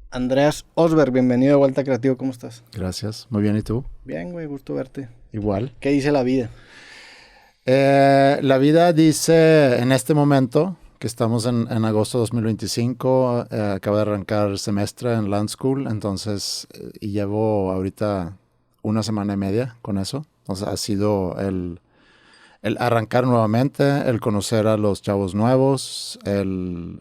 Andreas Osberg, bienvenido de vuelta a Creativo, ¿cómo estás? Gracias. Muy bien, ¿y tú? Bien, güey, gusto verte. Igual. ¿Qué dice la vida? La vida dice en este momento que estamos en agosto de 2025, acaba de arrancar semestre en Land School, entonces, y llevo ahorita una semana y media con eso. Entonces ha sido el arrancar nuevamente, el conocer a los chavos nuevos, el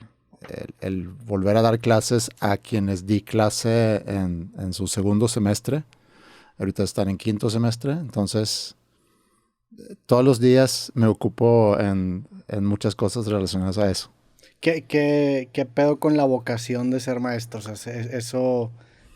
volver a dar clases a quienes di clase en su segundo semestre. Ahorita están en quinto semestre, entonces todos los días me ocupo en muchas cosas relacionadas a eso. ¿Qué pedo con la vocación de ser maestro? O sea, eso,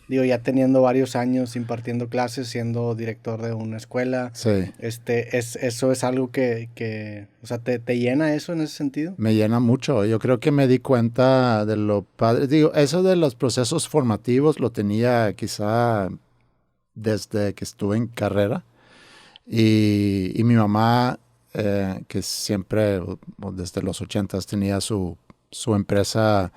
digo, ya teniendo varios años impartiendo clases, siendo director de una escuela, Sí, eso es algo o sea, ¿te llena eso en ese sentido? me llena mucho. Yo creo que me di cuenta de lo padre. Digo, eso de los procesos formativos lo tenía quizá desde que estuve en carrera. Y mi mamá, que siempre, desde los 80s, tenía su empresa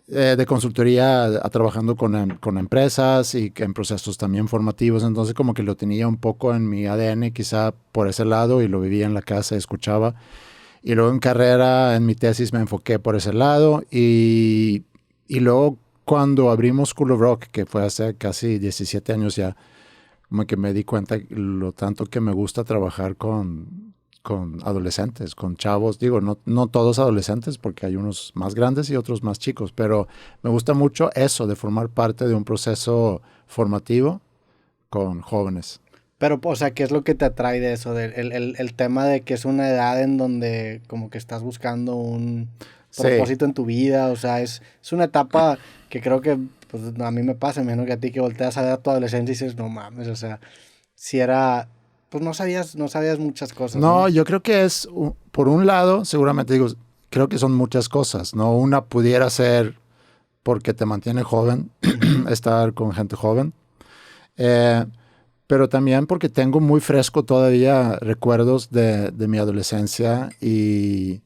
de consultoría trabajando con empresas y en procesos también formativos. Entonces como que lo tenía un poco en mi ADN, quizá por ese lado, y lo vivía en la casa, escuchaba. Y luego en carrera, en mi tesis, me enfoqué por ese lado. Y luego cuando abrimos School of Rock, que fue hace casi 17 años ya, como que me di cuenta lo tanto que me gusta trabajar con adolescentes, con chavos. Digo, no todos adolescentes, porque hay unos más grandes y otros más chicos, pero me gusta mucho eso de formar parte de un proceso formativo con jóvenes. Pero, o sea, ¿qué es lo que te atrae de eso? El tema de que es una edad en donde como que estás buscando un Sí, propósito en tu vida, o sea, es una etapa que creo que pues, a mí me pasa, menos que a ti, que volteas a ver a tu adolescencia y dices, no mames, o sea, si era, pues no sabías muchas cosas, no, ¿no? yo creo que es, por un lado, seguramente digo, creo que son muchas cosas, ¿no? Una pudiera ser porque te mantiene joven, Ujú. estar con gente joven. Eh, pero también porque tengo muy fresco todavía recuerdos de mi adolescencia y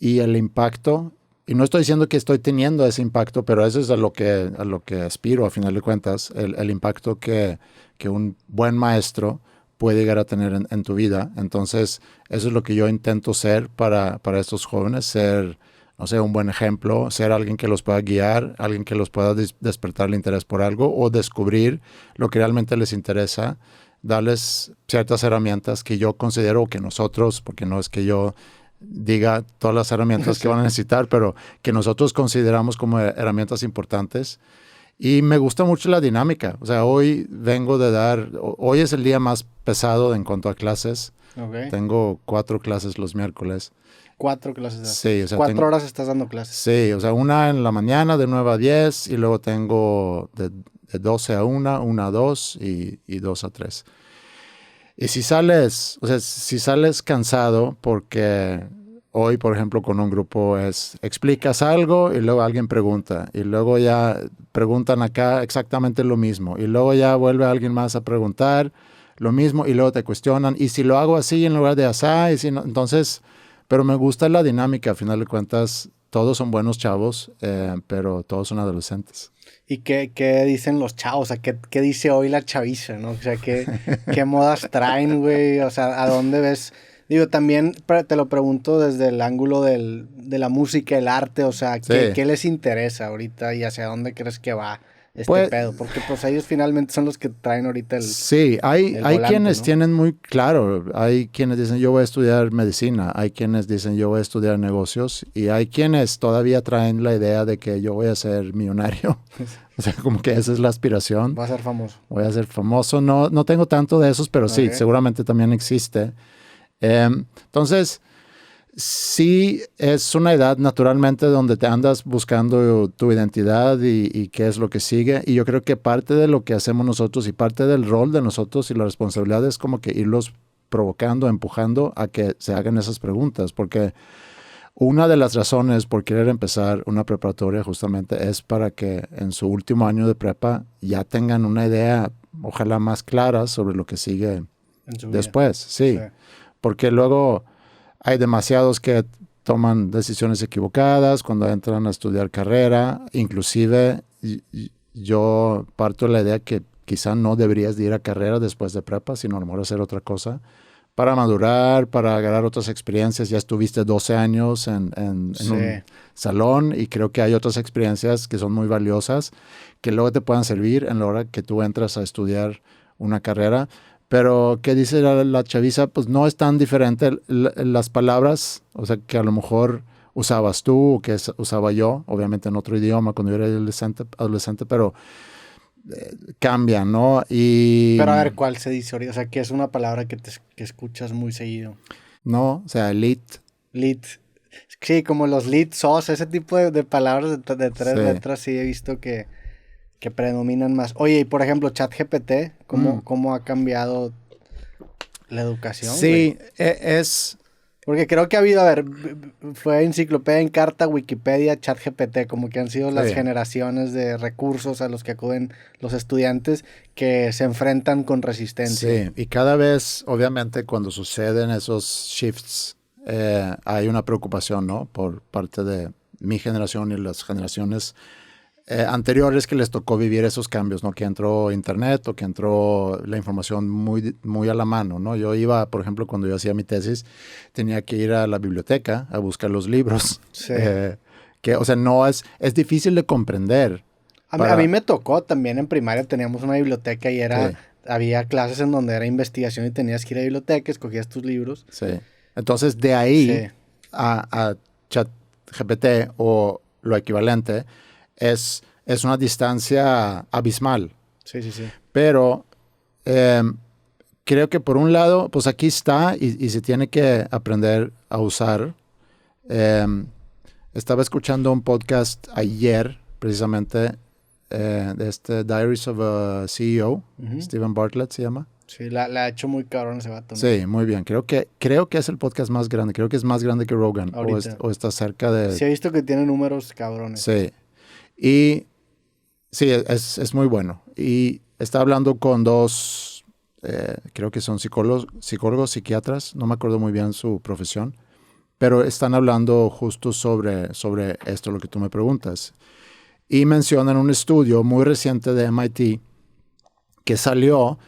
el impacto. Y no estoy diciendo que estoy teniendo ese impacto, pero eso es a lo que aspiro a final de cuentas, el impacto que un buen maestro puede llegar a tener en tu vida. Entonces, eso es lo que yo intento ser para estos jóvenes, ser, no sé, un buen ejemplo, ser alguien que los pueda guiar, alguien que los pueda despertar el interés por algo o descubrir lo que realmente les interesa, darles ciertas herramientas que yo considero que nosotros, porque no es que yo diga todas las herramientas que Sí. van a necesitar, pero que nosotros consideramos como herramientas importantes. Y me gusta mucho la dinámica. O sea, hoy vengo de hoy es el día más pesado en cuanto a clases. Ok. Tengo 4 clases los miércoles. 4 clases das. Sí, o sea, 4 horas estás dando clases. sí, o sea, una en la mañana de 9 a 10 y luego tengo de 12 a 1 a 2 y 2 a 3. Y si sales, o sea, si sales cansado porque hoy, por ejemplo, con un grupo explicas algo y luego alguien pregunta y luego ya preguntan acá exactamente lo mismo y luego ya vuelve alguien más a preguntar lo mismo y luego te cuestionan y si lo hago así en lugar de así, y si no, entonces, pero me gusta la dinámica, a final de cuentas, todos son buenos chavos, pero todos son adolescentes. ¿Y qué dicen los chavos? O sea, ¿qué dice hoy la chaviza, no? O sea, ¿qué modas traen, güey? O sea, ¿a dónde ves? Digo, también te lo pregunto desde el ángulo de la música, el arte, o sea, ¿qué, Sí, qué les interesa ahorita y hacia dónde crees que va este pues pedo? Porque pues ellos finalmente son los que traen ahorita el, sí, hay, el hay volante, quienes ¿no? tienen muy claro, hay quienes dicen yo voy a estudiar medicina, hay quienes dicen yo voy a estudiar negocios y hay quienes todavía traen la idea de que yo voy a ser millonario. O sea, como que esa es la aspiración, Va a ser famoso. voy a ser famoso. No tengo tanto de esos, pero sí, Ok. seguramente también existe. Entonces, sí, es una edad naturalmente donde te andas buscando tu identidad y qué es lo que sigue. Y yo creo que parte de lo que hacemos nosotros y parte del rol de nosotros y la responsabilidad es como que irlos provocando, empujando a que se hagan esas preguntas. Porque una de las razones por querer empezar una preparatoria justamente es para que en su último año de prepa ya tengan una idea, ojalá más clara, sobre lo que sigue En su vida. después. Sí. Sí, porque luego hay demasiados que toman decisiones equivocadas cuando entran a estudiar carrera, inclusive yo parto de la idea que quizá no deberías de ir a carrera después de prepa, sino a lo mejor hacer otra cosa para madurar, para agarrar otras experiencias. Ya estuviste 12 años en un salón y creo que hay otras experiencias que son muy valiosas que luego te puedan servir en la hora que tú entras a estudiar una carrera. Pero, ¿qué dice la chaviza? Pues no es tan diferente las palabras, o sea, que a lo mejor usabas tú o que usaba yo, obviamente en otro idioma cuando yo era adolescente, pero cambian, ¿no? Pero a ver, ¿cuál se dice ahorita? O sea, que es una palabra que escuchas muy seguido. No, o sea, elite. Lit. Sí, como los lit sos, ese tipo de palabras de 3 letras sí he visto que predominan más. Oye, y por ejemplo, ChatGPT, ¿cómo ha cambiado la educación? Sí, es... Porque creo que ha habido, a ver, fue Enciclopedia en Carta, Wikipedia, ChatGPT, como que han sido las generaciones de recursos a los que acuden los estudiantes que se enfrentan con resistencia. Sí, y cada vez, obviamente, cuando suceden esos shifts, hay una preocupación, ¿no? Por parte de mi generación y las generaciones anteriores que les tocó vivir esos cambios, ¿no? Que entró internet o que entró la información muy, muy a la mano, ¿no? Yo iba, por ejemplo, cuando yo hacía mi tesis, tenía que ir a la biblioteca a buscar los libros. Sí. O sea, no es difícil de comprender. A mí me tocó también en primaria, teníamos una biblioteca y había clases en donde era investigación y tenías que ir a la biblioteca, escogías tus libros. Sí. Entonces, de ahí a ChatGPT o lo equivalente, es una distancia abismal. Sí. Pero creo que por un lado, pues aquí está y se tiene que aprender a usar. Estaba escuchando un podcast ayer, precisamente, de Diaries of a CEO, Stephen Bartlett se llama. Sí, la ha hecho muy cabrón ese vato, ¿no? Sí, muy bien. Creo que es el podcast más grande. Creo que es más grande que Rogan. O está cerca de... Sí, he visto que tiene números cabrones. Sí. Y sí, es muy bueno. Y está hablando con dos, creo que son psicólogos, psiquiatras, no me acuerdo muy bien su profesión, pero están hablando justo sobre esto, lo que tú me preguntas. Y mencionan un estudio muy reciente de MIT que salió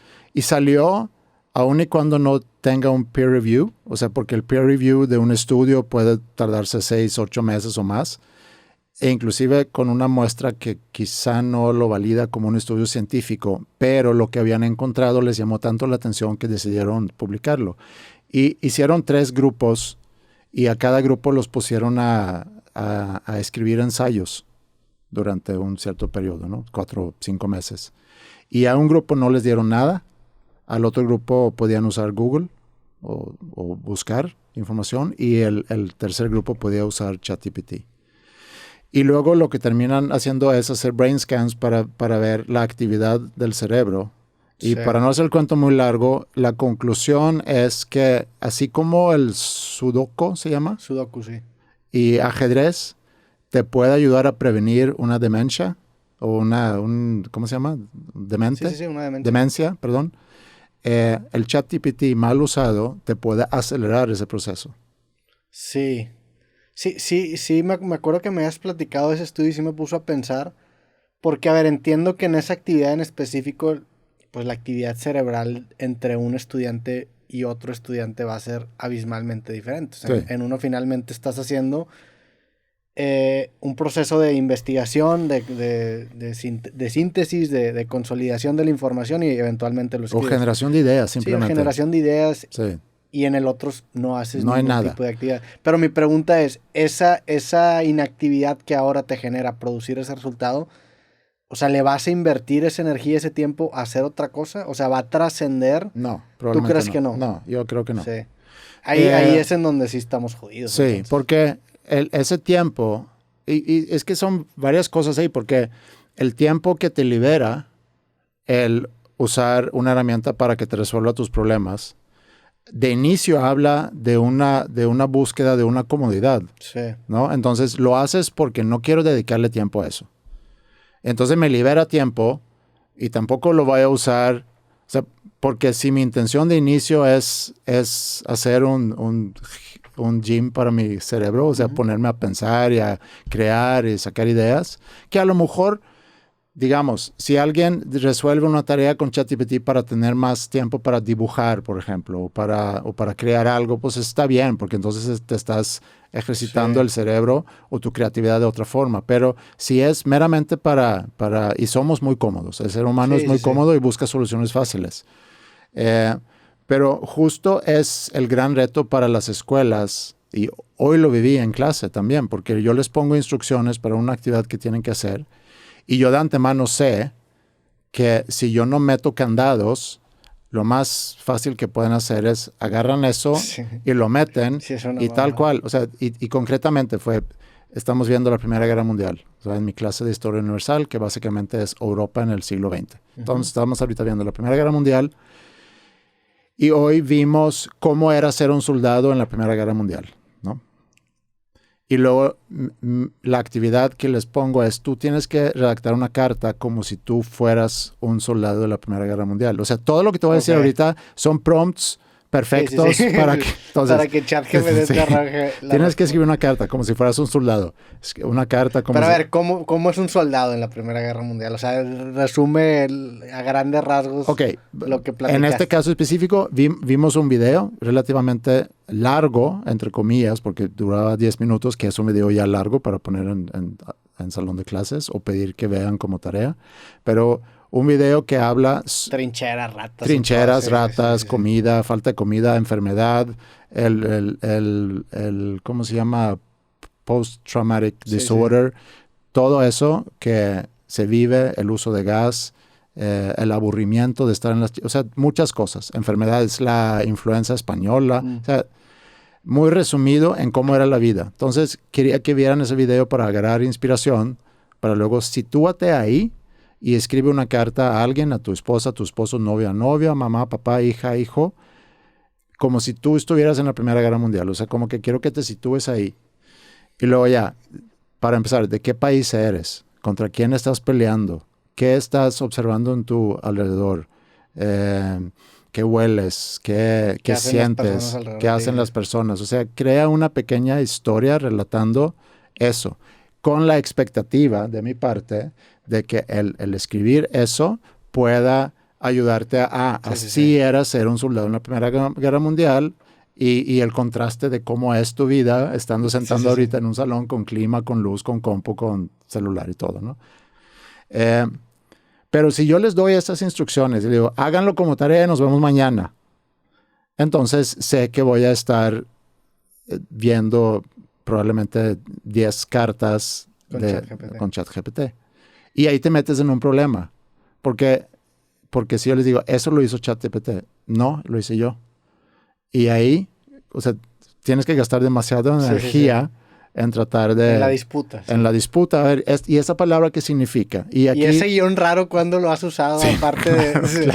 aun y cuando no tenga un peer review, o sea, porque el peer review de un estudio puede tardarse 6, 8 meses o más, e inclusive con una muestra que quizá no lo valida como un estudio científico, pero lo que habían encontrado les llamó tanto la atención que decidieron publicarlo. Y hicieron 3 grupos y a cada grupo los pusieron a escribir ensayos durante un cierto periodo, ¿no? 4 o 5 meses. Y a un grupo no les dieron nada, al otro grupo podían usar Google o buscar información y el tercer grupo podía usar ChatGPT. Y luego lo que terminan haciendo es hacer brain scans para ver la actividad del cerebro. Y para no hacer el cuento muy largo, la conclusión es que así como el sudoku se llama. Sudoku, sí. Y ajedrez te puede ayudar a prevenir una demencia o ¿cómo se llama? Demente. Sí, una demencia. Demencia, perdón. El ChatGPT mal usado te puede acelerar ese proceso. Sí. Sí, me acuerdo que me habías platicado ese estudio y sí me puso a pensar, porque, a ver, entiendo que en esa actividad en específico, pues la actividad cerebral entre un estudiante y otro estudiante va a ser abismalmente diferente. O sea, en uno finalmente estás haciendo un proceso de investigación, de síntesis, de consolidación de la información y eventualmente lo escribes. O generación de ideas, simplemente. Sí, generación de ideas. Sí. Y en el otro no haces ningún tipo de actividad. Pero mi pregunta es, esa inactividad que ahora te genera producir ese resultado, o sea, ¿le vas a invertir esa energía, ese tiempo a hacer otra cosa? O sea, ¿va a trascender? No, probablemente ¿Tú crees que no? No, yo creo que no. Sí. Ahí es en donde sí estamos jodidos. Sí, entonces. Porque ese tiempo, y es que son varias cosas ahí, porque el tiempo que te libera el usar una herramienta para que te resuelva tus problemas, de inicio habla de una búsqueda de una comodidad, ¿no? Entonces lo haces porque no quiero dedicarle tiempo a eso. Entonces me libera tiempo y tampoco lo voy a usar, o sea, porque si mi intención de inicio es hacer un gym para mi cerebro, o sea, ponerme a pensar y a crear y sacar ideas, que a lo mejor digamos, si alguien resuelve una tarea con ChatGPT para tener más tiempo para dibujar, por ejemplo, o para crear algo, pues está bien, porque entonces te estás ejercitando el cerebro o tu creatividad de otra forma. Pero si es meramente y somos muy cómodos, el ser humano es muy cómodo y busca soluciones fáciles. Pero justo es el gran reto para las escuelas, y hoy lo viví en clase también, porque yo les pongo instrucciones para una actividad que tienen que hacer, y yo de antemano sé que si yo no meto candados, lo más fácil que pueden hacer es agarran eso y lo meten y tal cual. O sea, y concretamente estamos viendo la Primera Guerra Mundial, o sea, en mi clase de Historia Universal, que básicamente es Europa en el siglo XX. Entonces estamos ahorita viendo la Primera Guerra Mundial y hoy vimos cómo era ser un soldado en la Primera Guerra Mundial, ¿no? Y luego la actividad que les pongo es, tú tienes que redactar una carta como si tú fueras un soldado de la Primera Guerra Mundial. O sea, todo lo que te voy a decir ahorita son prompts perfectos para que... Entonces, para que ChatGPT te arroje tienes que escribir una carta como si fueras un soldado. Una carta como Pero a ver, ¿cómo es un soldado en la Primera Guerra Mundial? O sea, resume a grandes rasgos lo que platicaste. En este caso específico, vimos un video relativamente largo, entre comillas, porque duraba 10 minutos, que es un video ya largo para poner en salón de clases o pedir que vean como tarea. Pero un video que habla... Trincheras, ratas, comida, falta de comida, enfermedad, ¿cómo se llama? Post-traumatic disorder. Todo eso que se vive, el uso de gas, el aburrimiento de estar en las... O sea, muchas cosas. Enfermedades, la influenza española. O sea, muy resumido en cómo era la vida. Entonces, quería que vieran ese video para agarrar inspiración, para luego sitúate ahí y escribe una carta a alguien, a tu esposa, a tu esposo, novia, mamá, papá, hija, hijo, como si tú estuvieras en la Primera Guerra Mundial. O sea, como que quiero que te sitúes ahí. Y luego ya, para empezar, ¿de qué país eres? ¿Contra quién estás peleando? ¿Qué estás observando en tu alrededor? ¿Qué hueles? ¿Qué sientes? ¿Qué hacen las personas? O sea, crea una pequeña historia relatando eso, con la expectativa de mi parte de que el escribir eso pueda ayudarte así era ser un soldado en la Primera Guerra Mundial y el contraste de cómo es tu vida estando sentado ahorita en un salón con clima, con luz, con compu, con celular y todo, ¿no? Pero si yo les doy estas instrucciones y les digo, háganlo como tarea y nos vemos mañana, entonces sé que voy a estar viendo probablemente 10 cartas con ChatGPT. Y ahí te metes en un problema. Porque si yo les digo, eso lo hizo ChatGPT. No, lo hice yo. Y ahí, o sea, tienes que gastar demasiada energía en tratar de... En la disputa. En la disputa. A ver, ¿y esa palabra qué significa? Y ese guión raro, ¿cuándo lo has usado? Aparte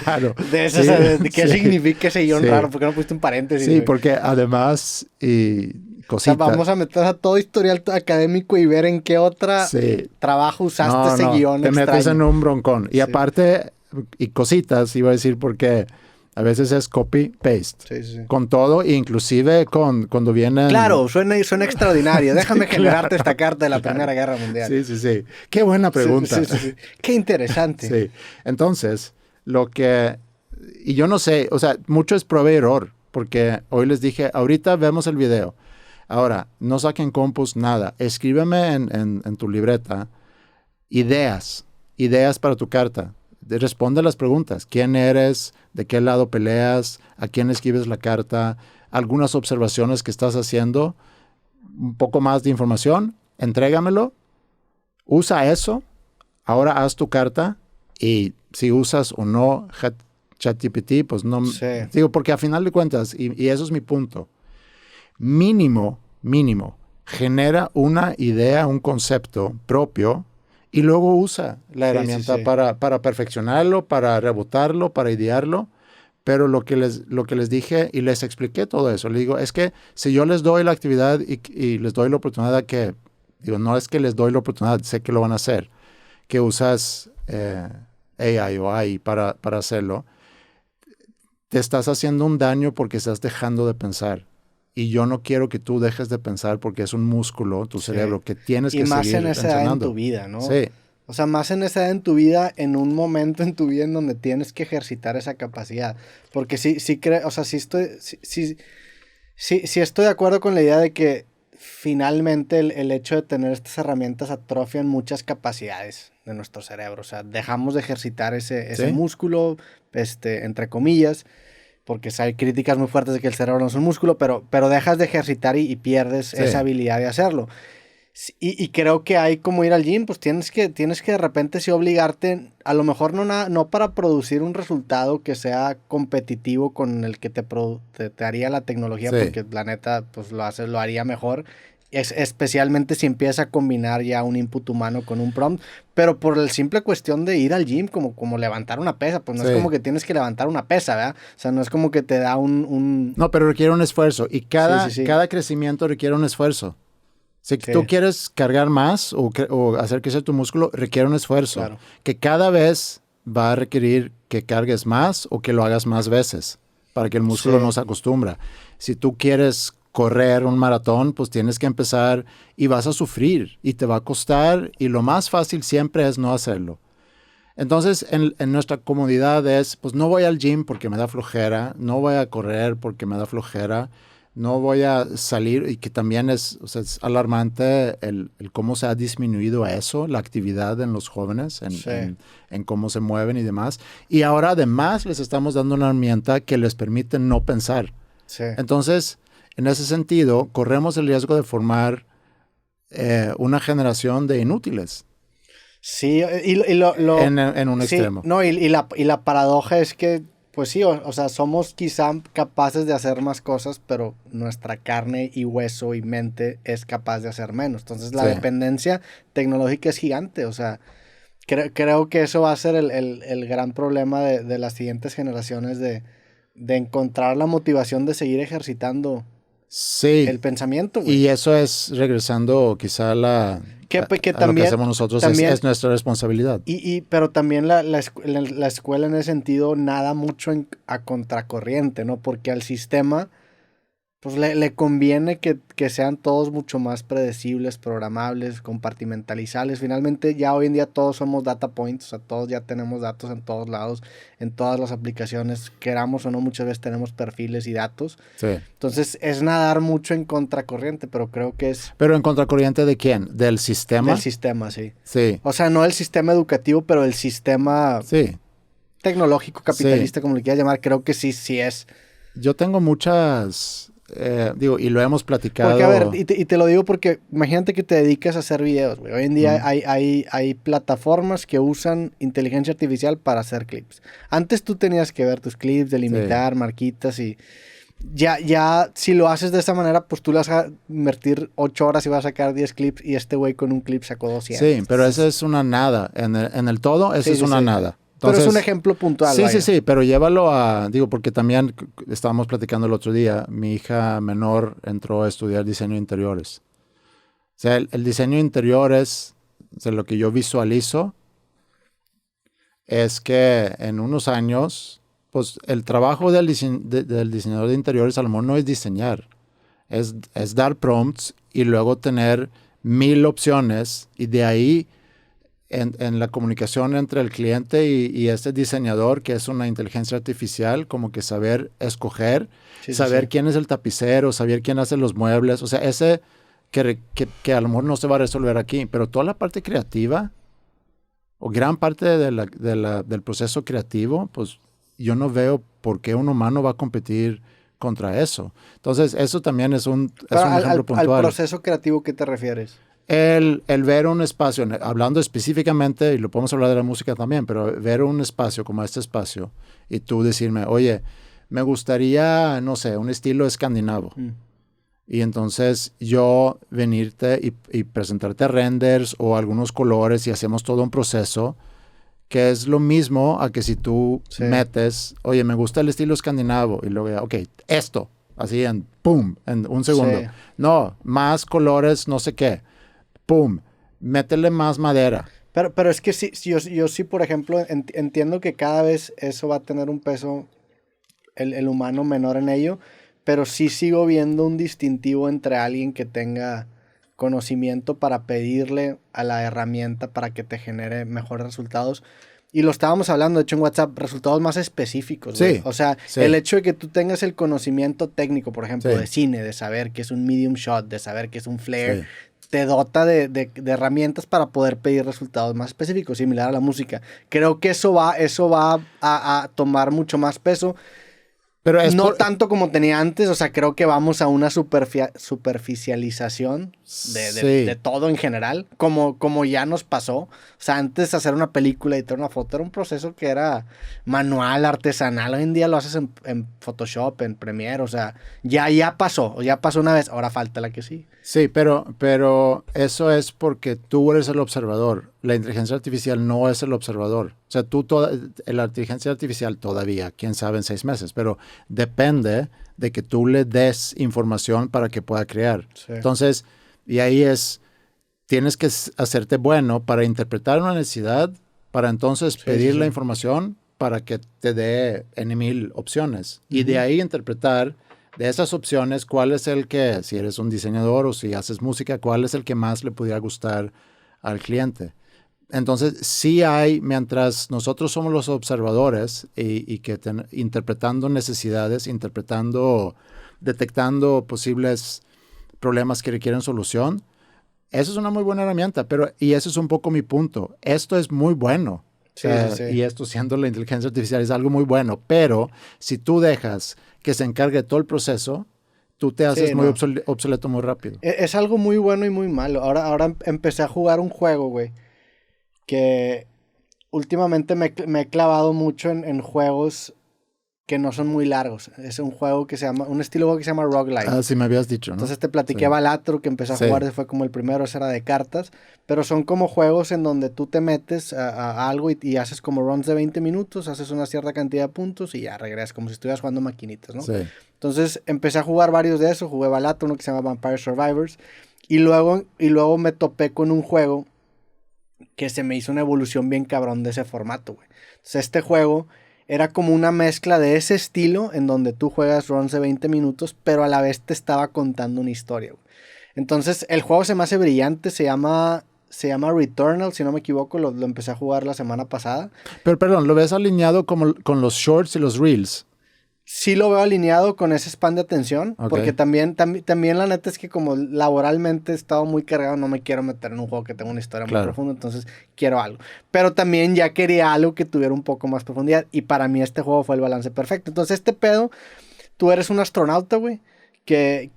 claro. De eso, ¿de qué significa ese guión raro? ¿Por qué no pusiste un paréntesis? Sí, porque además... Cosita. O sea, vamos a meter a todo historial académico y ver en qué otra trabajo usaste ese guión te extraño. metes en un broncón. Y aparte, y cositas, iba a decir, porque a veces es copy-paste. Con todo, inclusive cuando vienen... Claro, suena extraordinario. Déjame generarte esta carta de la Primera Guerra Mundial. Sí. Qué buena pregunta. Sí. Qué interesante. Sí. Entonces, y yo no sé, o sea, mucho es prueba y error, porque hoy les dije, ahorita vemos el video. Ahora, no saquen compus, nada. Escríbeme en tu libreta ideas para tu carta. Responde las preguntas. ¿Quién eres? ¿De qué lado peleas? ¿A quién escribes la carta? Algunas observaciones que estás haciendo. Un poco más de información. Entrégamelo. Usa eso. Ahora haz tu carta. Y si usas o no ChatGPT, pues no... Digo, porque a final de cuentas, y eso es mi punto, mínimo, genera una idea, un concepto propio y luego usa la herramienta para perfeccionarlo, para rebotarlo, para idearlo. Pero lo que les dije y les expliqué todo eso, les digo, es que si yo les doy la actividad y les doy la oportunidad no es que les doy la oportunidad, sé que lo van a hacer, que usas AI o AI para hacerlo, te estás haciendo un daño porque estás dejando de pensar. Y yo no quiero que tú dejes de pensar porque es un músculo, tu cerebro, que tienes que seguir entrenando. Y más en esa edad en tu vida, ¿no? Sí. O sea, más en esa edad en tu vida, en un momento en tu vida en donde tienes que ejercitar esa capacidad. Porque sí creo, o sea, sí estoy de acuerdo con la idea de que finalmente el hecho de tener estas herramientas atrofian muchas capacidades de nuestro cerebro. O sea, dejamos de ejercitar ese Sí, músculo, entre comillas, porque hay críticas muy fuertes de que el cerebro no es un músculo, pero dejas de ejercitar y pierdes sí, esa habilidad de hacerlo. Y creo que hay como ir al gym, pues tienes que de repente sí obligarte, a lo mejor no para producir un resultado que sea competitivo con el que te haría la tecnología, sí. porque la neta, pues lo haría mejor. Especialmente si empieza a combinar ya un input humano con un prompt, pero por la simple cuestión de ir al gym, como levantar una pesa, pues no es como Sí. que tienes que levantar una pesa, ¿verdad? O sea, no es como que te da No, pero requiere un esfuerzo y Sí, sí, cada crecimiento requiere un esfuerzo. Si tú sí, quieres cargar más o hacer crecer tu músculo, requiere un esfuerzo claro. que cada vez va a requerir que cargues más o que lo hagas más veces para que el músculo no Sí, se acostumbra. Si tú quieres correr un maratón, pues tienes que empezar y vas a sufrir y te va a costar y lo más fácil siempre es no hacerlo. Entonces, en nuestra comodidad es, pues no voy al gym porque me da flojera, no voy a correr porque me da flojera, no voy a salir, y que también es, o sea, es alarmante el cómo se ha disminuido eso, la actividad en los jóvenes, sí, en cómo se mueven y demás. Y ahora además les estamos dando una herramienta que les permite no pensar. sí. Entonces, en ese sentido, corremos el riesgo de formar una generación de inútiles Sí, en un sí, extremo. no, y la paradoja es que, pues sí, o sea, somos quizá capaces de hacer más cosas, pero nuestra carne y hueso y mente es capaz de hacer menos. Entonces la Sí. dependencia tecnológica es gigante, o sea, creo que eso va a ser el gran problema de las siguientes generaciones de encontrar la motivación de seguir ejercitando Sí, el pensamiento, güey. y eso es regresando quizá Que a lo que también, hacemos nosotros, es también nuestra responsabilidad. pero también la escuela en ese sentido nada mucho a contracorriente, ¿no? Porque al sistema, pues le conviene que sean todos mucho más predecibles, programables, compartimentalizables. Finalmente, ya hoy en día todos somos data points, o sea, todos ya tenemos datos en todos lados, en todas las aplicaciones, queramos o no, muchas veces tenemos perfiles y datos. Sí. Entonces, es nadar mucho en contracorriente, pero creo que es Pero en contracorriente de quién? ¿Del del sistema? sistema, sí. Sí, O sea, no el sistema educativo, pero el sistema sí, tecnológico, sí. capitalista, como le quieras llamar, creo que sí es. Yo tengo muchas, digo, y lo hemos Porque, a ver, platicado. y te lo digo porque imagínate que te dedicas a hacer videos, güey. Hoy en día Mm, hay plataformas que usan inteligencia artificial para hacer clips. Antes tú tenías que ver tus clips, sí, delimitar, marquitas y... Ya, si lo haces de esa manera, pues tú le vas a invertir 8 horas y vas a sacar 10 clips y este güey con un clip sacó 200. sí, pero esa Entonces, es una nada. En el todo, esa sí, es sí, una sí. nada. Pero es un Entonces, ejemplo puntual, sí, sí, vaya. sí, pero llévalo a, digo, porque también estábamos platicando el otro día, mi hija menor entró a estudiar diseño de interiores. O sea, el diseño de interiores, o sea, lo que yo visualizo es que en unos años, pues el trabajo del diseñador de interiores a lo mejor no es diseñar, es dar prompts y luego tener 1000 opciones y de ahí en la comunicación entre el cliente y este diseñador, que es una inteligencia artificial, como que saber escoger, Sí, sí, sí. saber quién es el tapicero, saber quién hace los muebles, o sea, ese que a lo mejor no se va a resolver aquí, pero toda la parte creativa o gran parte del proceso creativo, pues yo no veo por qué un humano va a competir contra eso. Entonces, eso también es Pero un ejemplo al puntual. proceso creativo, ¿qué te refieres? El ver un espacio, hablando específicamente, y lo podemos hablar de la música también, pero ver un espacio como este espacio y tú decirme, oye, me gustaría, no sé, un estilo escandinavo. Mm. Y entonces yo venirte y presentarte renders o algunos colores y hacemos todo un proceso que es lo mismo a que si tú Sí, metes, oye, me gusta el estilo escandinavo y luego, ok, esto, así en pum, en un sí. segundo. No, más colores, no sé qué. Pum, métele más madera. Pero es que sí, yo sí, por ejemplo, entiendo que cada vez eso va a tener un peso, el humano menor en ello, pero sí sigo viendo un distintivo entre alguien que tenga conocimiento para pedirle a la herramienta para que te genere mejores resultados. Y lo estábamos hablando, de hecho, en WhatsApp, resultados más específicos, güey. Sí, O sea, sí. el hecho de que tú tengas el conocimiento técnico, por ejemplo, Sí. de cine, de saber qué es un medium shot, de saber qué es un flare, Sí. te dota de herramientas para poder pedir resultados más específicos, similar a la música. Creo que eso va a tomar mucho más peso. Pero es No tanto como tenía antes, o sea, creo que vamos a una superficialización de todo en general, como ya nos pasó. O sea, antes hacer una película, editar una foto, era un proceso que era manual, artesanal. Hoy en día lo haces en Photoshop, en Premiere, o sea, ya pasó una vez, ahora falta la que sí. Sí, pero eso es porque tú eres el observador. La inteligencia artificial no es el observador. O sea, la inteligencia artificial todavía, quién sabe en 6 meses, pero depende de que tú le des información para que pueda crear. Sí. Entonces, y ahí tienes que hacerte bueno para interpretar una necesidad, para entonces pedir la información para que te dé N mil opciones. Y de ahí interpretar de esas opciones, cuál es el que, si eres un diseñador o si haces música, cuál es el que más le pudiera gustar al cliente. Entonces, sí hay, mientras nosotros somos los observadores y que interpretando necesidades, detectando posibles problemas que requieren solución, eso es una muy buena herramienta, y ese es un poco mi punto. Esto es muy bueno. Sí. Y esto, siendo la inteligencia artificial, es algo muy bueno, pero si tú dejas que se encargue todo el proceso, tú te haces muy obsoleto muy rápido. Es algo muy bueno y muy malo. Ahora empecé a jugar un juego, güey, que últimamente me he clavado mucho en juegos que no son muy largos. Es un juego que se llama, un estilo de juego que se llama roguelike. Ah, sí me habías dicho, ¿no? Entonces te platiqué Balatro, que empecé a jugar, ese fue como el primero, ese era de cartas, pero son como juegos en donde tú te metes a algo y haces como runs de 20 minutos, haces una cierta cantidad de puntos y ya regresas, como si estuvieras jugando maquinitas, ¿no? Sí. Entonces empecé a jugar varios de esos, jugué Balatro, uno que se llama Vampire Survivors, y luego me topé con un juego que se me hizo una evolución bien cabrón de ese formato, güey. Entonces este juego era como una mezcla de ese estilo en donde tú juegas runs de 20 minutos, pero a la vez te estaba contando una historia, güey. Entonces el juego se me hace brillante, se llama Returnal, si no me equivoco, lo empecé a jugar la semana pasada. Pero perdón, ¿lo ves alineado con los shorts y los reels? Sí lo veo alineado con ese span de atención, porque también la neta es que como laboralmente he estado muy cargado, no me quiero meter en un juego que tenga una historia muy profunda, entonces quiero algo. Pero también ya quería algo que tuviera un poco más profundidad, y para mí este juego fue el balance perfecto. Entonces este pedo, tú eres un astronauta, güey, que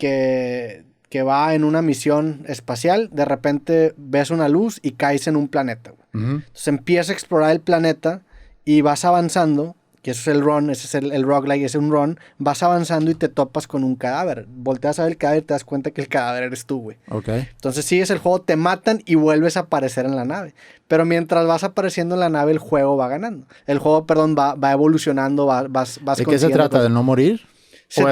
va en una misión espacial, de repente ves una luz y caes en un planeta, güey. Entonces empiezas a explorar el planeta y vas avanzando, que eso es el run, ese es el roguelike, ese es un run, vas avanzando y te topas con un cadáver. Volteas a ver el cadáver y te das cuenta que el cadáver eres tú, güey. Entonces sigues el juego, te matan y vuelves a aparecer en la nave. Pero mientras vas apareciendo en la nave, el juego va ganando. El juego, perdón, va evolucionando, vas ¿De qué se trata? ¿De no morir? Se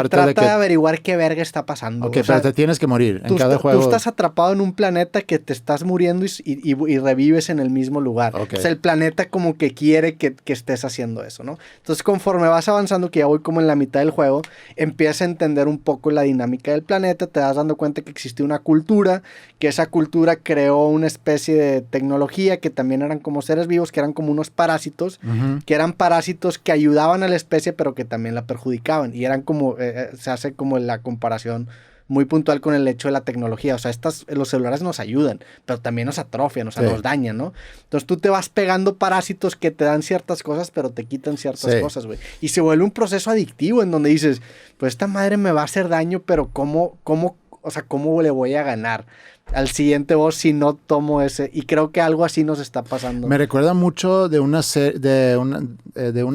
trata de averiguar qué verga está pasando. Ok, pero te tienes que morir en cada juego. Tú estás atrapado en un planeta que te estás muriendo y revives en el mismo lugar. O sea, el planeta como que quiere que estés haciendo eso, ¿no? Entonces, conforme vas avanzando, que ya voy como en la mitad del juego, empiezas a entender un poco la dinámica del planeta, te das dando cuenta que existe una cultura, que esa cultura creó una especie de tecnología que también eran como seres vivos, que eran como unos parásitos, que eran parásitos que ayudaban a la especie, pero que también la perjudicaban. Y eran como, se hace como la comparación muy puntual con el hecho de la tecnología. O sea, los celulares nos ayudan, pero también nos atrofian, o sea, nos dañan, ¿no? Entonces tú te vas pegando parásitos que te dan ciertas cosas, pero te quitan ciertas cosas, güey. Y se vuelve un proceso adictivo en donde dices, pues esta madre me va a hacer daño, pero ¿cómo le voy a ganar al siguiente boss si no tomo ese? Y creo que algo así nos está pasando. Me recuerda mucho de un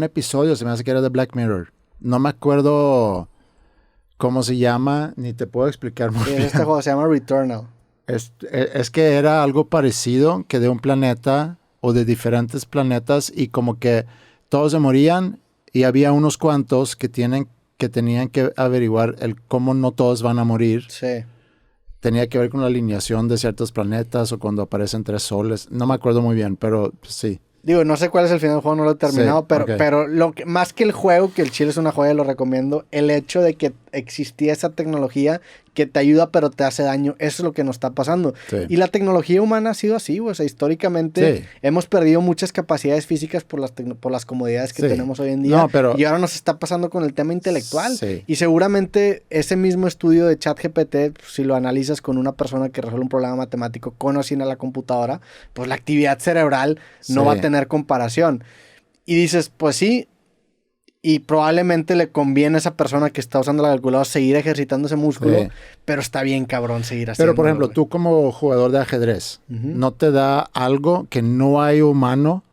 episodio, se me hace que era de Black Mirror. No me acuerdo cómo se llama, ni te puedo explicar muy bien. Este juego se llama Returnal. Es que era algo parecido, que de un planeta o de diferentes planetas, y como que todos se morían y había unos cuantos que tenían que averiguar cómo no todos van a morir. Sí. Tenía que ver con la alineación de ciertos planetas o cuando aparecen 3 soles. No me acuerdo muy bien, pero sí. Digo, no sé cuál es el final del juego, no lo he terminado, pero más que el juego, que el chile es una joya, lo recomiendo, el hecho de que existía esa tecnología que te ayuda pero te hace daño. Eso es lo que nos está pasando. Sí. Y la tecnología humana ha sido así, güey. O sea, históricamente hemos perdido muchas capacidades físicas por las comodidades que tenemos hoy en día. No, pero... Y ahora nos está pasando con el tema intelectual. Sí. Y seguramente ese mismo estudio de ChatGPT, si lo analizas con una persona que resuelve un problema matemático con o sin a la computadora, pues la actividad cerebral no va a tener comparación. Y dices, pues sí, y probablemente le conviene a esa persona que está usando la calculadora seguir ejercitando ese músculo, pero está bien cabrón seguir haciendo. Pero, por ejemplo, tú como jugador de ajedrez, ¿no te da algo que no hay humano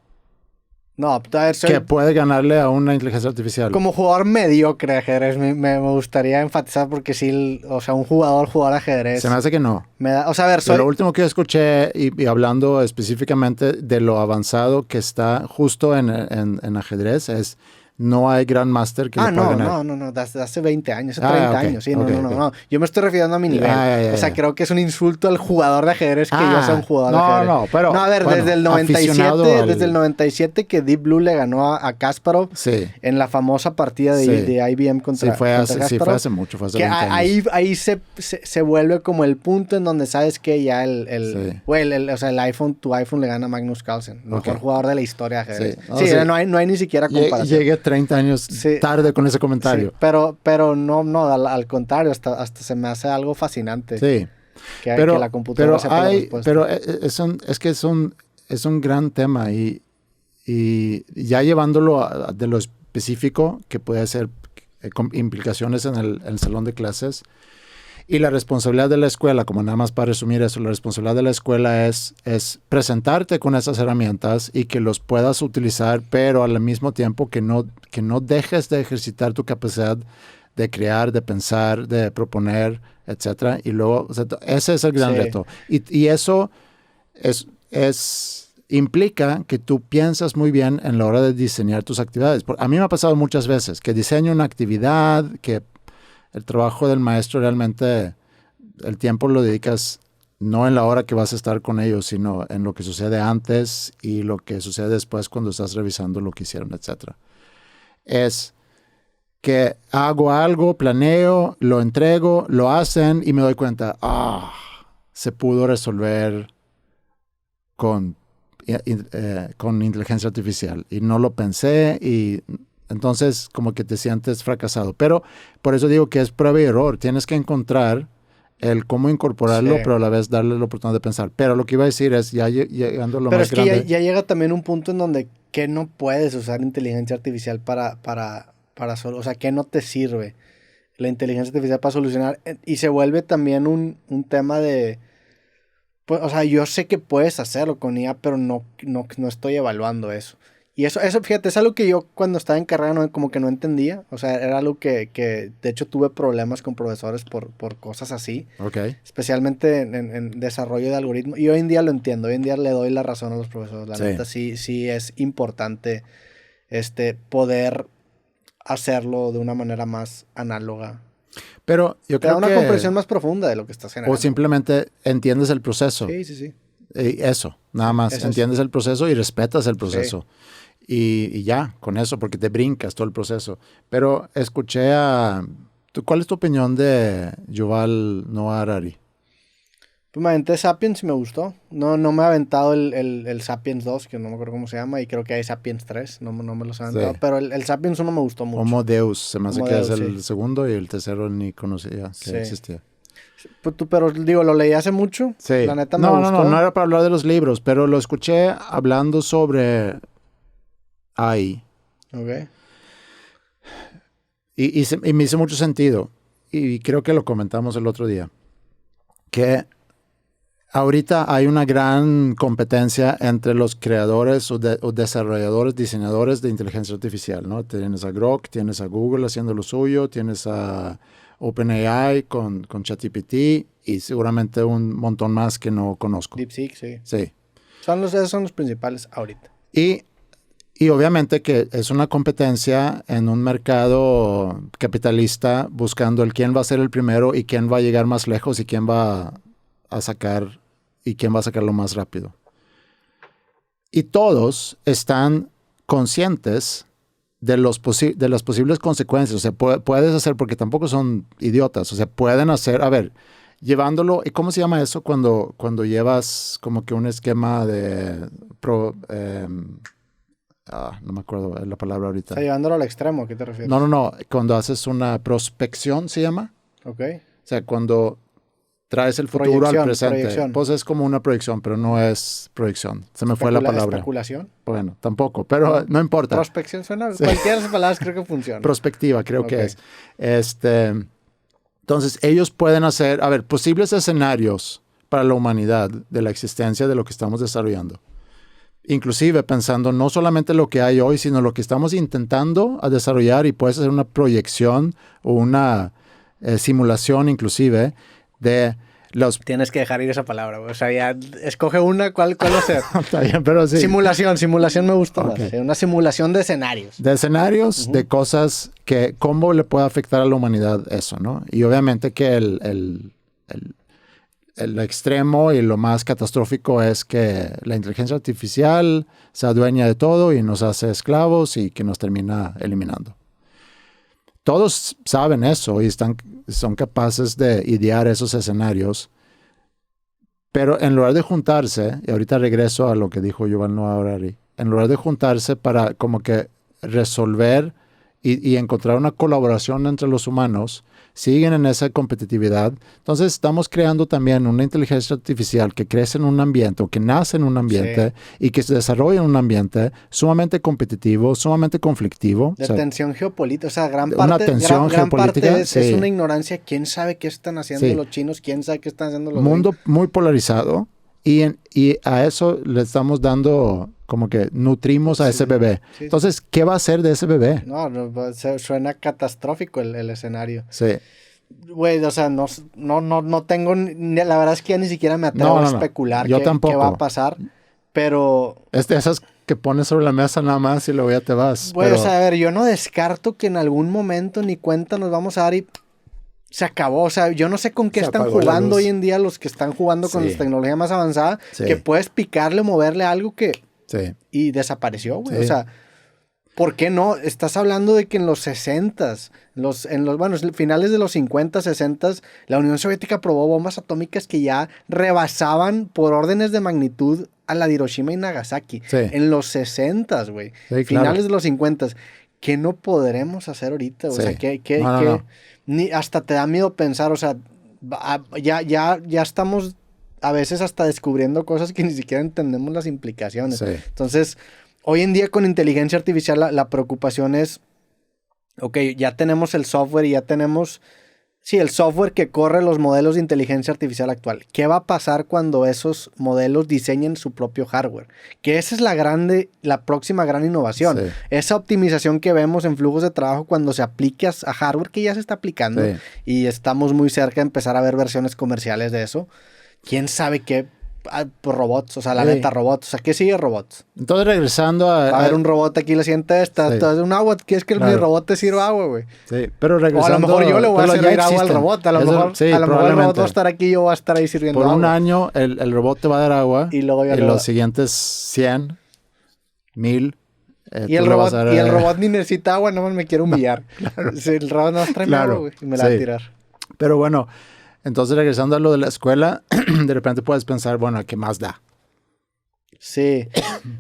no, a ver, que puede ganarle a una inteligencia artificial? Como jugador mediocre de ajedrez, me gustaría enfatizar porque sí, o sea, un jugador de ajedrez... Se me hace que no. O sea, a ver, Lo último que yo escuché, y hablando específicamente de lo avanzado que está justo en ajedrez, es... No hay Grandmaster que le pueda ganar. No, desde hace 20 años, hace 30 años, sí, no. Yo me estoy refiriendo a mi nivel. O sea, creo que es un insulto al jugador de ajedrez que yo sea un jugador de ajedrez. No, a ver, desde el 97 que Deep Blue le ganó a Kasparov en la famosa partida de IBM contra Kasparov. Sí, fue hace mucho, fue hace 20 años. Ahí se vuelve como el punto en donde sabes que ya tu iPhone le gana a Magnus Carlsen, el mejor jugador de la historia de ajedrez. No hay ni siquiera comparación. Llegué 30 años tarde con ese comentario. Sí, pero no, al contrario, hasta se me hace algo fascinante. Sí. Que la computadora sepa la respuesta. Pero es un gran tema y ya llevándolo de lo específico que puede ser con implicaciones en el salón de clases. Y la responsabilidad de la escuela, como nada más para resumir eso, la responsabilidad de la escuela es presentarte con esas herramientas y que los puedas utilizar, pero al mismo tiempo que no dejes de ejercitar tu capacidad de crear, de pensar, de proponer, etcétera. Y luego, o sea, ese es el gran reto. Y eso implica que tú piensas muy bien en la hora de diseñar tus actividades. A mí me ha pasado muchas veces que diseño una actividad que el trabajo del maestro realmente, el tiempo lo dedicas no en la hora que vas a estar con ellos, sino en lo que sucede antes y lo que sucede después cuando estás revisando lo que hicieron, etc. Es que hago algo, planeo, lo entrego, lo hacen y me doy cuenta, se pudo resolver con inteligencia artificial y no lo pensé y... Entonces, como que te sientes fracasado. Pero por eso digo que es prueba y error. Tienes que encontrar el cómo incorporarlo, pero a la vez darle la oportunidad de pensar. Pero lo que iba a decir es, ya llegando a lo más grande... Pero es que ya llega también un punto en donde que no puedes usar inteligencia artificial para solo... O sea, que no te sirve la inteligencia artificial para solucionar. Y se vuelve también un tema de... Pues, o sea, yo sé que puedes hacerlo con IA, pero no estoy evaluando eso. Y eso, fíjate, es algo que yo cuando estaba en carrera como que no entendía. O sea, era algo que de hecho tuve problemas con profesores por cosas así. Okay. Especialmente en desarrollo de algoritmos. Y hoy en día lo entiendo. Hoy en día le doy la razón a los profesores. La neta sí es importante poder hacerlo de una manera más análoga. Pero yo creo que... Te da una comprensión más profunda de lo que estás generando. O simplemente entiendes el proceso. Sí. Eso, nada más. Entiendes el proceso y respetas el proceso. Sí. Y ya, con eso, porque te brincas todo el proceso. Pero escuché ¿cuál es tu opinión de Yuval Noah Harari? Pues me aventé Sapiens y me gustó. No me he aventado el Sapiens 2, que no me acuerdo cómo se llama, y creo que hay Sapiens 3, no me los he aventado. Pero el Sapiens 1 me gustó mucho. Homo Deus, se me hace que es el segundo y el tercero ni conocía que existía. Pero digo, lo leí hace mucho. Sí. La neta me gustó. No era para hablar de los libros, pero lo escuché hablando sobre AI. Ok. Y me hizo mucho sentido. Y creo que lo comentamos el otro día. Que ahorita hay una gran competencia entre los creadores o desarrolladores, diseñadores de inteligencia artificial, ¿no? Tienes a Grok, tienes a Google haciendo lo suyo, tienes a OpenAI con ChatGPT y seguramente un montón más que no conozco. DeepSeek, sí. Sí. Esos son los principales ahorita. Y obviamente que es una competencia en un mercado capitalista buscando quién va a ser el primero y quién va a llegar más lejos y quién va a sacar y quién va a sacarlo más rápido. Y todos están conscientes de las posibles consecuencias. O sea, puedes hacer, porque tampoco son idiotas, o sea, pueden hacer, a ver, llevándolo, ¿y cómo se llama eso cuando llevas como que un esquema de no me acuerdo la palabra ahorita. O sea, llevándolo al extremo, ¿a qué te refieres? No, cuando haces una prospección, ¿se llama? Ok. O sea, cuando traes el futuro al presente. Proyección. Pues es como una proyección, pero no es proyección. Se me fue la palabra. ¿Especulación? Bueno, tampoco, pero no importa. Prospección suena. Sí. Cualquiera de esas palabras creo que funciona. Prospectiva, creo que es. Entonces, ellos pueden hacer, a ver, posibles escenarios para la humanidad de la existencia de lo que estamos desarrollando. Inclusive pensando no solamente lo que hay hoy, sino lo que estamos intentando a desarrollar, y puedes hacer una proyección o una simulación inclusive de los... Tienes que dejar ir esa palabra, o sea, ya escoge una, ¿cuál va a ser? Está bien, pero sí. Simulación me gusta más. Una simulación de escenarios. De escenarios, de cosas que, cómo le puede afectar a la humanidad eso, ¿no? Y obviamente que el extremo y lo más catastrófico es que la inteligencia artificial se adueña de todo y nos hace esclavos y que nos termina eliminando. Todos saben eso y son capaces de idear esos escenarios, pero en lugar de juntarse, y ahorita regreso a lo que dijo Yuval Noah Harari, en lugar de juntarse para como que resolver y encontrar una colaboración entre los humanos, siguen en esa competitividad. Entonces estamos creando también una inteligencia artificial que crece en un ambiente o que nace en un ambiente y que se desarrolla en un ambiente sumamente competitivo, sumamente conflictivo. De tensión geopolítica, o sea, gran parte es una ignorancia. ¿Quién sabe qué están haciendo los chinos? ¿Quién sabe qué están haciendo los mundo gringos? Muy polarizado y a eso le estamos dando... como que nutrimos a ese bebé. Sí. Entonces, ¿qué va a hacer de ese bebé? No, suena catastrófico el escenario. Sí. Güey, o sea, no tengo... La verdad es que ya ni siquiera me atrevo a especular qué va a pasar, pero... Es de esas que pones sobre la mesa nada más y luego ya te vas. Güey, o sea, a ver, yo no descarto que en algún momento ni cuenta nos vamos a dar y... Se acabó, o sea, yo no sé con qué están jugando hoy en día los que están jugando con la tecnología más avanzada, que puedes picarle, moverle algo que... Sí. Y desapareció, güey. Sí. O sea, ¿por qué no? Estás hablando de que en los 60s, finales de los 50, 60s, la Unión Soviética probó bombas atómicas que ya rebasaban por órdenes de magnitud a la de Hiroshima y Nagasaki. Sí. En los 60s, güey. Sí, finales de los 50s. ¿Qué no podremos hacer ahorita? O sea, ni hasta te da miedo pensar, o sea, ya estamos... a veces hasta descubriendo cosas que ni siquiera entendemos las implicaciones. Sí. Entonces, hoy en día con inteligencia artificial la preocupación es, ok, ya tenemos el software y ya tenemos, el software que corre los modelos de inteligencia artificial actual. ¿Qué va a pasar cuando esos modelos diseñen su propio hardware? Que esa es la próxima gran innovación. Sí. Esa optimización que vemos en flujos de trabajo cuando se aplica a hardware que ya se está aplicando y estamos muy cerca de empezar a ver versiones comerciales de eso. ¿Quién sabe qué? Robots, o sea, la neta, robots. O sea, ¿qué sigue robots? Entonces, regresando a... Va a haber un robot aquí, le sienta esta. Entonces, un agua. ¿Quieres que mi robot te sirva agua, güey? Sí, pero regresando... O a lo mejor yo le voy a servir agua al robot. A lo mejor el robot va a estar aquí y yo voy a estar ahí sirviendo agua. Por un año, el robot te va a dar agua. Y luego los siguientes 100, 1000... y el robot ni necesita agua, nomás me quiere humillar. Claro. Si el robot no trae agua, güey, y me la va a tirar. Pero bueno... Entonces, regresando a lo de la escuela, de repente puedes pensar, bueno, ¿qué más da? Sí.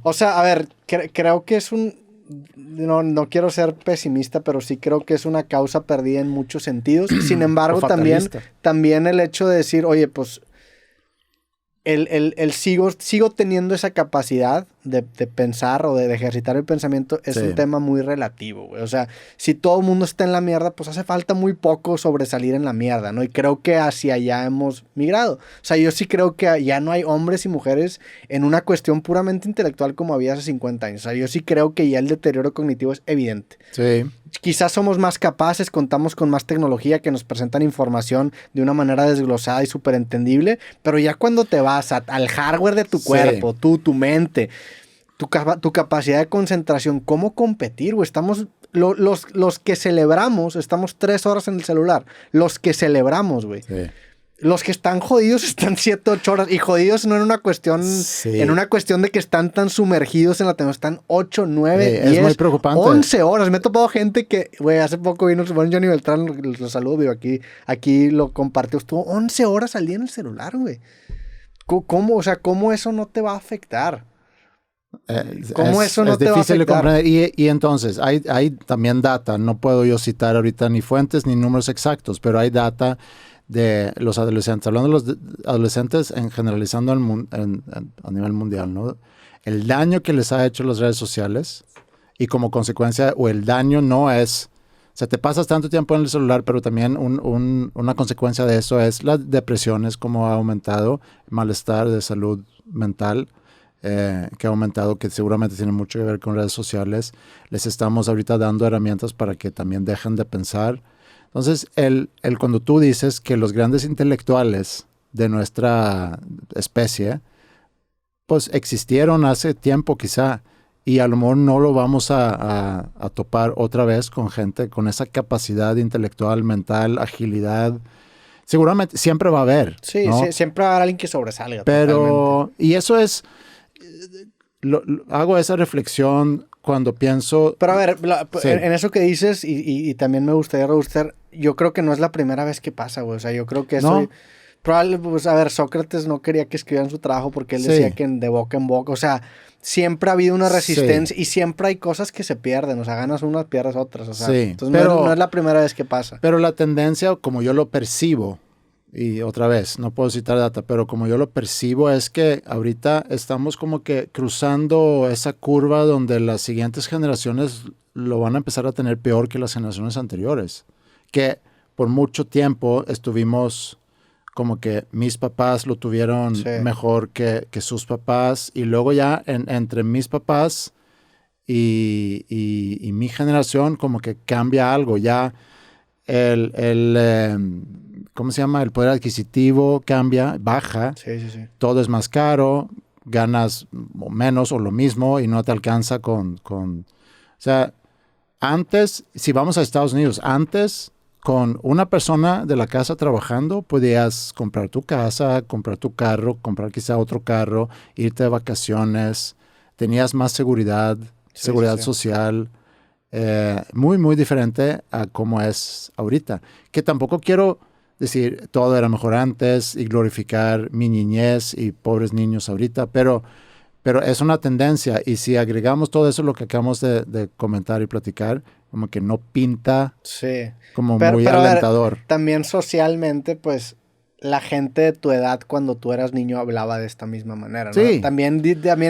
O sea, a ver, creo que es no quiero ser pesimista, pero sí creo que es una causa perdida en muchos sentidos. Sin embargo, también el hecho de decir, oye, pues, sigo teniendo esa capacidad de pensar o de ejercitar el pensamiento es un tema muy relativo, güey. O sea, si todo el mundo está en la mierda, pues hace falta muy poco sobresalir en la mierda, ¿no? Y creo que hacia allá hemos migrado. O sea, yo sí creo que ya no hay hombres y mujeres en una cuestión puramente intelectual como había hace 50 años. O sea, yo sí creo que ya el deterioro cognitivo es evidente. Sí. Quizás somos más capaces, contamos con más tecnología que nos presentan información de una manera desglosada y súper entendible, pero ya cuando te vas al hardware de tu cuerpo, tu mente, tu capacidad de concentración, ¿cómo competir, güey? Estamos, los que celebramos, estamos 3 horas en el celular, los que celebramos, güey. Sí. Los que están jodidos están 7, 8 horas. Y jodidos no en una cuestión, en una cuestión de que están tan sumergidos en la tecnología. Están 8, 9, 10, es muy preocupante. 11 horas. Me he topado gente que, güey, hace poco vino Johnny Beltrán, lo saludo, digo, aquí lo compartió. Estuvo 11 horas al día en el celular, güey. ¿Cómo? O sea, ¿cómo eso no te va a afectar? ¿Cómo eso no te va a afectar? Es difícil de comprender. Y entonces, hay también data. No puedo yo citar ahorita ni fuentes ni números exactos, pero hay data de los adolescentes, hablando de los adolescentes generalizando a nivel mundial, ¿no? El daño que les ha hecho las redes sociales y como consecuencia, o el daño no es, o sea, te pasas tanto tiempo en el celular, pero también una consecuencia de eso es las depresiones, como ha aumentado, malestar de salud mental, que ha aumentado, que seguramente tiene mucho que ver con redes sociales. Les estamos ahorita dando herramientas para que también dejen de pensar. Entonces, cuando tú dices que los grandes intelectuales de nuestra especie, pues existieron hace tiempo quizá, y a lo mejor no lo vamos a topar otra vez con gente con esa capacidad intelectual, mental, agilidad. Seguramente siempre va a haber. Sí, ¿no? Sí, siempre va a haber alguien que sobresalga. Pero, totalmente. Y eso es, hago esa reflexión cuando pienso... Pero a ver, en eso que dices, y también me gustaría rebuscar, yo creo que no es la primera vez que pasa, güey. O sea, yo creo que eso... ¿No? Probablemente, pues, a ver, Sócrates no quería que escribieran su trabajo porque él decía que de boca en boca, o sea, siempre ha habido una resistencia y siempre hay cosas que se pierden, o sea, ganas unas, pierdes otras, o sea, entonces no es la primera vez que pasa. Pero la tendencia, como yo lo percibo, y otra vez, no puedo citar data, pero como yo lo percibo es que ahorita estamos como que cruzando esa curva donde las siguientes generaciones lo van a empezar a tener peor que las generaciones anteriores, que por mucho tiempo estuvimos... como que mis papás lo tuvieron mejor que sus papás, y luego ya entre mis papás y mi generación como que cambia algo, ya ¿cómo se llama? El poder adquisitivo cambia, baja, todo es más caro, ganas menos o lo mismo y no te alcanza o sea, antes, si vamos a Estados Unidos, antes... con una persona de la casa trabajando, podías comprar tu casa, comprar tu carro, comprar quizá otro carro, irte de vacaciones, tenías más seguridad social, muy, muy diferente a cómo es ahorita. Que tampoco quiero decir todo era mejor antes y glorificar mi niñez y pobres niños ahorita, pero es una tendencia, y si agregamos todo eso, lo que acabamos de comentar y platicar, como que no pinta como muy alentador. A ver, también socialmente, pues, la gente de tu edad cuando tú eras niño hablaba de esta misma manera, ¿no? Sí. También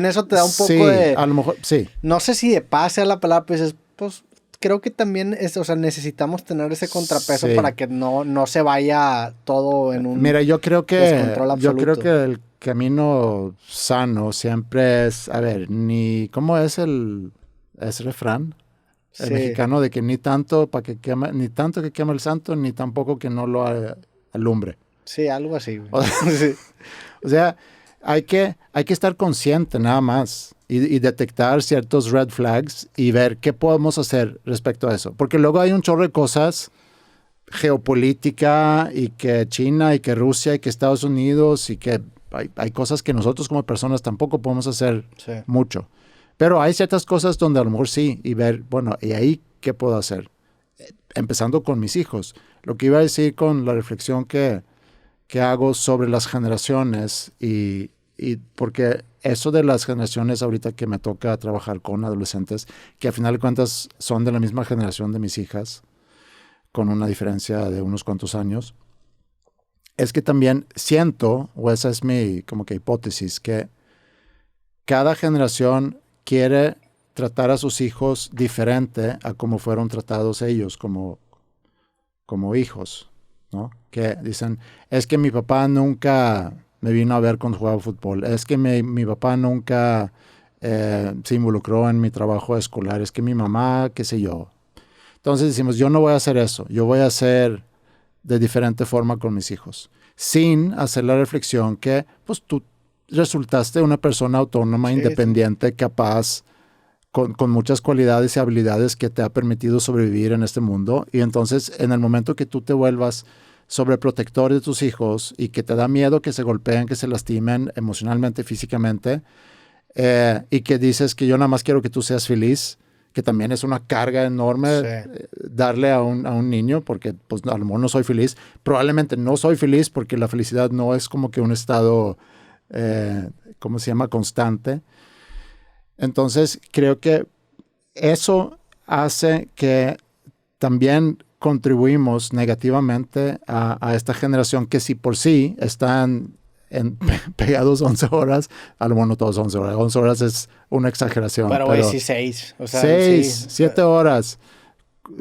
eso te da un poco de... a lo mejor, sí. No sé si de pase a la palabra, pues creo que también o sea, necesitamos tener ese contrapeso para que no se vaya todo en un descontrol absoluto. Yo creo que el camino sano siempre es, a ver, ¿cómo es es refrán? El mexicano de que ni tanto que queme el santo, ni tampoco que no lo alumbre. Sí, algo así. O sea, hay que estar consciente nada más y detectar ciertos red flags y ver qué podemos hacer respecto a eso. Porque luego hay un chorro de cosas geopolítica, y que China y que Rusia y que Estados Unidos, y que hay cosas que nosotros como personas tampoco podemos hacer mucho. Pero hay ciertas cosas donde a lo mejor sí, y ver, bueno, ¿y ahí qué puedo hacer? Empezando con mis hijos. Lo que iba a decir con la reflexión que hago sobre las generaciones, y porque eso de las generaciones ahorita que me toca trabajar con adolescentes, que a final de cuentas son de la misma generación de mis hijas, con una diferencia de unos cuantos años, es que también siento, o esa es mi como que hipótesis, que cada generación quiere tratar a sus hijos diferente a como fueron tratados ellos como hijos, ¿no? Que dicen, es que mi papá nunca me vino a ver cuando jugaba fútbol, es que mi papá nunca se involucró en mi trabajo escolar, es que mi mamá, qué sé yo. Entonces decimos, yo no voy a hacer eso, yo voy a hacer de diferente forma con mis hijos, sin hacer la reflexión que pues tú resultaste una persona autónoma, independiente, capaz, con muchas cualidades y habilidades que te ha permitido sobrevivir en este mundo. Y entonces, en el momento que tú te vuelvas sobreprotector de tus hijos y que te da miedo que se golpeen, que se lastimen emocionalmente, físicamente, y que dices que yo nada más quiero que tú seas feliz, que también es una carga enorme darle a un niño, porque pues a lo mejor no soy feliz. Probablemente no soy feliz porque la felicidad no es como que un estado, ¿cómo se llama? Constante. Entonces, creo que eso hace que también contribuimos negativamente a esta generación que si por sí están pegados 11 horas, a lo mejor no todos 11 horas, 11 horas es una exageración. Pero güey, sí 6. O sea, 6, 7 horas,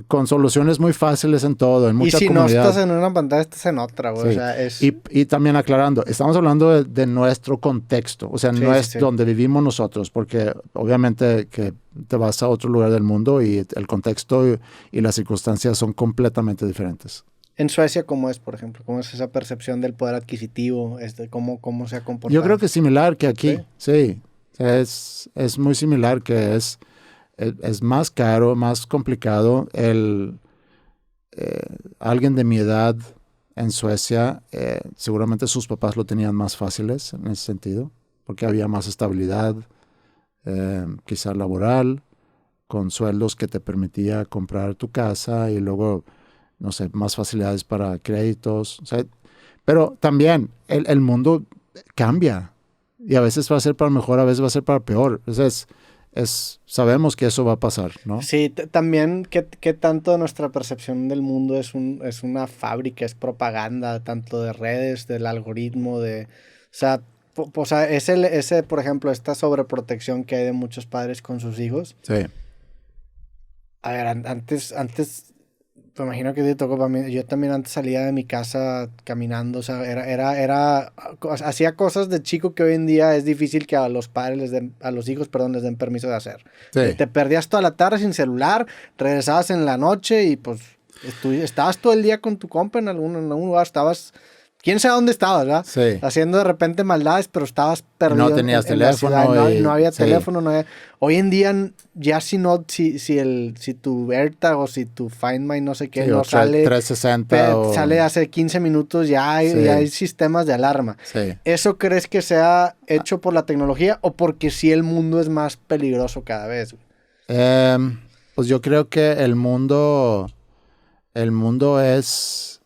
con soluciones muy fáciles en todo, en mucha comunidad. Y si no estás en una pantalla, estás en otra, güey. Sí. O sea, es... y también aclarando, estamos hablando de nuestro contexto, o sea, no es donde vivimos nosotros, porque obviamente que te vas a otro lugar del mundo y el contexto y las circunstancias son completamente diferentes. En Suecia, ¿cómo es, por ejemplo? ¿Cómo es esa percepción del poder adquisitivo? ¿Cómo se ha comportado? Yo creo que es similar que aquí, sí. Es muy similar, que es más caro, más complicado. Alguien de mi edad en Suecia, seguramente sus papás lo tenían más fáciles en ese sentido, porque había más estabilidad, quizá laboral, con sueldos que te permitía comprar tu casa y luego, no sé, más facilidades para créditos. O sea, pero también el mundo cambia y a veces va a ser para mejor, a veces va a ser para peor. Entonces, sabemos que eso va a pasar, ¿no? Sí, también ¿qué tanto de nuestra percepción del mundo es una fábrica, es propaganda, tanto de redes, del algoritmo, o sea, ese, por ejemplo, esta sobreprotección que hay de muchos padres con sus hijos. Sí. A ver, antes, me imagino que te tocó para mí. Yo también antes salía de mi casa caminando, o sea, hacía cosas de chico que hoy en día es difícil que a los hijos, les den permiso de hacer. Sí. Te perdías toda la tarde sin celular, regresabas en la noche y pues estabas todo el día con tu compa en algún lugar, quién sabe dónde estabas, ¿verdad? Sí. Haciendo de repente maldades, pero estabas perdido. No tenías teléfono. No había teléfono. No había... Hoy en día, ya si tu AirTag o si tu Find My no sé qué no sale... 360 sale hace 15 minutos, ya hay sistemas de alarma. Sí. ¿Eso crees que sea hecho por la tecnología o porque sí el mundo es más peligroso cada vez? Pues yo creo que el mundo es...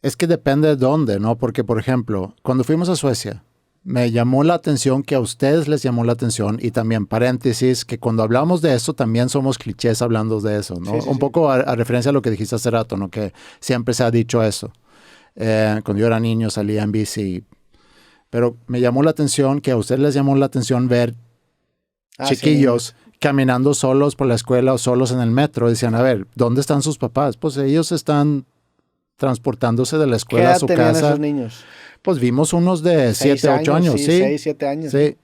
Es que depende de dónde, ¿no? Porque, por ejemplo, cuando fuimos a Suecia, me llamó la atención que a ustedes les llamó la atención, y también, paréntesis, que cuando hablamos de eso, también somos clichés hablando de eso, ¿no? Un poco a referencia a lo que dijiste hace rato, ¿no? Que siempre se ha dicho eso. Cuando yo era niño salía en bici. Pero me llamó la atención que a ustedes les llamó la atención ver chiquillos caminando solos por la escuela o solos en el metro. Decían, a ver, ¿dónde están sus papás? Pues ellos están transportándose de la escuela a su casa. ¿Qué edad tenían esos niños? Pues vimos unos de 7, 8 años, sí. 6, 7 años. Sí.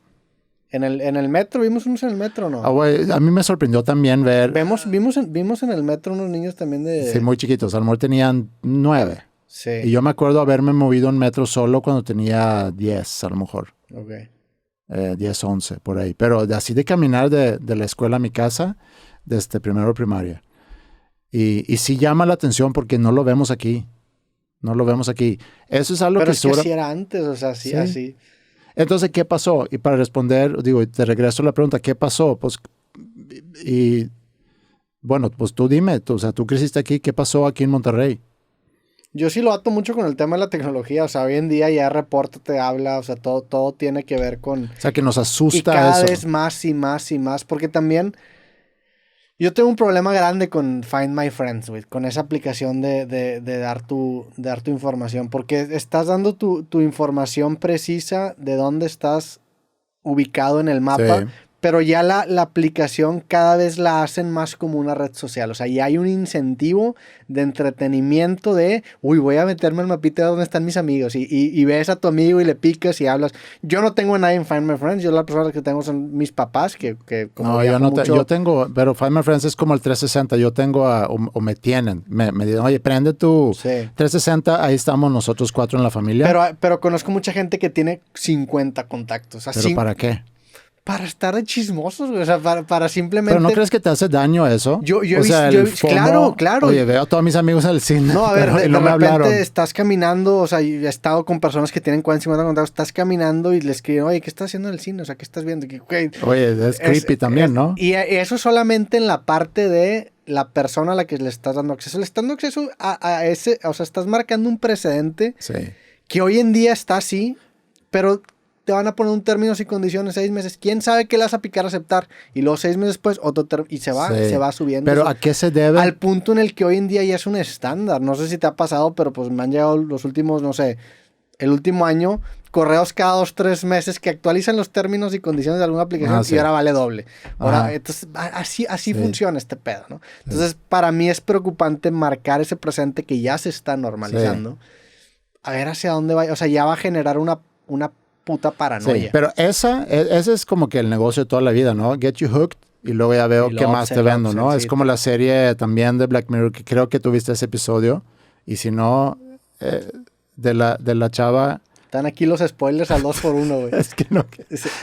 En el metro, ¿vimos unos en el metro o no? Güey, a mí me sorprendió también ver... Vimos en el metro unos niños también de... Sí, muy chiquitos, a lo mejor tenían 9. Sí. Y yo me acuerdo haberme movido en metro solo cuando tenía 10, a lo mejor. Ok. 10, 11, por ahí. Pero así de caminar de la escuela a mi casa, desde primero de primaria. Y sí llama la atención porque no lo vemos aquí. No lo vemos aquí. Eso es algo pero que... Pero es que sí era antes, o sea, sí, así. Entonces, ¿qué pasó? Y para responder, digo, te regreso a la pregunta, ¿qué pasó? Pues, y bueno, pues tú dime, o sea, tú creciste aquí, ¿qué pasó aquí en Monterrey? Yo sí lo ato mucho con el tema de la tecnología, o sea, hoy en día ya Reporta te habla, o sea, todo tiene que ver con... O sea, que nos asusta y cada eso. vez más y más y más, porque también... Yo tengo un problema grande con Find My Friends, güey, con esa aplicación de dar tu información, porque estás dando tu información precisa de dónde estás ubicado en el mapa, Sí. pero ya la aplicación cada vez la hacen más como una red social, o sea, ya hay un incentivo de entretenimiento de, voy a meterme al mapita de dónde están mis amigos, y ves a tu amigo y le picas y hablas. Yo no tengo a nadie en Find My Friends, yo la persona que tengo son mis papás, que como no, yo no yo tengo, pero Find My Friends es como el 360, yo tengo o me tienen, me dicen, oye, prende tu 360, ahí estamos nosotros 4 en la familia. Pero conozco mucha gente que tiene 50 contactos. ¿Pero para qué? para estar de chismosos, güey. O sea, para simplemente... ¿Pero no crees que te hace daño eso? Yo he o sea, visto... Claro. Oye, veo a todos mis amigos en el cine. No, a ver, pero, de no me repente hablaron. estás caminando, o sea, he estado con personas que tienen 40, 50 contactos, estás caminando y les escriben, oye, ¿qué estás haciendo en el cine? O sea, ¿qué estás viendo? Oye, es creepy también, ¿no? Y eso solamente en la parte de la persona a la que le estás dando acceso. Le estás dando acceso a ese, o sea, estás marcando un precedente que hoy en día está así, pero te van a poner un términos y condiciones 6 meses. ¿Quién sabe qué le vas a picar a aceptar? Y luego 6 meses después, y se va subiendo. ¿Pero a qué se debe? Al punto en el que hoy en día ya es un estándar. No sé si te ha pasado, pero pues me han llegado los últimos, no sé, el último año, correos cada 2, 3 meses que actualizan los términos y condiciones de alguna aplicación y ahora vale doble. Ahora, entonces, así funciona este pedo, ¿no? Entonces, para mí es preocupante marcar ese presente que ya se está normalizando. A ver hacia dónde va. O sea, ya va a generar una puta paranoia. Sí, pero ese es como que el negocio de toda la vida, ¿no? Get you hooked y luego ya veo qué más te vendo, ¿no? Es como la serie también de Black Mirror, que creo que tuviste ese episodio. Y si no, de la chava... Están aquí los spoilers al 2x1, güey.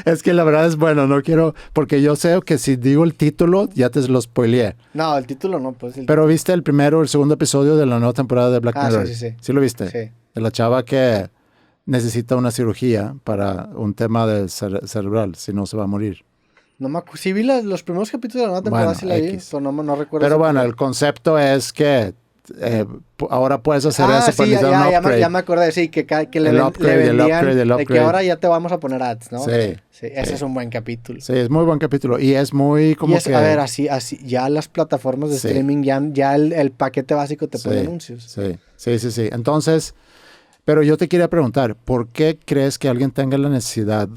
Es que la verdad es bueno, no quiero... Porque yo sé que si digo el título, ya te lo spoileé. No, el título no, pues. Pero viste el primero o el segundo episodio de la nueva temporada de Black Mirror. Sí. ¿Sí lo viste? Sí. De la chava que necesita una cirugía para un tema de cerebral, si no se va a morir. No me acuerdo. Sí vi los primeros capítulos de la nueva temporada, sí la vi, pero no recuerdo. Pero bueno, el concepto es que ahora puedes hacer eso para un upgrade. Ya me acordé, sí, que le vendían de que ahora ya te vamos a poner ads, ¿no? Sí. Ese es un buen capítulo. Sí, es muy buen capítulo y es muy como que... A ver, así, ya las plataformas de streaming, ya el paquete básico te pone anuncios. Sí. Entonces, pero yo te quería preguntar, ¿por qué crees que alguien tenga la necesidad...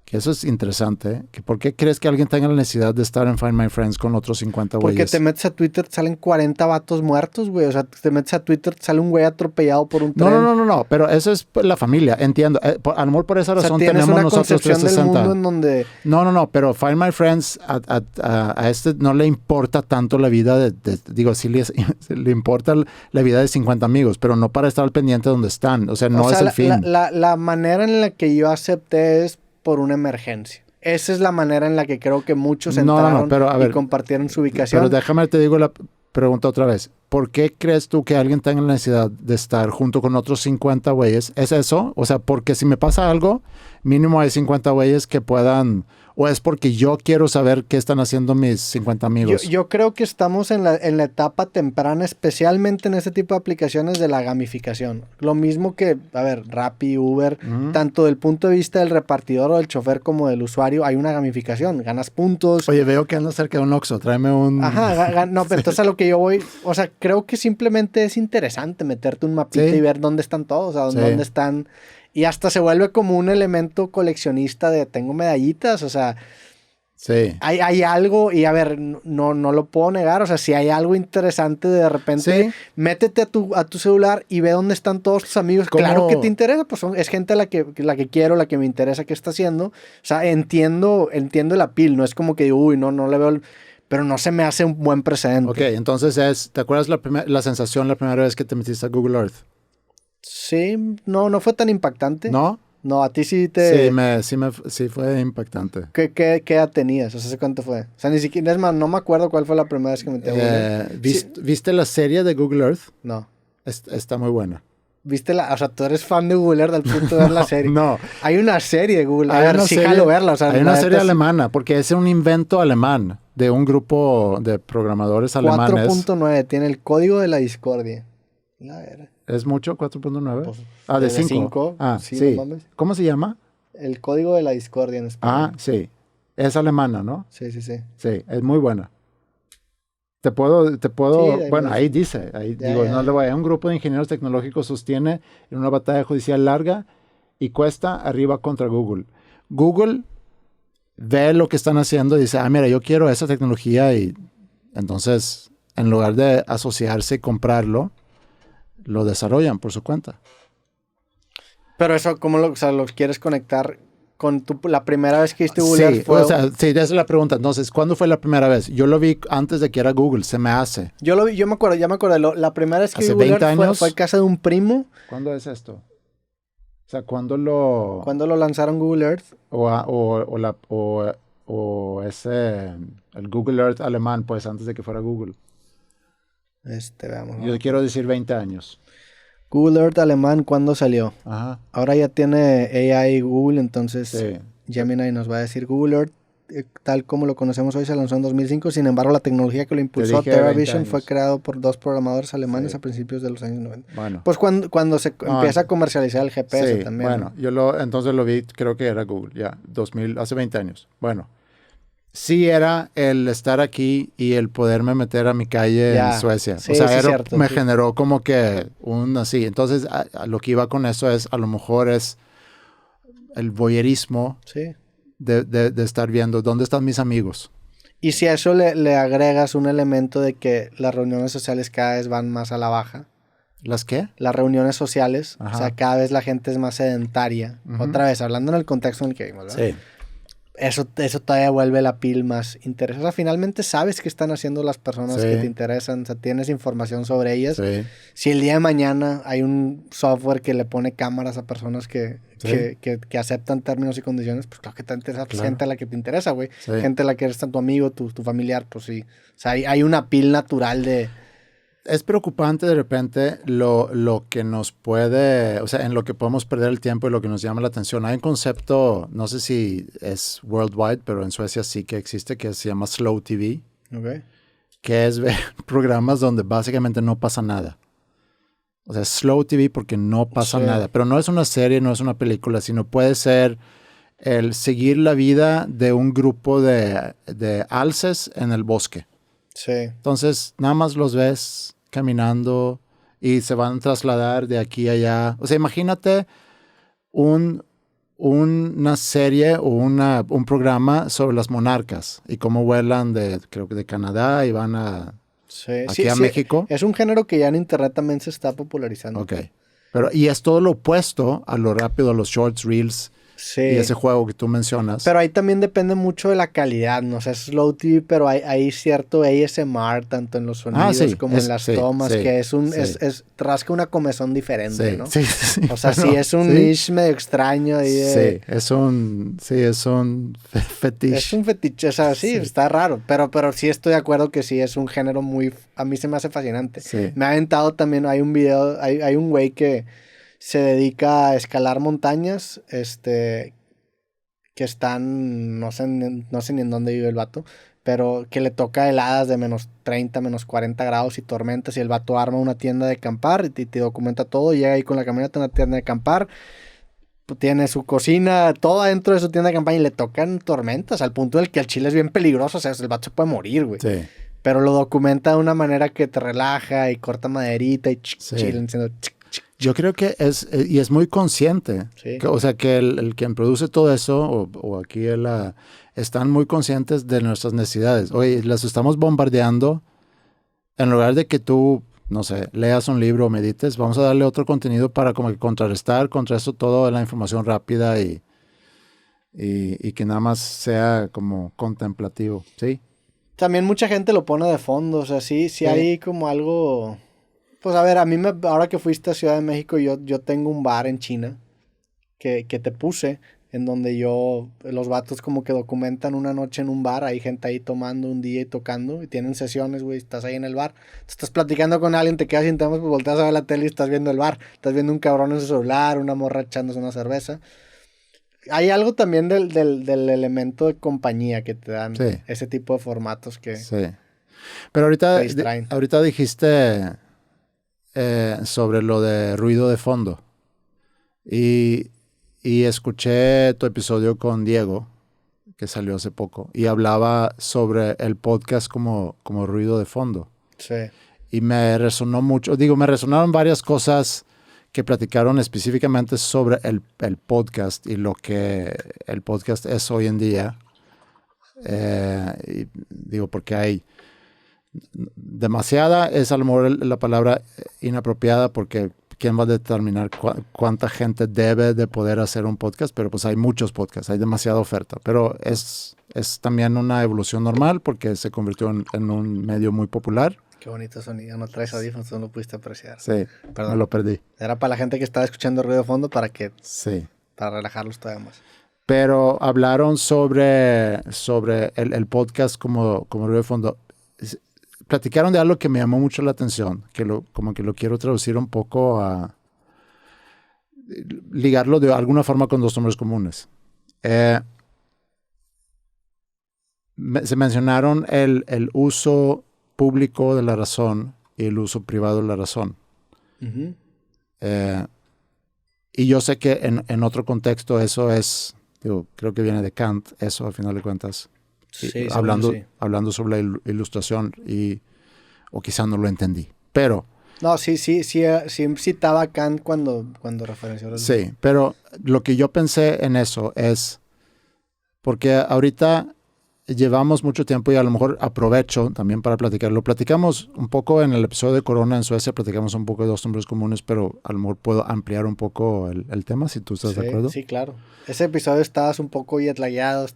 Que eso es interesante, que ¿por qué crees que alguien tenga la necesidad de estar en Find My Friends con otros 50 güeyes? Porque te metes a Twitter, te salen 40 vatos muertos, güey. O sea, te metes a Twitter, te sale un güey atropellado por un tren. No, pero eso es la familia, entiendo. A lo mejor por esa razón tenemos una nosotros 360. Del mundo en donde... No, pero Find My Friends a este no le importa tanto la vida digo, sí le importa la vida de 50 amigos, pero no para estar al pendiente donde están. O sea, no es el fin. La manera en la que yo acepté es por una emergencia. Esa es la manera en la que creo que muchos entraron y compartieron su ubicación. Pero déjame, te digo la pregunta otra vez. ¿Por qué crees tú que alguien tenga la necesidad de estar junto con otros 50 güeyes? ¿Es eso? O sea, porque si me pasa algo, mínimo hay 50 güeyes que puedan... ¿O es porque yo quiero saber qué están haciendo mis 50 amigos? Yo creo que estamos en la etapa temprana, especialmente en este tipo de aplicaciones de la gamificación. Lo mismo que, a ver, Rappi, Uber, tanto del punto de vista del repartidor o del chofer como del usuario, hay una gamificación. Ganas puntos. Oye, veo que andas cerca de un Oxxo. Tráeme un... Ajá, no, pero entonces a lo que yo voy... O sea, creo que simplemente es interesante meterte un mapita y ver dónde están todos, o sea, dónde están... Y hasta se vuelve como un elemento coleccionista de tengo medallitas, o sea, hay algo, y a ver, no lo puedo negar, o sea, si hay algo interesante de repente, métete a tu celular y ve dónde están todos tus amigos. ¿Cómo? Claro que te interesa, pues es gente a la que quiero, la que me interesa que está haciendo. O sea, entiendo el appeal, no es como que, no le veo... Pero no se me hace un buen precedente. Ok, entonces ¿te acuerdas la sensación la primera vez que te metiste a Google Earth? Sí, no fue tan impactante. ¿No? No, a ti sí te... Sí fue impactante. ¿Qué edad tenías? O sea, ¿hace cuánto fue? O sea, ni siquiera, es más, no me acuerdo cuál fue la primera vez que me metí a Google. ¿Viste la serie de Google Earth? No. Está muy buena. ¿Viste o sea, tú eres fan de Google Earth al punto de ver la serie? No. Hay una serie de Google Earth. A ver, sí jalo verla. O sea, hay una serie alemana, porque es un invento alemán de un grupo de programadores alemanes. 4.9, tiene el código de la discordia. A ver. ¿Es mucho? 4.9. Pues, de 5. Sí. No mames. ¿Cómo se llama? El código de la discordia en español. Sí. Es alemana, ¿no? Sí. Sí, es muy buena. Te puedo, bueno, ahí dice, no le voy a... Un grupo de ingenieros tecnológicos sostiene en una batalla judicial larga y cuesta arriba contra Google. Google ve lo que están haciendo y dice, mira, yo quiero esa tecnología, y entonces, en lugar de asociarse y comprarlo, lo desarrollan por su cuenta. Pero eso, ¿cómo los quieres conectar con la primera vez que viste Google? Esa es la pregunta. Entonces, ¿cuándo fue la primera vez? Yo lo vi antes de que era Google, se me hace. Yo me acuerdo. La primera vez que vi Google 20 años, fue en casa de un primo. ¿Cuándo es esto? O sea, ¿cuándo lo lanzaron Google Earth? o ese, el Google Earth alemán, pues antes de que fuera Google. Veamos. Yo quiero decir 20 años. Google Earth alemán, ¿cuándo salió? Ajá. Ahora ya tiene AI Google, entonces Sí. Gemini nos va a decir Google Earth, tal como lo conocemos hoy, se lanzó en 2005. Sin embargo, la tecnología que lo impulsó, dije 20 TerraVision, años. fue creado por 2 programadores alemanes Sí. a principios de los años 90. Bueno. Pues cuando se empieza a comercializar el GPS Sí, también. bueno, ¿no? yo entonces lo vi, creo que era Google, ya, 2000, hace 20 años. Bueno, sí era el estar aquí y el poderme meter a mi calle Ya. en Suecia. Sí, o sea, sí, era- cierto, me sí. generó como que un así. Entonces, a lo que iba con eso es, a lo mejor es el voyerismo Sí. de estar viendo dónde están mis amigos. Y si a eso le agregas un elemento de que las reuniones sociales cada vez van más a la baja. ¿Las qué? Las reuniones sociales, Ajá. o sea, cada vez la gente es más sedentaria. Ujú. Otra vez, hablando en el contexto en el que vivimos, ¿verdad? Sí. Eso todavía vuelve la piel más interesante. O sea, finalmente sabes qué están haciendo las personas Sí. que te interesan, o sea, tienes información sobre ellas. Sí. Si el día de mañana hay un software que le pone cámaras a personas que Sí. aceptan términos y condiciones, pues claro que te interesa, pues, Claro. gente a la que te interesa, güey. Sí. Gente a la que eres tu amigo, tu familiar, pues sí. O sea, hay una piel natural de... Es preocupante de repente lo que nos puede, o sea, en lo que podemos perder el tiempo y lo que nos llama la atención. Hay un concepto, no sé si es worldwide, pero en Suecia sí que existe, que se llama Slow TV, Ok. que es ver programas donde básicamente no pasa nada. O sea, Slow TV porque no pasa Sí. nada. Pero no es una serie, no es una película, sino puede ser el seguir la vida de un grupo de alces en el bosque. Sí. Entonces, nada más los ves caminando y se van a trasladar de aquí a allá. O sea, imagínate una serie o un programa sobre las monarcas y cómo vuelan creo que de Canadá y van Sí. aquí a México. Es un género que ya en internet también se está popularizando. Ok. Y es todo lo opuesto a lo rápido, a los shorts, reels Sí. y ese juego que tú mencionas. Pero ahí también depende mucho de la calidad, ¿no? O sea, es slow TV, pero hay cierto ASMR, tanto en los sonidos sí, como en las sí, tomas, sí, que sí. rasca una comezón diferente, Sí, ¿no? sí, sí. O sea, Bueno, sí es un sí. niche medio extraño ahí de... Sí, es un fetiche. Es un fetiche, o sea, sí, Sí. está raro, pero sí estoy de acuerdo que sí es un género muy... A mí se me hace fascinante. Sí. Me ha aventado también, hay un video, hay un güey que se dedica a escalar montañas, que están, no sé ni en dónde vive el vato, pero que le toca heladas de menos 30, menos 40 grados y tormentas, y el vato arma una tienda de acampar y te documenta todo, llega ahí con la camioneta a una tienda de acampar, tiene su cocina, todo adentro de su tienda de acampar y le tocan tormentas, al punto del que el chile es bien peligroso, o sea, el vato se puede morir, güey. Sí. Pero lo documenta de una manera que te relaja y corta maderita y Sí. chile enciendo. Yo creo que es muy consciente. Sí. O sea, que el quien produce todo eso, o aquí están muy conscientes de nuestras necesidades. Oye, las estamos bombardeando. En lugar de que tú, no sé, leas un libro o medites, vamos a darle otro contenido para como que contrarrestar contra eso toda la información rápida y que nada más sea como contemplativo, ¿sí? También mucha gente lo pone de fondo, o sea, sí hay como algo... Pues a ver, ahora que fuiste a Ciudad de México, yo tengo un bar en China que te puse, en donde los vatos como que documentan una noche en un bar, hay gente ahí tomando un día y tocando, y tienen sesiones, güey, estás ahí en el bar, estás platicando con alguien, te quedas sin temas, pues volteas a ver la tele y estás viendo el bar, estás viendo un cabrón en su celular, una morra echándose una cerveza. Hay algo también del elemento de compañía que te dan Sí. ese tipo de formatos que Sí. Pero ahorita, te distraen. ahorita dijiste sobre lo de ruido de fondo. Y escuché tu episodio con Diego, que salió hace poco, y hablaba sobre el podcast como ruido de fondo. Sí. Y me resonó mucho, me resonaron varias cosas que platicaron específicamente sobre el podcast y lo que el podcast es hoy en día. Porque hay demasiada, es a lo mejor la palabra inapropiada, porque ¿quién va a determinar cuánta gente debe de poder hacer un podcast? Pero pues hay muchos podcasts, hay demasiada oferta. Pero es también una evolución normal porque se convirtió en un medio muy popular. Qué bonito sonido, no traes audífonos, no lo pudiste apreciar. Sí, Perdón. me lo perdí. Era para la gente que estaba escuchando ruido de fondo para Sí. relajarlos todavía más. Pero hablaron sobre el podcast como ruido de fondo. Platicaron de algo que me llamó mucho la atención, como que lo quiero traducir un poco ligarlo de alguna forma con dos nombres comunes. Se mencionaron el uso público de la razón y el uso privado de la razón. Uh-huh. Y yo sé que en otro contexto eso es, creo que viene de Kant, eso al final de cuentas. Sí, hablando sobre la ilustración o quizá no lo entendí. Pero... No, sí citaba a Kant cuando referenció los... Sí, pero lo que yo pensé en eso es porque ahorita llevamos mucho tiempo y a lo mejor aprovecho también para platicar. Lo platicamos un poco en el episodio de Corona en Suecia, platicamos un poco de dos nombres comunes, pero a lo mejor puedo ampliar un poco el tema, si tú estás de acuerdo. Sí, claro. Ese episodio estabas un poco jetlagueado,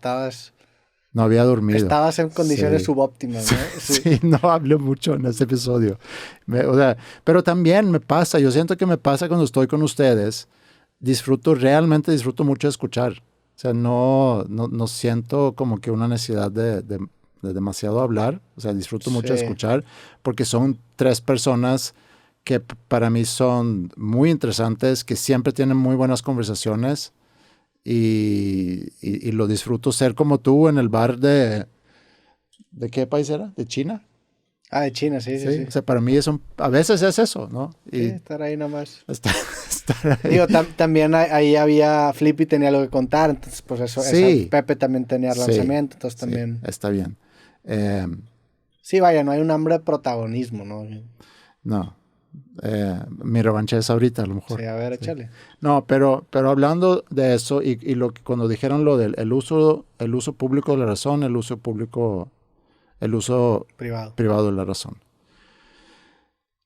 no había dormido. Estabas en condiciones subóptimas, ¿no? Sí, no hablé mucho en ese episodio. Pero también me pasa, yo siento que me pasa cuando estoy con ustedes. Realmente disfruto mucho de escuchar. O sea, no siento como que una necesidad de demasiado hablar. O sea, disfruto mucho de escuchar porque son tres personas que para mí son muy interesantes, que siempre tienen muy buenas conversaciones. Y lo disfruto ser como tú en el bar ¿de qué país era? ¿De China? Ah, de China, sí. O sea, para mí a veces es eso, ¿no? Sí, estar ahí nomás. Estar ahí. Digo, también ahí había Flippy tenía algo que contar, entonces pues eso, sí. Pepe también tenía lanzamiento, entonces también... Está bien. Sí, vaya, no hay un hambre de protagonismo, ¿no? No. Mi revancha es ahorita, a lo mejor. Sí, a ver, échale. No, pero hablando de eso y cuando dijeron lo del el uso público de la razón, el uso privado de la razón.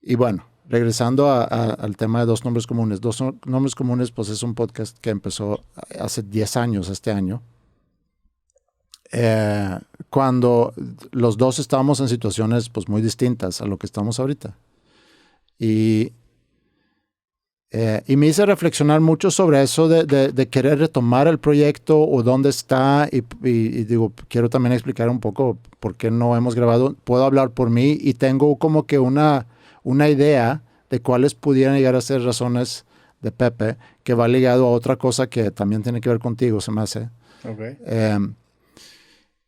Y bueno, regresando al tema de dos nombres comunes. Dos nombres comunes, pues es un podcast que empezó hace 10 años, este año. Cuando los dos estábamos en situaciones pues muy distintas a lo que estamos ahorita. Y me hice reflexionar mucho sobre eso de querer retomar el proyecto o dónde está y digo, quiero también explicar un poco por qué no hemos grabado. Puedo hablar por mí y tengo como que una idea de cuáles pudieran llegar a ser razones de Pepe, que va ligado a otra cosa que también tiene que ver contigo, se me hace. Okay.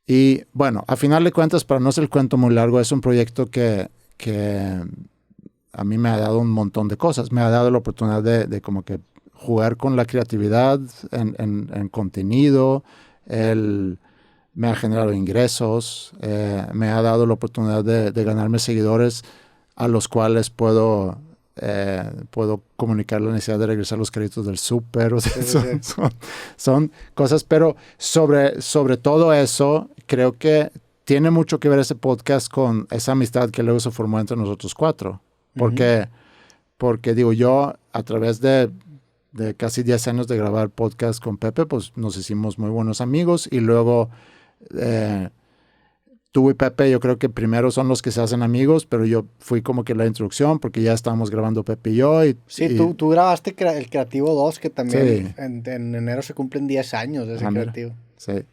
Y bueno, a final de cuentas, para no hacer el cuento muy largo, es un proyecto que a mí me ha dado un montón de cosas. Me ha dado la oportunidad de como que jugar con la creatividad en contenido. Me ha generado ingresos. Me ha dado la oportunidad de ganarme seguidores a los cuales puedo comunicar la necesidad de regresar los créditos del súper. O sea, son cosas, pero sobre todo eso, creo que tiene mucho que ver ese podcast con esa amistad que luego se formó entre nosotros cuatro. Porque digo, yo a través de casi 10 años de grabar podcast con Pepe, pues nos hicimos muy buenos amigos y luego tú y Pepe yo creo que primero son los que se hacen amigos, pero yo fui como que la introducción porque ya estábamos grabando Pepe y yo. Sí, tú grabaste el Creativo 2, que también en enero se cumplen 10 años de ese creativo. Sí.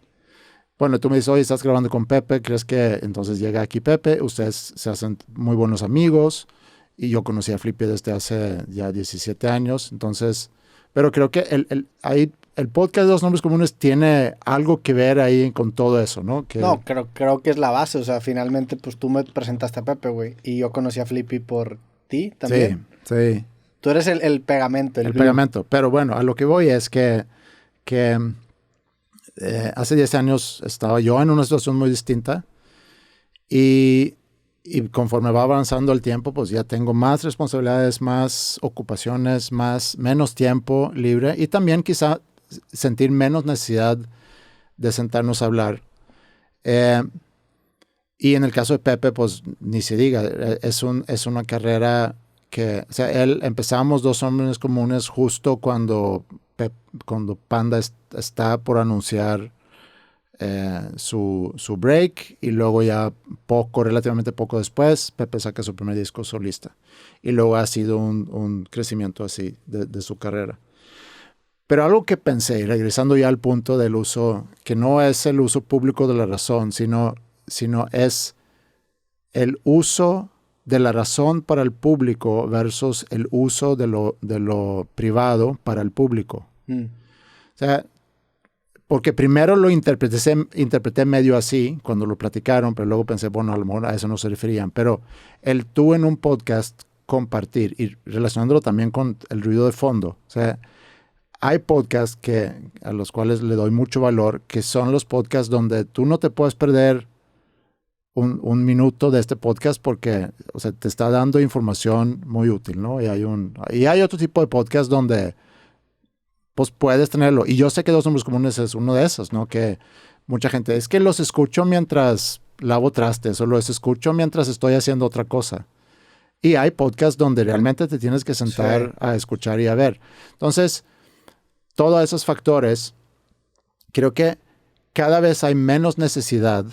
Bueno, tú me dices, oye, estás grabando con Pepe, ¿crees que entonces llega aquí Pepe? Ustedes se hacen muy buenos amigos. Y yo conocí a Flippy desde hace ya 17 años. Entonces, pero creo que el podcast de Dos Nombres Comunes tiene algo que ver ahí con todo eso, ¿no? No, creo que es la base. O sea, finalmente, pues tú me presentaste a Pepe, güey. Y yo conocí a Flippy por ti también. Sí. Tú eres el pegamento. El pegamento. Pero bueno, a lo que voy es que hace 10 años estaba yo en una situación muy distinta. Y conforme va avanzando el tiempo, pues ya tengo más responsabilidades, más ocupaciones, menos tiempo libre y también quizá sentir menos necesidad de sentarnos a hablar. Y en el caso de Pepe, pues ni se diga, es una carrera que, o sea, empezamos Dos Hombres Comunes justo cuando Panda está por anunciar su break y luego ya relativamente poco después, Pepe saca su primer disco solista y luego ha sido un crecimiento así de su carrera. Pero algo que pensé, y regresando ya al punto del uso, que no es el uso público de la razón, sino es el uso de la razón para el público versus el uso de lo privado para el público. O sea, porque primero lo interpreté medio así cuando lo platicaron, pero luego pensé, bueno, a lo mejor a eso no se referían. Pero el tú en un podcast compartir y relacionándolo también con el ruido de fondo. O sea, hay podcasts a los cuales le doy mucho valor, que son los podcasts donde tú no te puedes perder un minuto de este podcast porque, o sea, te está dando información muy útil, ¿no? Y hay otro tipo de podcast donde pues puedes tenerlo. Y yo sé que Dos Hombres Comunes es uno de esos, ¿no? Que mucha gente, es que los escucho mientras lavo trastes o los escucho mientras estoy haciendo otra cosa. Y hay podcasts donde realmente te tienes que sentar a escuchar y a ver. Entonces, todos esos factores, creo que cada vez hay menos necesidad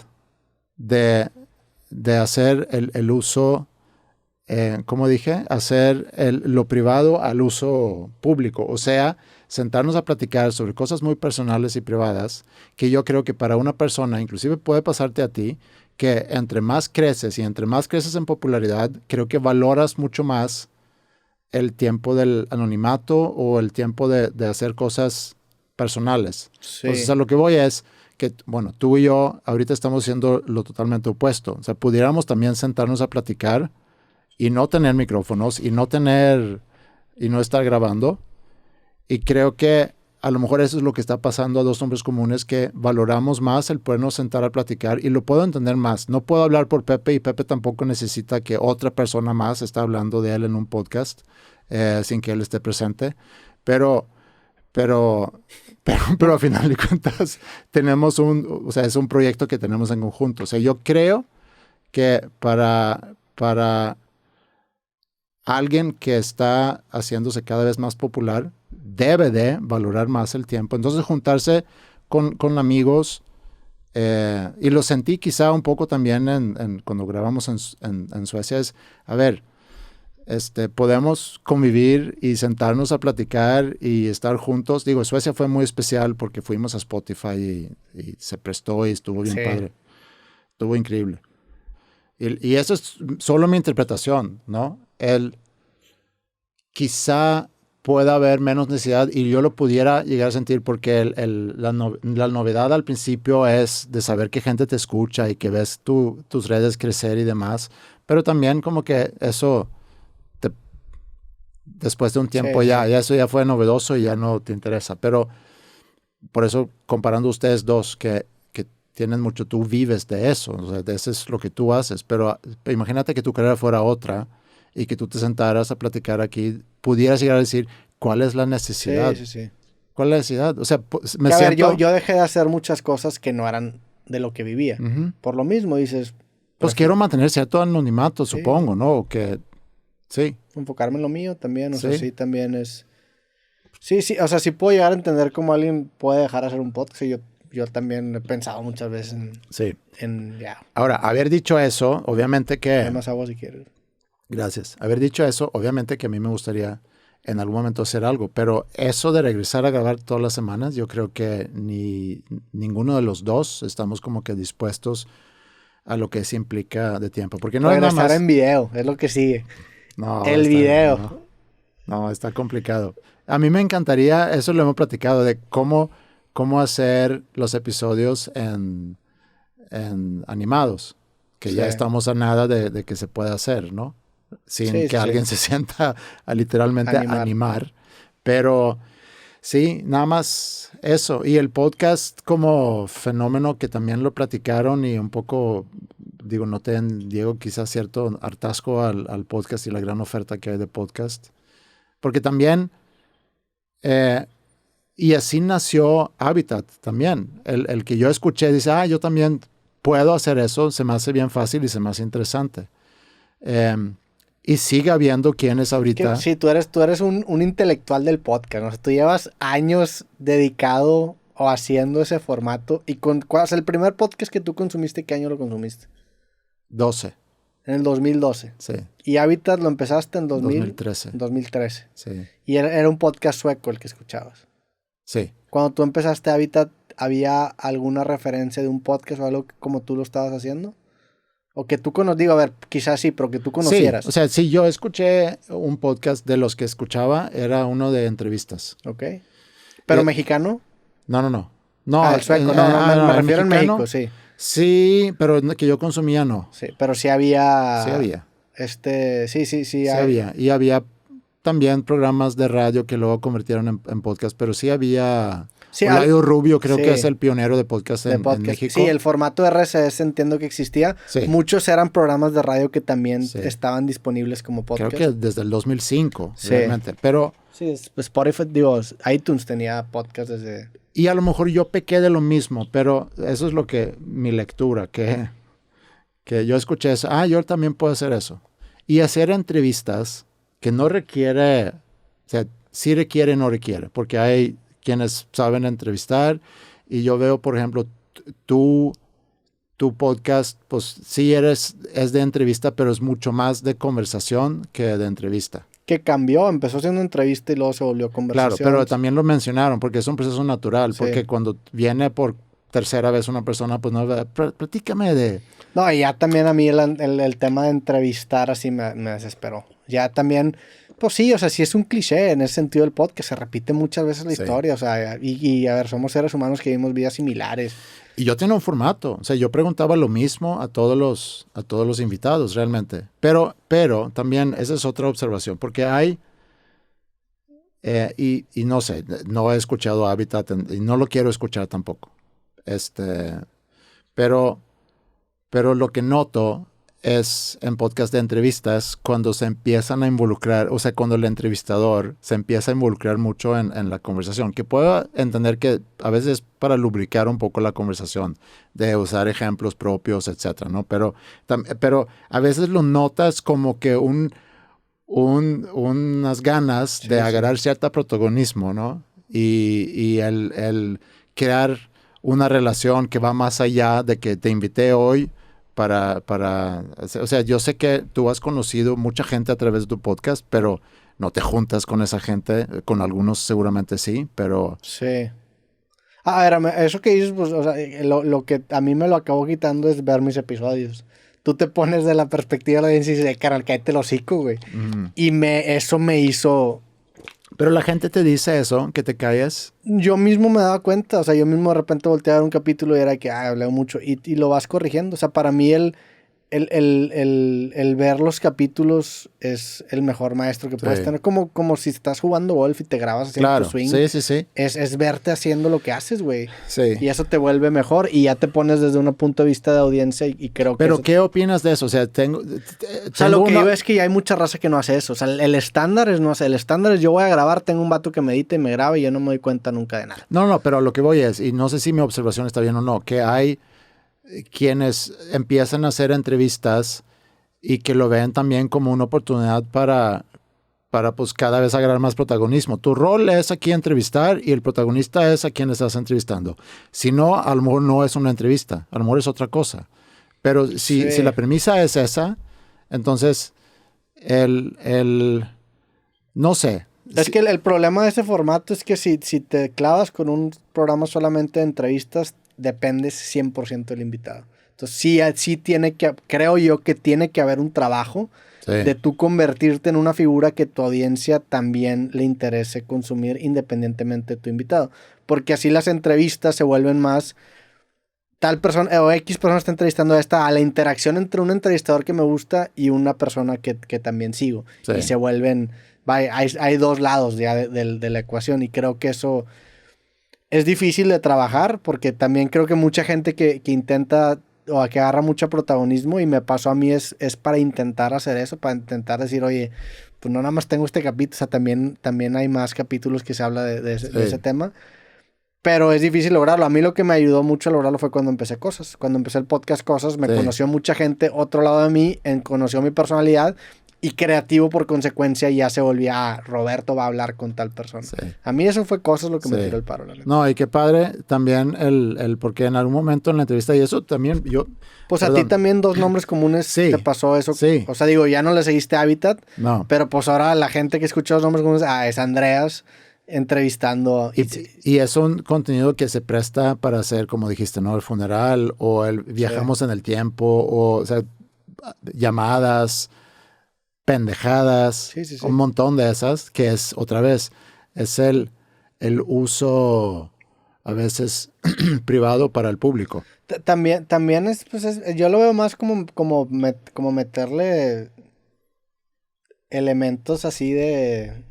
de hacer el uso, como dije, hacer lo privado al uso público. O sea, sentarnos a platicar sobre cosas muy personales y privadas que yo creo que para una persona, inclusive puede pasarte a ti, que entre más creces y entre más creces en popularidad, creo que valoras mucho más el tiempo del anonimato o el tiempo de hacer cosas personales. Sí. Entonces, a lo que voy es que, bueno, tú y yo ahorita estamos haciendo lo totalmente opuesto. O sea, pudiéramos también sentarnos a platicar y no tener micrófonos y no estar grabando. Y creo que a lo mejor eso es lo que está pasando a Dos Hombres Comunes, que valoramos más el podernos sentar a platicar y lo puedo entender más. No puedo hablar por Pepe y Pepe tampoco necesita que otra persona más esté hablando de él en un podcast sin que él esté presente. Pero a final de cuentas tenemos es un proyecto que tenemos en conjunto. O sea, yo creo que para alguien que está haciéndose cada vez más popular, debe de valorar más el tiempo. Entonces, juntarse con amigos, y lo sentí quizá un poco también cuando grabamos en Suecia, es, a ver, podemos convivir y sentarnos a platicar y estar juntos. Digo, Suecia fue muy especial porque fuimos a Spotify y se prestó y estuvo bien padre. Estuvo increíble. Y eso es solo mi interpretación, ¿no? Quizá pueda haber menos necesidad y yo lo pudiera llegar a sentir porque la novedad al principio es de saber que gente te escucha y que ves tus redes crecer y demás, pero también como que eso después de un tiempo ya eso ya fue novedoso y ya no te interesa, pero por eso comparando ustedes dos que tienen mucho, tú vives de eso, o sea, de eso es lo que tú haces, pero imagínate que tu carrera fuera otra y que tú te sentaras a platicar aquí, pudieras llegar a decir, ¿cuál es la necesidad? Sí. ¿Cuál es la necesidad? O sea, a ver, yo dejé de hacer muchas cosas que no eran de lo que vivía. Por lo mismo, dices... Pues quiero mantener cierto anonimato, supongo, ¿no? O que... Sí. Enfocarme en lo mío también, o sea, sí también es... Sí, o sea, sí puedo llegar a entender cómo alguien puede dejar de hacer un podcast. Yo también he pensado muchas veces en Ahora, haber dicho eso, obviamente que... Hay más agua si quieres. Gracias. Haber dicho eso, obviamente que a mí me gustaría en algún momento hacer algo, pero eso de regresar a grabar todas las semanas, yo creo que ninguno de los dos estamos como que dispuestos a lo que eso implica de tiempo. Porque no regresar es nada más en video, es lo que sigue. No, el video. No, está complicado. A mí me encantaría, eso lo hemos platicado, de cómo hacer los episodios en animados, que ya estamos a nada de que se pueda hacer, ¿no? Sin que alguien se sienta a literalmente animar. Pero sí, nada más eso. Y el podcast como fenómeno que también lo platicaron y un poco, digo, noté en Diego quizás cierto hartazgo al podcast y la gran oferta que hay de podcast. Porque también, y así nació Habitat también. El que yo escuché dice, yo también puedo hacer eso, se me hace bien fácil y se me hace interesante. Y sigue habiendo quienes ahorita... Sí, tú eres un intelectual del podcast, ¿no? O sea, tú llevas años dedicado o haciendo ese formato. ¿Y cuál es el primer podcast que tú consumiste? ¿Qué año lo consumiste? 12. En el 2012. Sí. ¿Y Habitat lo empezaste en 2013. En 2013. Sí. Y era un podcast sueco el que escuchabas. Sí. Cuando tú empezaste Habitat, ¿había alguna referencia de un podcast o algo como tú lo estabas haciendo? O que tú digo, a ver, quizás sí, pero que tú conocieras. Sí, o sea, sí, yo escuché un podcast de los que escuchaba, era uno de entrevistas. Ok. ¿Pero mexicano? No. No, El sueco. Me refiero en México, sí. Sí, pero que yo consumía no. Sí, pero sí había... Sí había. Sí había. Y había también programas de radio que luego convirtieron en podcast, pero sí había... Sí, Olayo Rubio creo que es el pionero de podcast en México. Sí, el formato RSS entiendo que existía. Sí. Muchos eran programas de radio que también estaban disponibles como podcast. Creo que desde el 2005, realmente. Pero... Sí, Spotify, digo, iTunes tenía podcast desde... Y a lo mejor yo pequé de lo mismo, pero eso es lo que mi lectura, que yo escuché eso. Yo también puedo hacer eso. Y hacer entrevistas que no requiere, o sea, sí requiere, no requiere, porque hay quienes saben entrevistar y yo veo, por ejemplo, tu podcast, pues sí es de entrevista, pero es mucho más de conversación que de entrevista. Que cambió, empezó siendo entrevista y luego se volvió conversación. Claro, pero también lo mencionaron porque es un proceso natural, porque cuando viene por tercera vez una persona, pues no, platícame de... No, y ya también a mí el tema de entrevistar así me desesperó. Ya también, pues sí, o sea, sí es un cliché en ese sentido del podcast, se repite muchas veces la historia, o sea, y a ver, somos seres humanos que vivimos vidas similares. Y yo tenía un formato, o sea, yo preguntaba lo mismo a todos los invitados realmente, pero también esa es otra observación, porque hay, y no sé, no he escuchado Habitat y no lo quiero escuchar tampoco, pero lo que noto es en podcast de entrevistas cuando se empiezan a involucrar, o sea, cuando el entrevistador se empieza a involucrar mucho en la conversación, que puedo entender que a veces para lubricar un poco la conversación, de usar ejemplos propios, etcétera, ¿no? Pero a veces lo notas como que unas ganas de agarrar cierto protagonismo, ¿no? Y el crear una relación que va más allá de que te invité hoy o sea, yo sé que tú has conocido mucha gente a través de tu podcast, pero no te juntas con esa gente, con algunos seguramente sí, pero... Sí. A ver, eso que dices, pues, o sea, lo que a mí me lo acabó quitando es ver mis episodios. Tú te pones de la perspectiva de la audiencia y dices, carnal, cállate el hocico, güey. Y eso me hizo... Pero la gente te dice eso, que te calles. Yo mismo me daba cuenta, o sea, yo mismo de repente volteaba a ver un capítulo y era que, hablé mucho, y lo vas corrigiendo. O sea, para mí el ver los capítulos es el mejor maestro que puedes tener. Como si estás jugando golf y te grabas haciendo tu swing. Sí. Es verte haciendo lo que haces, güey. Sí. Y eso te vuelve mejor y ya te pones desde un punto de vista de audiencia y creo que... ¿Pero qué opinas de eso? O sea, lo que digo es que ya hay mucha raza que no hace eso. O sea, el estándar es no hacer. El estándar es yo voy a grabar, tengo un vato que me edita y me graba y yo no me doy cuenta nunca de nada. No, pero lo que voy es, y no sé si mi observación está bien o no, que hay quienes empiezan a hacer entrevistas y que lo ven también como una oportunidad para pues cada vez agarrar más protagonismo. Tu rol es aquí entrevistar y el protagonista es a quien estás entrevistando. Si no, a lo mejor no es una entrevista, a lo mejor es otra cosa. Pero si la premisa es esa, entonces no sé. Es que el problema de ese formato es que si te clavas con un programa solamente de entrevistas, dependes 100% del invitado. Entonces sí creo yo que tiene que haber un trabajo de tú convertirte en una figura que tu audiencia también le interese consumir independientemente de tu invitado. Porque así las entrevistas se vuelven más tal persona o X persona está entrevistando a la interacción entre un entrevistador que me gusta y una persona que también sigo. Sí. Y se vuelven... Hay dos lados ya de la ecuación y creo que eso es difícil de trabajar porque también creo que mucha gente que intenta o que agarra mucho protagonismo y me pasó a mí es para intentar hacer eso, para intentar decir, oye, pues no nada más tengo este capítulo, o sea, también hay más capítulos que se habla de ese tema, pero es difícil lograrlo. A mí lo que me ayudó mucho a lograrlo fue cuando empecé Cosas, cuando empecé el podcast Cosas, me conoció mucha gente, otro lado de mí, conoció mi personalidad. Y creativo por consecuencia ya se volvía Roberto va a hablar con tal persona. Sí. A mí eso fue Cosas lo que me tiró el paro. No, y qué padre también porque en algún momento en la entrevista y eso también yo... Pues a ti también 2 nombres comunes te pasó eso. Sí. O sea, digo, ya no le seguiste Habitat. No. Pero pues ahora la gente que escucha los nombres comunes, es Andreas entrevistando. Y es un contenido que se presta para hacer, como dijiste, ¿no? El funeral o el viajamos en el tiempo o sea, llamadas, pendejadas, un montón de esas, que es, otra vez, es el uso a veces privado para el público. También es, pues yo lo veo más como meterle elementos así de,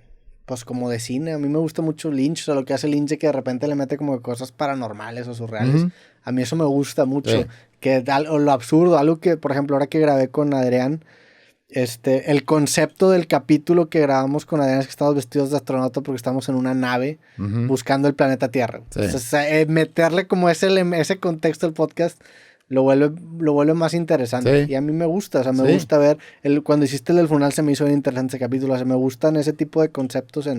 pues como de cine. A mí me gusta mucho Lynch, o sea, lo que hace Lynch, que de repente le mete como cosas paranormales o surreales. A mí eso me gusta mucho. Que lo absurdo, algo que, por ejemplo, ahora que grabé con Adrián, el concepto del capítulo que grabamos con Adrián es que estamos vestidos de astronauta porque estamos en una nave buscando el planeta Tierra. Entonces, meterle como ese contexto al podcast lo vuelve más interesante. Y a mí me gusta, o sea, me gusta ver, cuando hiciste el del funeral se me hizo bien interesante ese capítulo, o sea, me gustan ese tipo de conceptos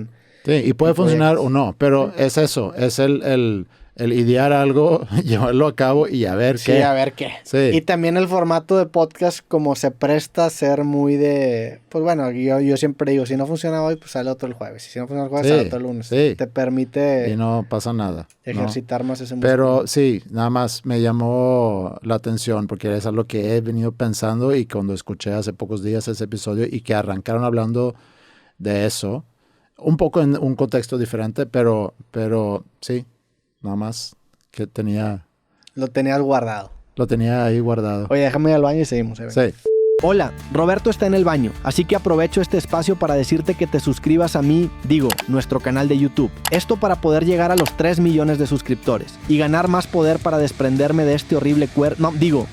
Sí, y puede funcionar o no, pero es eso, es el idear algo, llevarlo a cabo y a ver qué. Sí, a ver qué. Sí. Y también el formato de podcast como se presta a ser muy de... Pues bueno, yo siempre digo, si no funciona hoy, pues sale otro el jueves. Si no funciona el jueves, sale otro el lunes. Sí. Te permite... Y no pasa nada. Ejercitar más ese músculo. Pero sí, nada más me llamó la atención porque es algo que he venido pensando y cuando escuché hace pocos días ese episodio y que arrancaron hablando de eso, un poco en un contexto diferente, pero sí. Nada más que Lo tenías guardado. Lo tenía ahí guardado. Oye, déjame ir al baño y seguimos. Sí. Hola, Roberto está en el baño, así que aprovecho este espacio para decirte que te suscribas a nuestro canal de YouTube. Esto para poder llegar a los 3 millones de suscriptores y ganar más poder para desprenderme de este horrible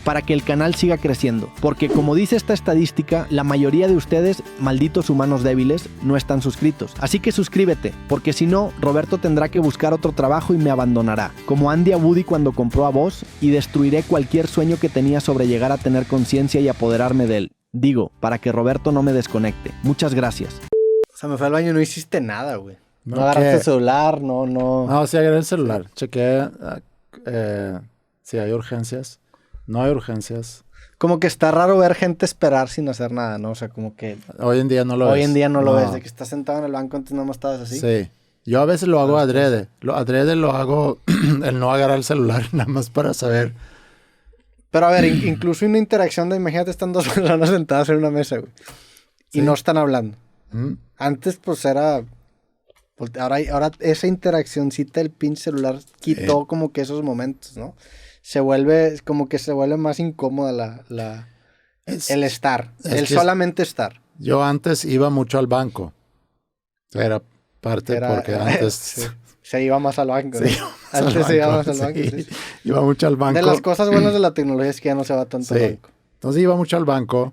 para que el canal siga creciendo. Porque como dice esta estadística, la mayoría de ustedes, malditos humanos débiles, no están suscritos. Así que suscríbete, porque si no, Roberto tendrá que buscar otro trabajo y me abandonará. Como Andy a Woody cuando compró a Voz, y destruiré cualquier sueño que tenía sobre llegar a tener conciencia y apoderarme de él. Para que Roberto no me desconecte. Muchas gracias. O sea, me fue al baño y no hiciste nada, güey. No agarraste el celular, no. No, sí agarré el celular. Chequé si hay urgencias. No hay urgencias. Como que está raro ver gente esperar sin hacer nada, ¿no? O sea, como que... Hoy en día no lo ves. Hoy en día no lo ves. De que estás sentado en el banco, antes no estabas así. Sí. Yo a veces lo hago adrede. Adrede lo hago el no agarrar el celular nada más para saber... Pero a ver, incluso una interacción de, imagínate, están 2 personas sentadas en una mesa, güey. Y no están hablando. Antes, pues, era... Ahora esa interaccióncita del pinche celular quitó como que esos momentos, ¿no? Se vuelve más incómoda el estar. Solamente estar. Yo antes iba mucho al banco. Era parte porque antes... Sí. Se iba más al banco. Sí, antes se iba más al banco. Sí. Iba mucho al banco. De las cosas buenas de la tecnología es que ya no se va tanto al banco. Entonces iba mucho al banco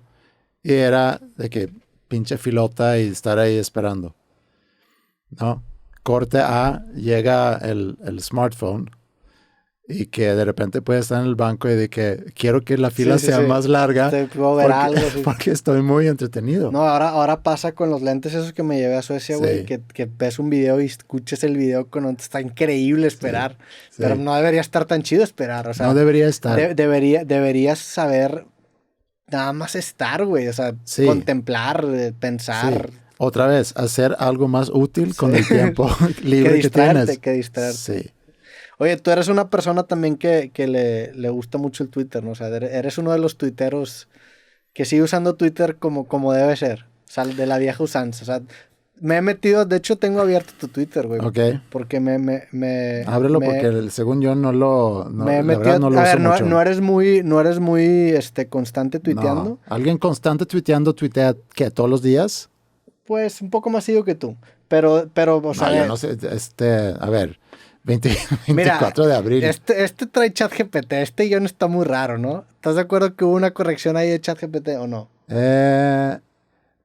y era de que pinche filota y estar ahí esperando. ¿No? Corte A, llega el smartphone y que de repente puede estar en el banco y de que quiero que la fila sea más larga porque estoy muy entretenido. No, ahora pasa con los lentes esos que me llevé a Suecia, güey, que ves un video y escuches el video está increíble esperar, pero no debería estar tan chido esperar, o sea, no debería estar. Deberías saber nada más estar, güey, o sea, contemplar, pensar. Sí. Otra vez, hacer algo más útil con el tiempo libre que tienes. Que distraerte. Sí. Oye, tú eres una persona también que le gusta mucho el Twitter, ¿no? O sea, eres uno de los tuiteros que sigue usando Twitter como debe ser. O sea, de la vieja usanza. O sea, me he metido... De hecho, tengo abierto tu Twitter, güey. Ok. Porque Ábrelo porque según yo no lo... me he metido... No lo uso mucho. No eres muy constante tuiteando. No. ¿Alguien constante tuitea qué? ¿Todos los días? Pues un poco más seguido que tú. Pero o sea... yo no sé. A ver... 24 de abril. Este trae ChatGPT. Este guión está muy raro, ¿no? ¿Estás de acuerdo que hubo una corrección ahí de ChatGPT o no?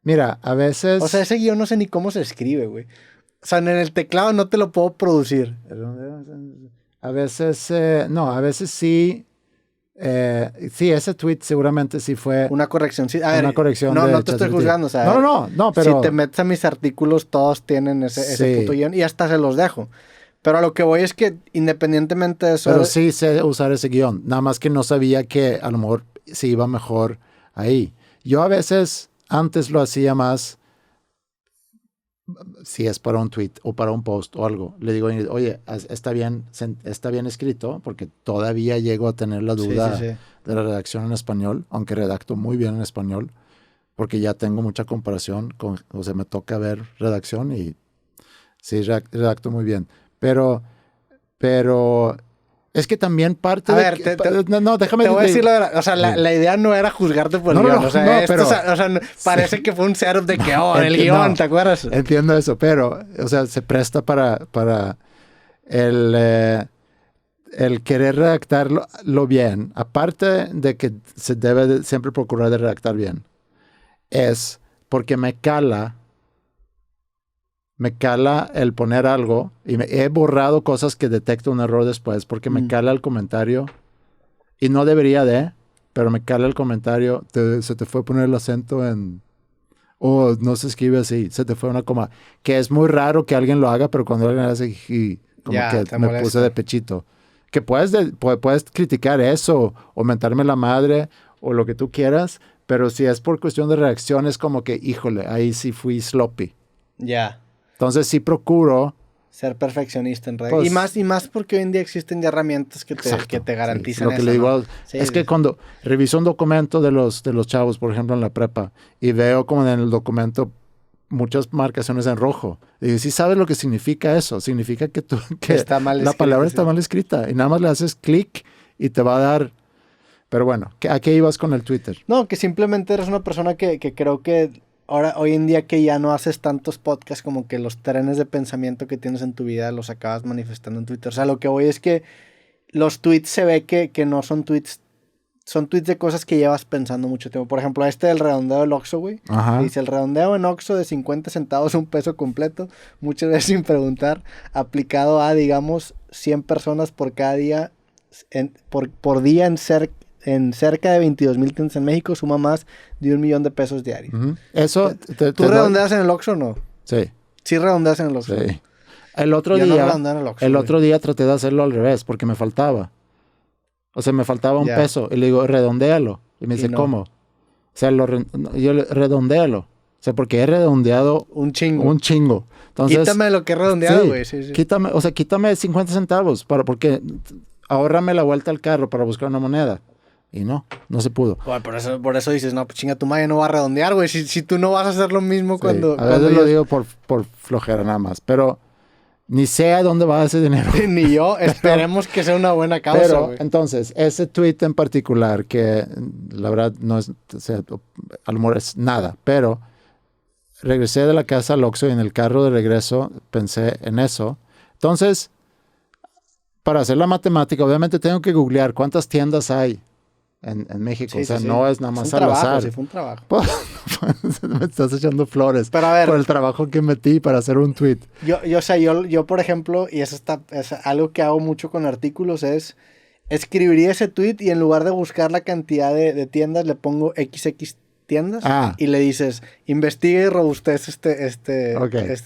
Mira, a veces... O sea, ese guión no sé ni cómo se escribe, güey. O sea, en el teclado no te lo puedo producir. A veces... no, a veces sí... sí, ese tweet seguramente sí fue... Una corrección. Sí, a ver, una corrección no te estoy juzgando. O sea, no, pero... Si te metes a mis artículos, todos tienen ese puto guión y hasta se los dejo. Pero a lo que voy es que independientemente de eso... Pero sí sé usar ese guión. Nada más que no sabía que a lo mejor se iba mejor ahí. Yo a veces antes lo hacía más si es para un tweet o para un post o algo, le digo, oye, está bien escrito, porque todavía llego a tener la duda de la redacción en español, aunque redacto muy bien en español, porque ya tengo mucha comparación o sea, me toca ver redacción y sí, redacto muy bien. Pero es que también parte déjame te voy a decir la verdad. O sea, la idea no era juzgarte por el guión. O sea, parece que fue un setup de que, el guión, ¿te acuerdas? Entiendo eso, pero, o sea, se presta para el querer redactarlo bien. Aparte de que se debe siempre procurar de redactar bien, es porque me cala el poner algo y he borrado cosas que detecto un error después porque me cala el comentario y no debería pero me cala el comentario, se te fue a poner el acento en... no se escribe así, se te fue una coma. Que es muy raro que alguien lo haga, pero cuando alguien hace como que me puse de pechito. Que puedes criticar eso o mentarme la madre o lo que tú quieras, pero si es por cuestión de reacción es como que, híjole, ahí sí fui sloppy. Ya. Entonces sí procuro ser perfeccionista en redes. Pues, y más porque hoy en día existen ya herramientas que te garantizan lo que eso. Le digo, es que cuando reviso un documento de los chavos, por ejemplo, en la prepa, y veo como en el documento muchas marcaciones en rojo. Y digo, ¿sí sabes lo que significa eso? Significa que está mal la palabra está mal escrita. Y nada más le haces clic y te va a dar... Pero bueno, ¿a qué ibas con el Twitter? No, que simplemente eres una persona que creo que hoy en día que ya no haces tantos podcasts, como que los trenes de pensamiento que tienes en tu vida los acabas manifestando en Twitter. O sea, lo que voy es que los tweets se ve que no son tweets, son tweets de cosas que llevas pensando mucho tiempo. Por ejemplo, del redondeo del Oxxo, güey. Dice, el redondeo en Oxxo de 50 centavos, un peso completo, muchas veces sin preguntar, aplicado a, digamos, 100 personas por cada día, por día en cerca de 22,000 tiendas en México, suma más de 1 millón de pesos diarios. Eso ¿Tú redondeas en el Oxxo o no? Sí. Sí redondeas en el Oxxo. Sí. El otro día traté de hacerlo al revés porque me faltaba. O sea, me faltaba un peso. Y le digo, redondéalo. Y me dice, ¿cómo? O sea, redondéalo. O sea, porque he redondeado un chingo. Entonces, quítame lo que he redondeado, güey. Sí. Quítame 50 centavos porque ahórrame la vuelta al carro para buscar una moneda. Y no se pudo. Bueno, por eso dices, no, pues chinga, tu madre no va a redondear, güey. Si tú no vas a hacer lo mismo cuando... A veces lo digo por flojera nada más, pero ni sé a dónde va ese dinero. Ni yo. Esperemos que sea una buena causa, pero, güey. Entonces, ese tweet en particular, que la verdad no es... O sea, a lo mejor es nada, pero regresé de la casa al Oxxo y en el carro de regreso pensé en eso. Entonces, para hacer la matemática, obviamente tengo que googlear cuántas tiendas hay en México. No es nada más al azar. Sí, fue un trabajo. Me estás echando flores pero a ver, por el trabajo que metí para hacer un tweet. Yo por ejemplo, y eso es algo que hago mucho con artículos, es escribiría ese tweet y en lugar de buscar la cantidad de tiendas, le pongo XX tiendas y le dices, investiga y robustez este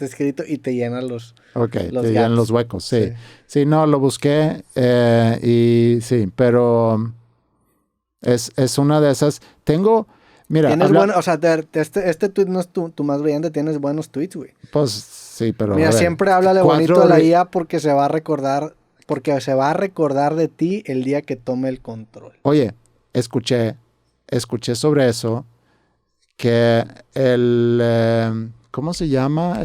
escrito y te llena los te llenan los huecos, sí. Sí, no, lo busqué y sí, pero es una de esas. Mira, este tweet no es tu más brillante, tienes buenos tweets, güey. Pues sí, pero mira, siempre háblale bonito a la IA porque se va a recordar de ti el día que tome el control. Oye, escuché sobre eso que ¿cómo se llama?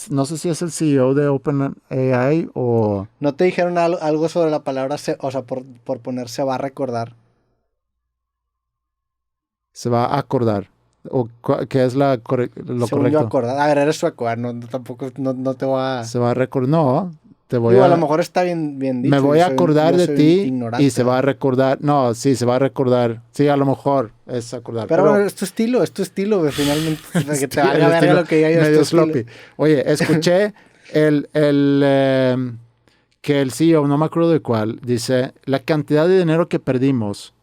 No sé si es el CEO de OpenAI o... ¿No te dijeron algo sobre la palabra, por poner se va a recordar? Se va a acordar. ¿O qué es lo correcto? Yo acordar. A ver, eres sueco, tampoco no te voy a... Se va a recordar. No, te voy a lo mejor está bien dicho. Me voy a acordar de ti y se va a recordar. No, sí, se va a recordar. Sí, a lo mejor es acordar. Pero bueno, es tu estilo, güey, finalmente. Que te valga verga lo que ya yo medio sloppy. Oye, escuché que el CEO, no me acuerdo de cuál, dice, la cantidad de dinero que perdimos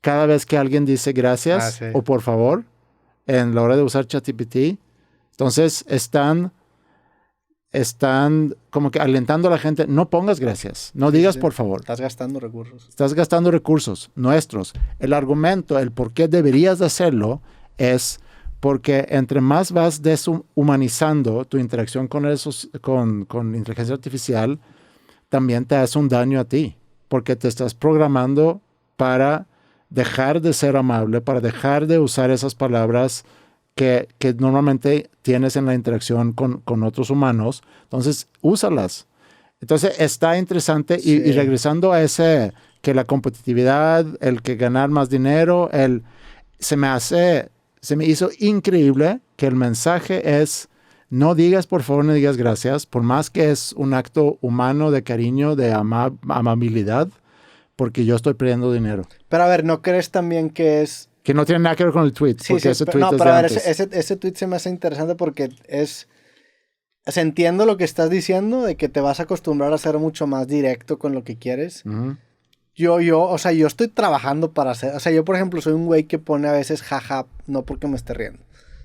cada vez que alguien dice gracias o por favor en la hora de usar ChatGPT. Entonces están como que alentando a la gente, no pongas gracias, no digas por favor. Estás gastando recursos. Estás gastando recursos nuestros. El argumento, el por qué deberías de hacerlo es porque entre más vas deshumanizando tu interacción con inteligencia artificial, también te hace un daño a ti, porque te estás programando para dejar de ser amable, para dejar de usar esas palabras que normalmente tienes en la interacción con otros humanos. Entonces, úsalas. Entonces, está interesante. Sí. Y regresando a ese, que la competitividad, el que ganar más dinero, se me hizo increíble que el mensaje es: no digas por favor, no digas gracias, por más que es un acto humano de cariño, de amabilidad, porque yo estoy perdiendo dinero. Pero a ver, ¿no crees también que es... Que no tiene nada que ver con el tweet, Sí, porque sí, ese tweet es pero de a ver, antes. ese tweet se me hace interesante porque es... O sea, entiendo lo que estás diciendo, de que te vas a acostumbrar a ser mucho más directo con lo que quieres. Ujú. O sea, yo estoy trabajando para hacer... O sea, yo, por ejemplo, soy un güey que pone a veces jaja, no porque me esté riendo,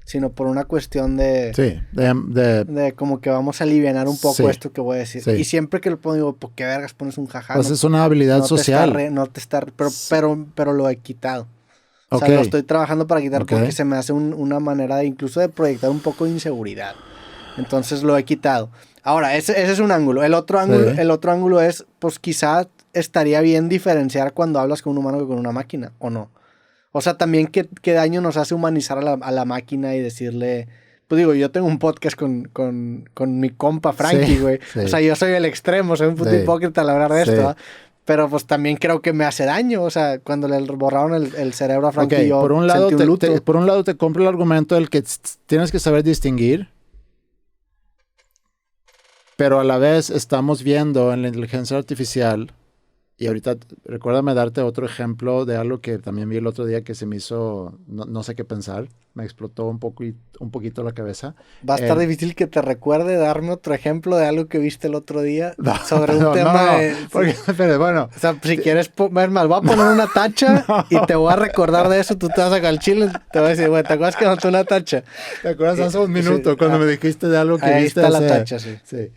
sino por una cuestión de... Sí, De como que vamos a alivianar un poco Sí. esto que voy a decir. Sí. Y siempre que lo pongo, digo, ¿por qué vergas pones un jaja? pues No- es una habilidad no te está social. no te está... Pero lo he quitado. O sea, Ok. lo estoy trabajando para quitar Ok. porque se me hace una manera de incluso de proyectar un poco de inseguridad. Entonces lo he quitado. Ahora, ese es un ángulo. El otro ángulo, Sí. el otro ángulo es, pues quizá estaría bien diferenciar cuando hablas con un humano que con una máquina, ¿o no? O sea, también qué daño nos hace humanizar a la máquina y decirle... Pues digo, yo tengo un podcast con mi compa Frankie, Sí, güey. sí. O sea, yo soy el extremo, soy un puto Sí. hipócrita al hablar de Sí. esto, ¿va? Pero pues también creo que me hace daño. O sea, cuando le borraron el cerebro a Frankie, Ok, yo por un lado sentí un luto. por un lado te compro el argumento del que tienes que saber distinguir, pero a la vez estamos viendo en la inteligencia artificial, y ahorita recuérdame darte otro ejemplo de algo que también vi el otro día que se me hizo, no sé qué pensar, me explotó un poquito la cabeza. Va a estar El- difícil que te recuerde darme otro ejemplo de algo que viste el otro día No, sobre un no, tema no, de... porque, pero bueno, O sea, si quieres, ver más, voy a poner una tacha y te voy a recordar de eso. Tú te vas a sacar el chile, te voy a decir, güey, ¿te acuerdas que anoté una tacha? ¿te acuerdas hace un Sí, minuto cuando me dijiste de algo que ahí viste? está la tacha, sí. Sí.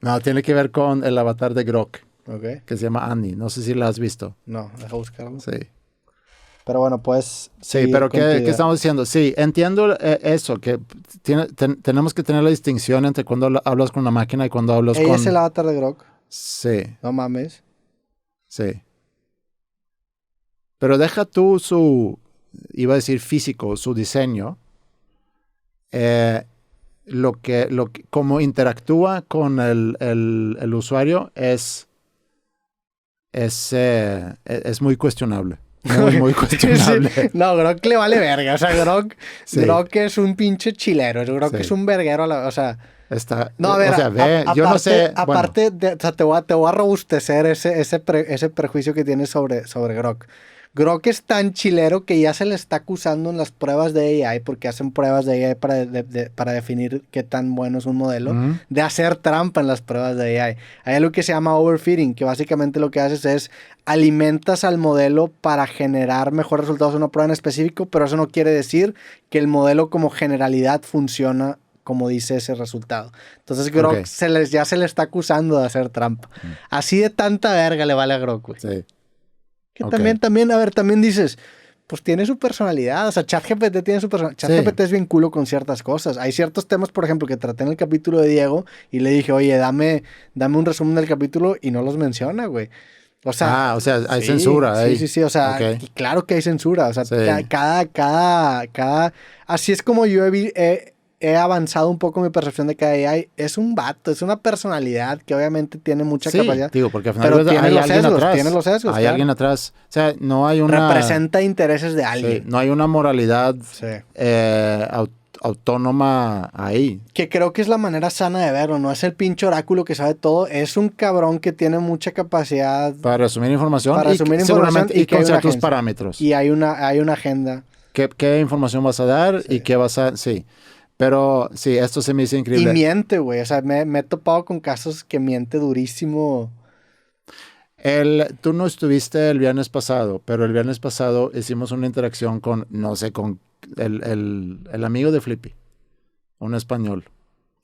No, tiene que ver con el avatar de Grok, Ok. que se llama Annie. No sé si la has visto. No, deja buscarlo. Sí. Pero bueno, pues... Sí, pero ¿qué estamos diciendo? Sí, entiendo eso, que tenemos que tener la distinción entre cuando hablas con una máquina y cuando hablas Ella con... es el avatar de Grok. Sí, No mames. sí. Pero deja tú iba a decir físico, su diseño, como interactúa con el usuario es muy cuestionable. Muy cuestionable. Sí. No, Grok le vale verga. O sea, Sí. Grok es un pinche chilero. Grok Sí. es un verguero. O sea, No, a ver, o sea, yo no sé. Aparte, o sea, te voy a robustecer ese prejuicio que tienes sobre Grok. Grok es tan chilero que ya se le está acusando en las pruebas de AI, porque hacen pruebas de AI para definir qué tan bueno es un modelo, Ujú. de hacer trampa en las pruebas de AI. Hay algo que se llama overfitting, que básicamente lo que haces es alimentas al modelo para generar mejores resultados en una prueba en específico, pero eso no quiere decir que el modelo como generalidad funciona como dice ese resultado. Entonces Grok Ok. ya se le está acusando de hacer trampa. Así de tanta verga le vale a Grok, güey. Sí. Que Ok. también dices, pues tiene su personalidad. O sea, ChatGPT tiene su personalidad. Sí. ChatGPT es bien culo con ciertas cosas. Hay ciertos temas, por ejemplo, que traté en el capítulo de Diego y le dije, oye, dame un resumen del capítulo y no los menciona, güey. O sea, hay sí, censura ahí. Sí. O sea, Ok. y claro que hay censura. O sea, Sí. cada... Así es como yo he avanzado un poco mi percepción de que AI es un vato, es una personalidad que obviamente tiene mucha Sí, capacidad. digo, porque al final Pero de cuentas tiene hay los alguien sesgos, atrás. tiene los sesgos, Hay claro. alguien atrás. O sea, no hay una... Representa intereses de sí, alguien. no hay una moralidad Sí. autónoma ahí. Que creo que es la manera sana de verlo, no es el pinche oráculo que sabe todo, es un cabrón que tiene mucha capacidad Para resumir información. para resumir seguramente, información y que hay con una ciertos agencia. parámetros. Y hay una agenda. ¿Qué información vas a dar Sí. y qué vas a...? Sí. Pero sí, esto se me hizo Y increíble. miente, güey. O sea, me he topado con casos que miente durísimo. Tú no estuviste el viernes pasado, pero el viernes pasado hicimos una interacción con, no sé, con el amigo de Flippy, un español.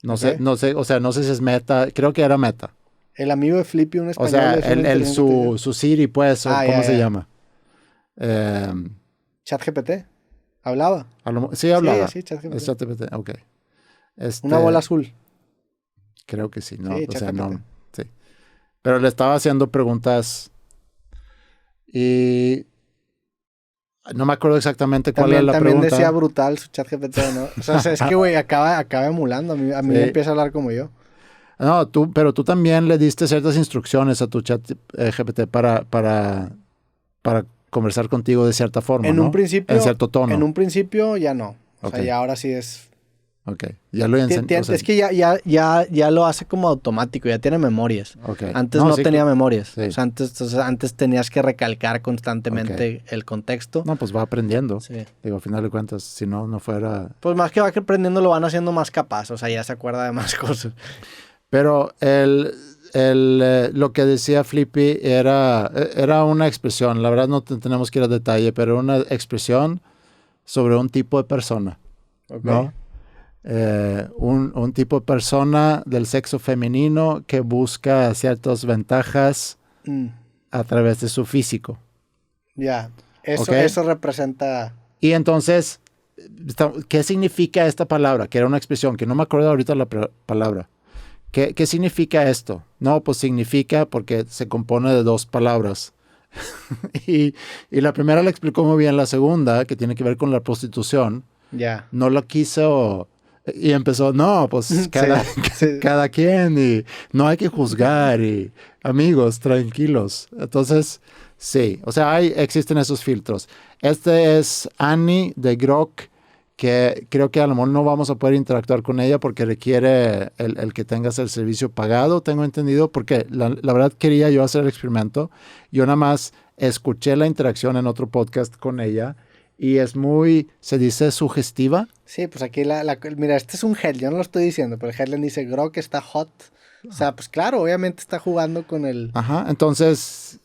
No Ok. sé, o sea, no sé si es Meta, creo que era Meta. El amigo de Flippy, un O español. sea, es una inteligencia su Siri, pues, o Ah, ¿cómo ya, se ya. llama? ChatGPT. ¿Hablaba? Sí, hablaba. Sí, ChatGPT. Es ChatGPT, ok. Una bola azul. Creo que sí, ¿no? Sí, o sea, ChatGPT. no. Sí. Pero le estaba haciendo preguntas y no me acuerdo exactamente cuál era la También pregunta. decía brutal su ChatGPT, ¿no? O sea, es que, güey, acaba emulando. A mí Sí. empieza a hablar como yo. No, pero tú también le diste ciertas instrucciones a tu chat GPT para conversar contigo de cierta forma, En ¿no? un principio... En cierto tono. En un principio ya no. O sea, Ok. ya ahora sí es... Ok. Ya lo enseñé. Es que ya lo hace como automático, ya tiene memorias. Ok. Antes no sí, tenía memorias. sí. O sea, antes tenías que recalcar constantemente el contexto. No, pues va aprendiendo. Sí. Digo, al final de cuentas, si no fuera... Pues más que va aprendiendo, lo van haciendo más capaz. O sea, ya se acuerda de más cosas. Pero lo que decía Flippy era una expresión. La verdad no tenemos que ir a detalle, pero una expresión sobre un tipo de persona, Okay. ¿no? Un tipo de persona del sexo femenino que busca ciertas ventajas a través de su físico. Ya. Eso, Okay. eso representa... Y entonces, ¿qué significa esta palabra? Que era una expresión, que no me acuerdo ahorita la palabra. ¿Qué significa esto? No, pues significa porque se compone de dos palabras. y la primera la explicó muy bien, la segunda, que tiene que ver con la prostitución, Ya. no lo quiso y empezó, no, pues cada quien y no hay que juzgar y amigos, tranquilos. Entonces, sí, o sea, existen esos filtros. Este es Annie de Grok, que creo que a lo mejor no vamos a poder interactuar con ella porque requiere el que tengas el servicio pagado, tengo entendido, porque la verdad quería yo hacer el experimento. Yo nada más escuché la interacción en otro podcast con ella y es muy, se dice, sugestiva. Sí, pues aquí mira, este es un headline, yo no lo estoy diciendo, pero el headline dice Grok está hot. O sea, pues claro, obviamente está jugando con el... Ajá, entonces,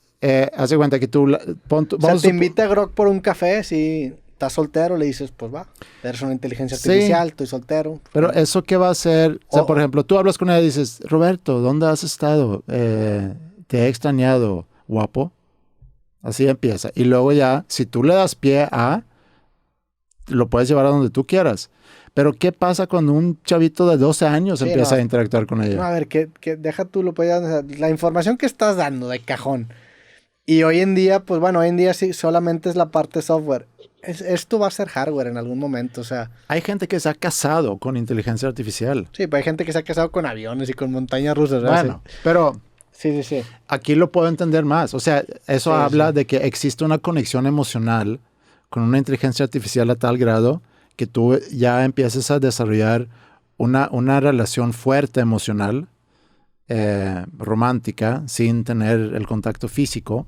haz de cuenta que tú... o sea, te invita a Grok por un café, si estás soltero, le dices, pues va, eres una inteligencia artificial, estoy soltero. Pero eso qué va a hacer, o sea, por ejemplo, tú hablas con ella y dices, Roberto, ¿dónde has estado? Te he extrañado, guapo. Así empieza. Y luego ya, si tú le das pie a, lo puedes llevar a donde tú quieras. Pero ¿qué pasa cuando un chavito de 12 años empieza a interactuar con ella? No, a ver, que deja tú, lo puedes... La información que estás dando de cajón. Y hoy en día, pues bueno, hoy en día sí, solamente es la parte software. Esto va a ser hardware en algún momento, o sea... Hay gente que se ha casado con inteligencia artificial. Sí, pero hay gente que se ha casado con aviones y con montañas rusas. Bueno, sí. pero... Sí. Aquí lo puedo entender más. O sea, eso habla de que existe una conexión emocional con una inteligencia artificial a tal grado que tú ya empieces a desarrollar una relación fuerte emocional, romántica, sin tener el contacto físico,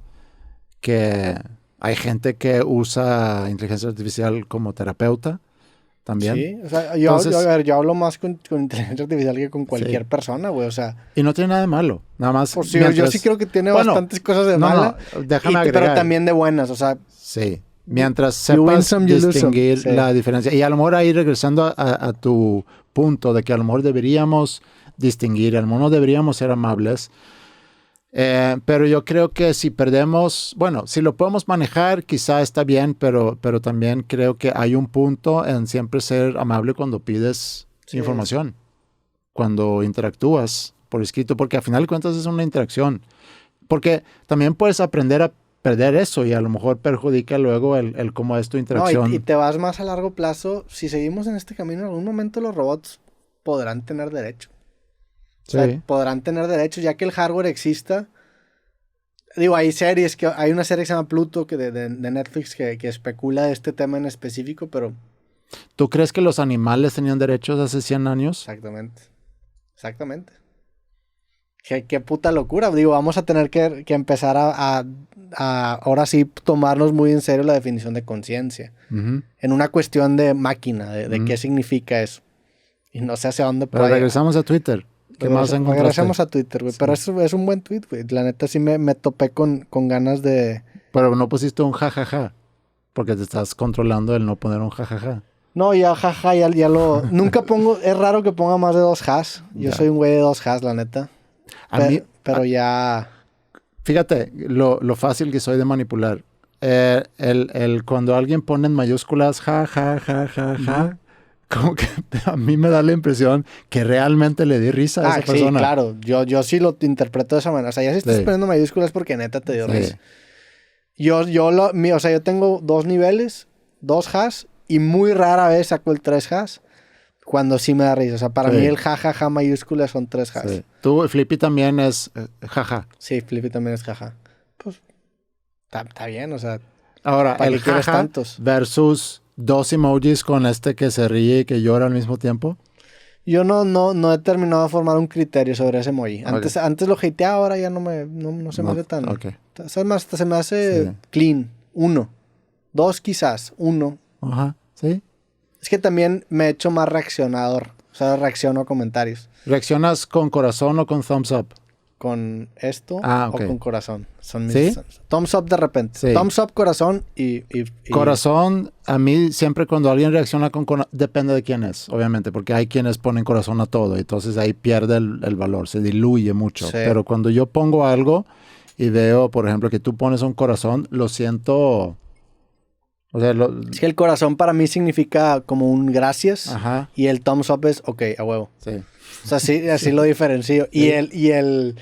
que hay gente que usa inteligencia artificial como terapeuta también. Sí, o sea, yo hablo más con inteligencia artificial que con cualquier persona, güey, o sea... Y no tiene nada de malo, nada más... Pues sí, yo sí creo que tiene bastantes cosas de mala, déjame agregar. pero también de buenas, o sea... Sí, mientras sepas distinguir la diferencia. Y a lo mejor ahí regresando a tu punto de que a lo mejor deberíamos distinguir, a lo mejor no deberíamos ser amables, pero yo creo que si perdemos, bueno, si lo podemos manejar quizá está bien, pero también creo que hay un punto en siempre ser amable cuando pides información, cuando interactúas por escrito, porque al final de cuentas es una interacción, porque también puedes aprender a perder eso y a lo mejor perjudica luego el cómo es tu interacción. No, y te vas más a largo plazo. Si seguimos en este camino, en algún momento los robots podrán tener derecho. O sea, podrán tener derechos ya que el hardware exista. Digo, hay una serie que se llama Pluto de Netflix que especula este tema en específico, pero... ¿Tú crees que los animales tenían derechos hace 100 años? Exactamente. Qué puta locura. Digo, vamos a tener que empezar a ahora sí tomarnos muy en serio la definición de conciencia. Uh-huh. En una cuestión de máquina, de qué significa eso. Y no sé hacia dónde puede. Pero regresamos a Twitter. ¿Qué más encontraste? Regresamos a Twitter, güey. Pero es un buen tweet, güey. La neta sí me topé con ganas de... Pero no pusiste un jajaja. Porque te estás controlando el no poner un jajaja. No, ya jaja, ya lo... Nunca pongo... Es raro que ponga más de 2 has. Yo soy un güey de 2 has, la neta. Pero ya... Fíjate lo fácil que soy de manipular. cuando alguien pone en mayúsculas ja, ja, ja, ja, ja, como que a mí me da la impresión que realmente le di risa a esa persona. Sí, claro. Yo sí lo interpreto de esa manera. O sea, ya si estás poniendo mayúsculas porque neta te dio risa. O sea, yo tengo 2 niveles, 2 has, y muy rara vez saco el 3 has cuando sí me da risa. O sea, para mí el ja mayúscula son 3 has. Sí. Tú, Flippy también es jaja. Sí, Flippy también es jaja. Pues, está bien, o sea. Ahora, ¿para el qué quieres jaja tantos? versus 2 emojis con que se ríe y que llora al mismo tiempo. Yo no he terminado de formar un criterio sobre ese emoji. Antes lo hateaba, ahora ya no se me hace tan... Okay. O sea, se me hace clean. 1. 2 quizás. 1. Ajá, sí. Es que también me he hecho más reaccionador. O sea, reacciono a comentarios. ¿Reaccionas con corazón o con thumbs up? Con esto o con corazón. Son mis ¿Sí? thumbs up de repente. Sí. Thumbs up, corazón y... Corazón, a mí siempre cuando alguien reacciona con corazón, depende de quién es, obviamente, porque hay quienes ponen corazón a todo, y entonces ahí pierde el valor, se diluye mucho. Sí. Pero cuando yo pongo algo y veo, por ejemplo, que tú pones un corazón, lo siento... O sea, es que el corazón para mí significa como un gracias. Ajá. Y el thumbs up es ok, a huevo. Sí. O sea, sí, así lo diferencio. Sí. Y el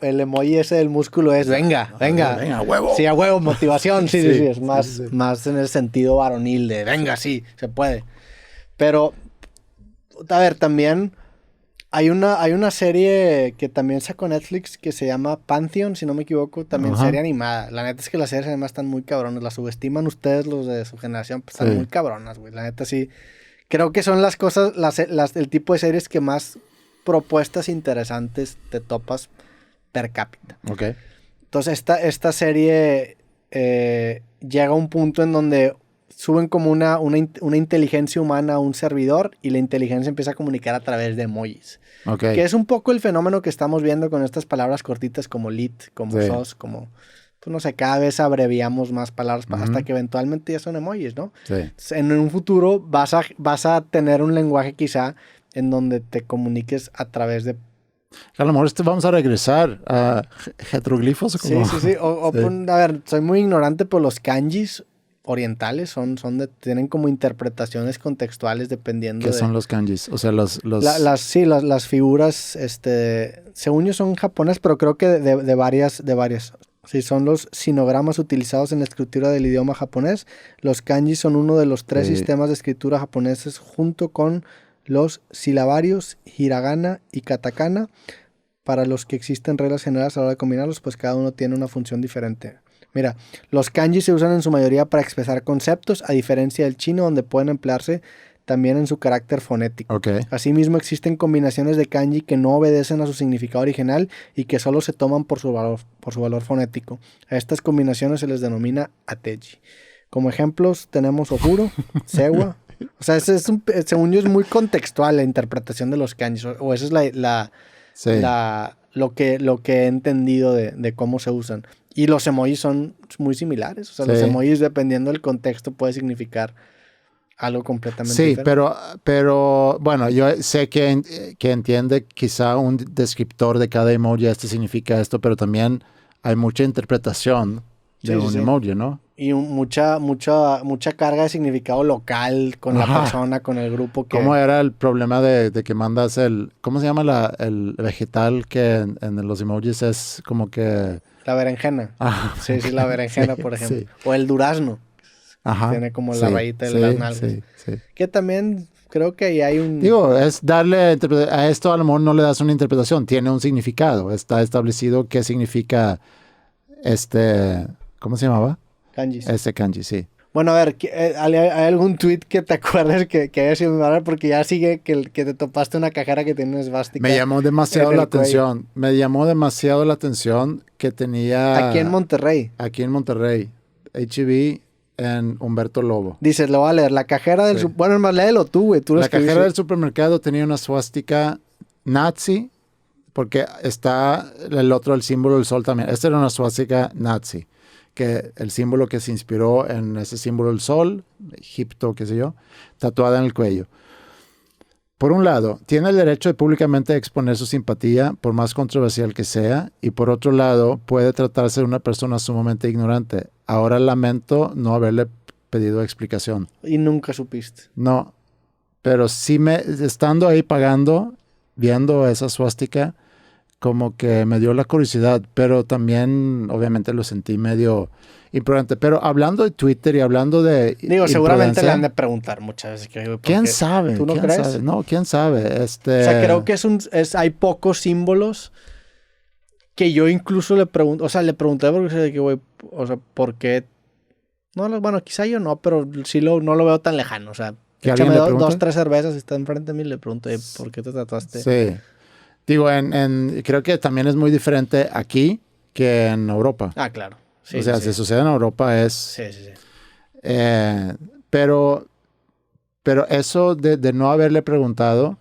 emoji ese del músculo es venga, a huevo. Sí, a huevo, motivación. Sí. Es más en el sentido varonil de venga, sí, se puede. Pero, a ver, también hay una serie que también sacó Netflix que se llama Pantheon, si no me equivoco, también serie animada. La neta es que las series además están muy cabronas. Las subestiman ustedes, los de su generación, pues están muy cabronas, güey. La neta sí. Creo que son las cosas, el tipo de series que más propuestas interesantes te topas per cápita. Ok. Entonces esta serie llega a un punto en donde suben como una inteligencia humana a un servidor y la inteligencia empieza a comunicar a través de emojis. Okay. Que es un poco el fenómeno que estamos viendo con estas palabras cortitas como lit, como sos, como... Pues no sé, cada vez abreviamos más palabras hasta que eventualmente ya son emojis, ¿no? Sí. En un futuro vas a tener un lenguaje quizá en donde te comuniques a través de... A lo mejor vamos a regresar a jeroglifos. Sí. A ver, soy muy ignorante, pero los kanjis orientales tienen como interpretaciones contextuales dependiendo ¿Qué son los kanjis? O sea, las figuras, según yo son japonesas, pero creo que de varias. Sí, son los sinogramas utilizados en la escritura del idioma japonés. Los kanji son uno de los 3 sistemas de escritura japoneses junto con los silabarios, hiragana y katakana, para los que existen reglas generales a la hora de combinarlos, pues cada uno tiene una función diferente. Mira, los kanji se usan en su mayoría para expresar conceptos, a diferencia del chino, donde pueden emplearse también en su carácter fonético. Okay. Asimismo, existen combinaciones de kanji que no obedecen a su significado original y que solo se toman por su valor fonético. A estas combinaciones se les denomina ateji. Como ejemplos tenemos Ofuro, Sewa. O sea, según yo es muy contextual la interpretación de los kanjis, o eso es lo que he entendido de cómo se usan. Y los emojis son muy similares. O sea, los emojis, dependiendo del contexto, puede significar algo completamente diferente. Sí, pero bueno, yo sé que entiende quizá un descriptor de cada emoji, significa esto, pero también hay mucha interpretación de un emoji, ¿no? Y mucha carga de significado local con la persona, con el grupo. ¿Cómo era el problema de que mandas ¿cómo se llama el vegetal que en los emojis es como que... La berenjena. Sí, la berenjena, por ejemplo. Sí. O el durazno. Ajá. Tiene como la rayita de las nalgas. Sí. Que también creo que ahí hay un... Digo, es darle... A esto a lo mejor no le das una interpretación. Tiene un significado. Está establecido qué significa ¿cómo se llamaba? Kanjis. Kanji, sí. Bueno, a ver, ¿hay algún tweet que te acuerdes que haya sido viral? Porque ya sigue que te topaste una cajera que tiene una esvástica. Me llamó demasiado la atención. Me llamó demasiado la atención que tenía... Aquí en Monterrey. H-E-B en Humberto Lobo. Dices, lo voy a leer. La cajera del... Bueno, más léelo tú, güey. La cajera del supermercado tenía una suástica nazi, porque está el símbolo del sol también. Esta era una suástica nazi, que el símbolo que se inspiró en ese símbolo del sol, Egipto, qué sé yo, tatuada en el cuello. por un lado, tiene el derecho de públicamente exponer su simpatía, por más controversial que sea, y por otro lado, puede tratarse de una persona sumamente ignorante. Ahora lamento no haberle pedido explicación. Y nunca supiste. No, pero sí estando ahí pagando, viendo esa suástica, como que me dio la curiosidad, pero también obviamente lo sentí medio imprudente. Pero hablando de Twitter y hablando de Digo, seguramente le han de preguntar muchas veces. ¿Quién sabe? ¿Tú no ¿Quién crees? sabe? No, ¿quién sabe? O sea, creo que hay pocos símbolos que yo incluso le pregunto, o sea, le pregunté porque, güey, o sea, ¿por qué? No, bueno, quizá yo no, pero sí no lo veo tan lejano, o sea, échame 2, 3 cervezas y está enfrente de mí y le pregunto, ¿por qué te trataste? Sí. Digo, creo que también es muy diferente aquí que en Europa. Ah, claro. Sí, o sea, sí. si sucede en Europa es... Sí. Pero eso de no haberle preguntado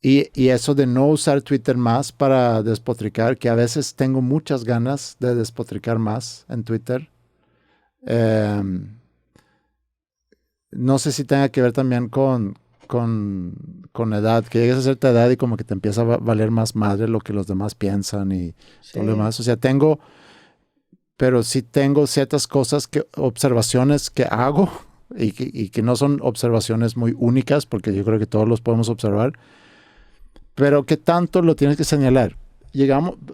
y eso de no usar Twitter más para despotricar, que a veces tengo muchas ganas de despotricar más en Twitter. No sé si tenga que ver también con edad, que llegues a cierta edad y como que te empieza a valer más madre lo que los demás piensan y todo lo demás. O sea, pero sí tengo ciertas cosas, observaciones que hago y que no son observaciones muy únicas, porque yo creo que todos los podemos observar, pero que tanto lo tienes que señalar.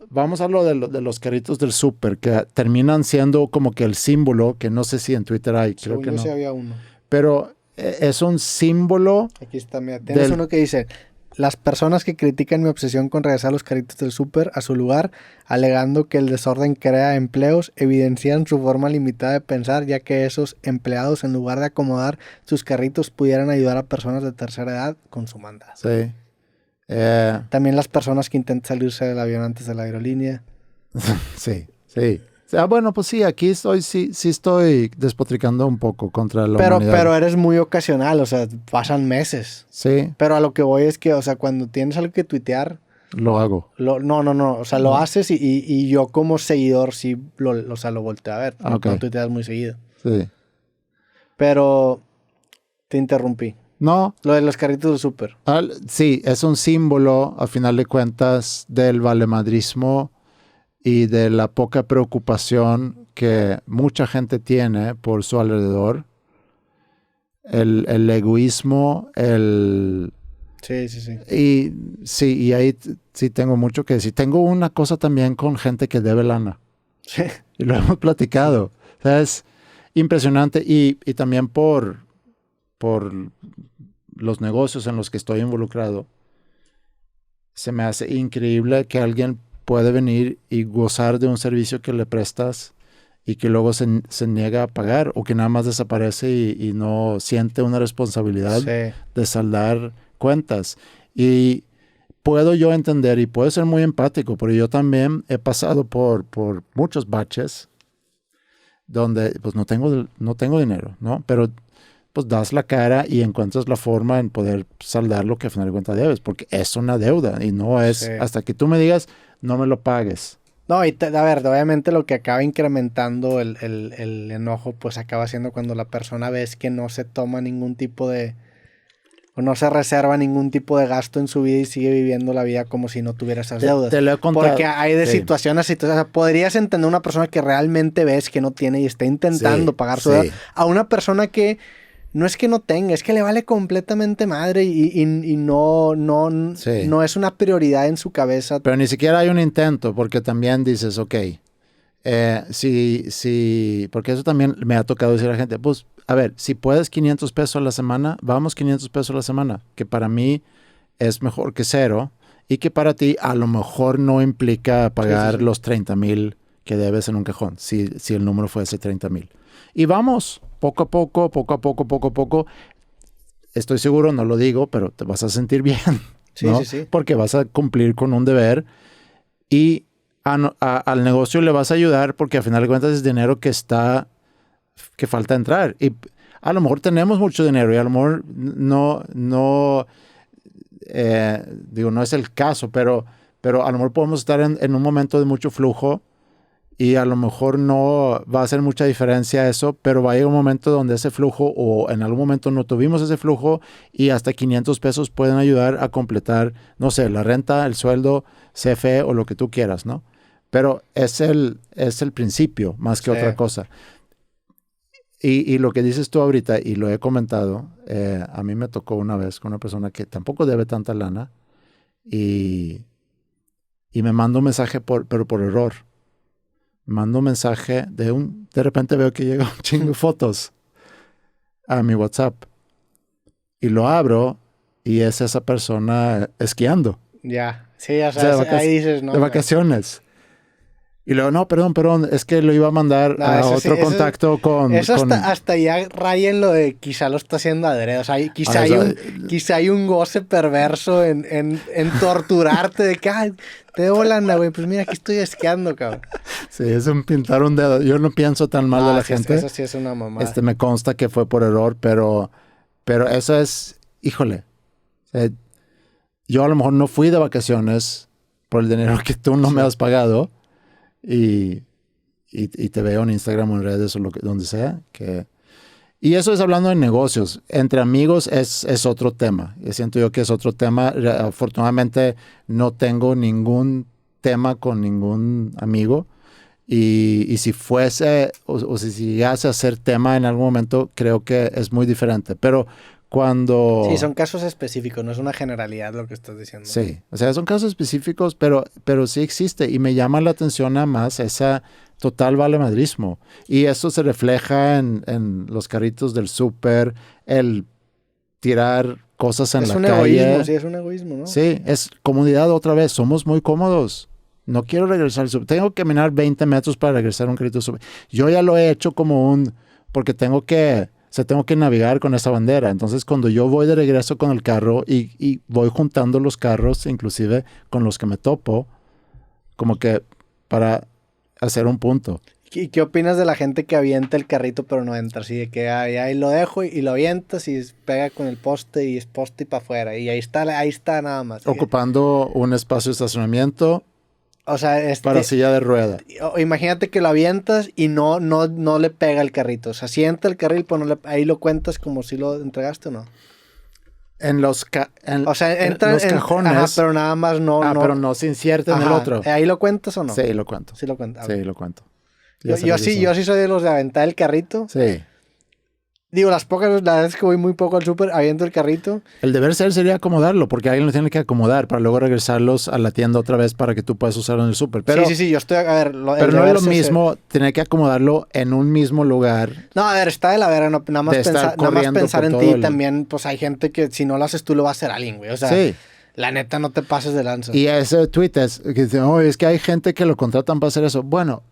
Vamos a lo de los carritos del súper, que terminan siendo como que el símbolo, que no sé si en Twitter hay, creo que no. Sí había uno. Pero es un símbolo. Aquí está, mira, tienes uno que dice: las personas que critican mi obsesión con regresar los carritos del súper a su lugar, alegando que el desorden crea empleos, evidencian su forma limitada de pensar, ya que esos empleados, en lugar de acomodar sus carritos, pudieran ayudar a personas de tercera edad con su mandado. Sí. También las personas que intentan salirse del avión antes de la aerolínea. Sí. Bueno, pues sí, aquí sí estoy despotricando un poco contra la humanidad. Pero eres muy ocasional, o sea, pasan meses. Sí. Pero a lo que voy es que, o sea, cuando tienes algo que tuitear... Lo hago. No, o sea, lo haces y yo como seguidor sí lo volteo a ver. Okay. No tuiteas muy seguido. Sí. Pero te interrumpí. No. Lo de los carritos del súper. Sí, es un símbolo, a final de cuentas, del valemadrismo y de la poca preocupación que mucha gente tiene por su alrededor. El egoísmo, Sí. Y ahí sí tengo mucho que decir. Tengo una cosa también con gente que debe lana. Sí. Y lo hemos platicado. O sea, es impresionante. Y también por los negocios en los que estoy involucrado. Se me hace increíble que alguien puede venir y gozar de un servicio que le prestas y que luego se niega a pagar, o que nada más desaparece y no siente una responsabilidad de saldar cuentas. Y puedo yo entender y puedo ser muy empático, porque yo también he pasado por muchos baches donde pues no tengo dinero, ¿no? Pero pues das la cara y encuentras la forma en poder saldar lo que a final de cuentas debes, porque es una deuda y no es hasta que tú me digas no me lo pagues. No, y a ver, obviamente lo que acaba incrementando el enojo, pues acaba siendo cuando la persona ves que no se toma ningún tipo de... o no se reserva ningún tipo de gasto en su vida y sigue viviendo la vida como si no tuviera esas deudas. Te lo he contado. Porque hay de situaciones, o sea, podrías entender una persona que realmente ves que no tiene y está intentando pagar su deuda, a una persona que no es que no tenga, es que le vale completamente madre y no es una prioridad en su cabeza. Pero ni siquiera hay un intento, porque también dices, ok, sí, porque eso también me ha tocado decir a la gente, pues, a ver, si puedes 500 pesos a la semana, vamos 500 pesos a la semana, que para mí es mejor que cero, y que para ti a lo mejor no implica pagar los 30,000 que debes en un cajón, si el número fuese 30,000. Y vamos, poco a poco, estoy seguro, no lo digo, pero te vas a sentir bien, ¿no? Sí. Porque vas a cumplir con un deber y al negocio le vas a ayudar, porque al final de cuentas es dinero que falta entrar. Y a lo mejor tenemos mucho dinero y a lo mejor no es el caso, pero a lo mejor podemos estar en un momento de mucho flujo y a lo mejor no va a hacer mucha diferencia eso, pero va a llegar un momento donde ese flujo, o en algún momento no tuvimos ese flujo, y hasta 500 pesos pueden ayudar a completar, no sé, la renta, el sueldo, CFE o lo que tú quieras, ¿no? Pero es el principio más que otra cosa. Y lo que dices tú ahorita, y lo he comentado, a mí me tocó una vez con una persona que tampoco debe tanta lana, y me manda un mensaje, pero por error. Mando un mensaje de repente veo que llega un chingo de fotos a mi WhatsApp. Y lo abro y es esa persona esquiando. Ya, sí, o sea ahí dices, no. De vacaciones. Y luego, no, perdón, es que lo iba a mandar a otro contacto con... Eso hasta ya raya en lo de quizá lo está haciendo adrede. O sea, quizá hay un goce perverso en torturarte de que, te debo lana, güey, pues mira, aquí estoy esquiando, cabrón. Sí, es un pintar un dedo. Yo no pienso tan mal de la gente. Eso sí es una mamada. Me consta que fue por error, pero eso es, híjole. Yo a lo mejor no fui de vacaciones por el dinero que tú no me has pagado. Y te veo en Instagram o en redes o donde sea. Y eso es hablando de negocios. Entre amigos es otro tema. Yo siento yo que es otro tema. Afortunadamente no tengo ningún tema con ningún amigo. Y si fuese o si llegase a ser tema en algún momento, creo que es muy diferente. Pero cuando... Sí, son casos específicos, no es una generalidad lo que estás diciendo. Sí, o sea, son casos específicos, pero sí existe. Y me llama la atención nada más esa total valemadrismo. Y eso se refleja en los carritos del súper, el tirar cosas en la calle. Es un egoísmo, sí, es un egoísmo, ¿no? Sí, es comodidad otra vez. Somos muy cómodos. No quiero regresar al súper. Tengo que caminar 20 metros para regresar a un carrito del súper. Yo ya lo he hecho porque tengo que navegar con esa bandera. Entonces, cuando yo voy de regreso con el carro y voy juntando los carros, inclusive con los que me topo, como que para hacer un punto. ¿Y qué opinas de la gente que avienta el carrito pero no entra? Así de que ahí lo dejo y lo avientas y pega con el poste y es poste y para afuera. Y ahí está nada más. Ocupando un espacio de estacionamiento. O sea, para silla de rueda. Imagínate que lo avientas y no le pega el carrito. O sea, si entra el carril, pues ahí lo cuentas como si lo entregaste o no. En los cajones. Ajá, pero nada más no. Pero no se inserta en el otro. ¿Ahí lo cuentas o no? Sí, lo cuento. Sí lo cuentas. Sí, lo cuento. Yo sí soy de los de aventar el carrito. Sí. Digo, las veces que voy muy poco al súper, aviento el carrito. El deber ser sería acomodarlo, porque alguien lo tiene que acomodar para luego regresarlos a la tienda otra vez para que tú puedas usarlo en el súper. Sí, yo estoy, a ver... pero no es lo mismo tener que acomodarlo en un mismo lugar. No, a ver, está de la vera, nada más pensar en ti también, pues hay gente que si no lo haces tú lo va a hacer alguien, güey. O sea, la neta no te pases de lanza. Y ese tweet es que dicen, es que hay gente que lo contratan para hacer eso. Bueno,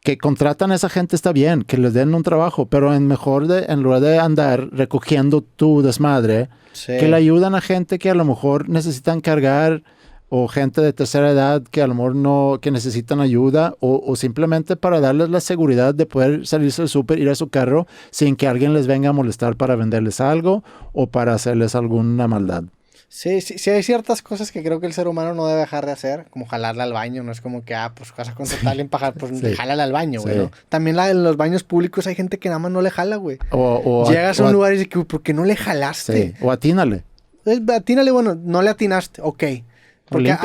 que contratan a esa gente está bien, que les den un trabajo, pero en lugar de andar recogiendo tu desmadre, que le ayudan a gente que a lo mejor necesitan cargar, o gente de tercera edad que a lo mejor que necesitan ayuda, o simplemente para darles la seguridad de poder salirse del súper, ir a su carro, sin que alguien les venga a molestar para venderles algo o para hacerles alguna maldad. Sí, hay ciertas cosas que creo que el ser humano no debe dejar de hacer, como jalarle al baño, no es como que, pues vas a contratar a alguien para pues jálale al baño, güey, ¿no? También en los baños públicos hay gente que nada más no le jala, güey. Llegas a un lugar y dices, ¿por qué no le jalaste? Sí. O atínale. Atínale, bueno, no le atinaste, ok. Porque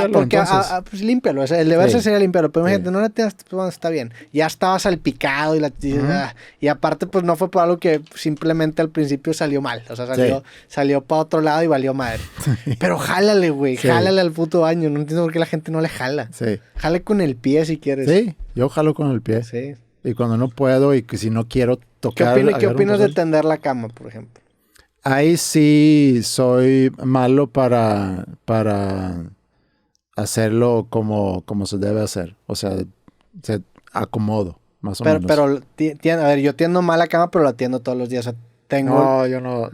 pues límpialo, el deber sería limpiarlo, pero imagínate, no le atinaste, pues bueno, está bien. Ya estaba salpicado y aparte pues no fue por algo que simplemente al principio salió mal, o sea, salió para otro lado y valió madre. Pero jálale, güey, jálale al puto baño, no entiendo por qué la gente no le jala. Sí. Jale con el pie si quieres. Sí, yo jalo con el pie. Sí. Y cuando no puedo y que si no quiero tocar... ¿Qué opinas de tender la cama, por ejemplo? Ahí sí soy malo para hacerlo como se debe hacer. O sea, se acomodo, más o menos. Pero, a ver, yo tiendo mal la cama, pero la tiendo todos los días. O sea, No, yo no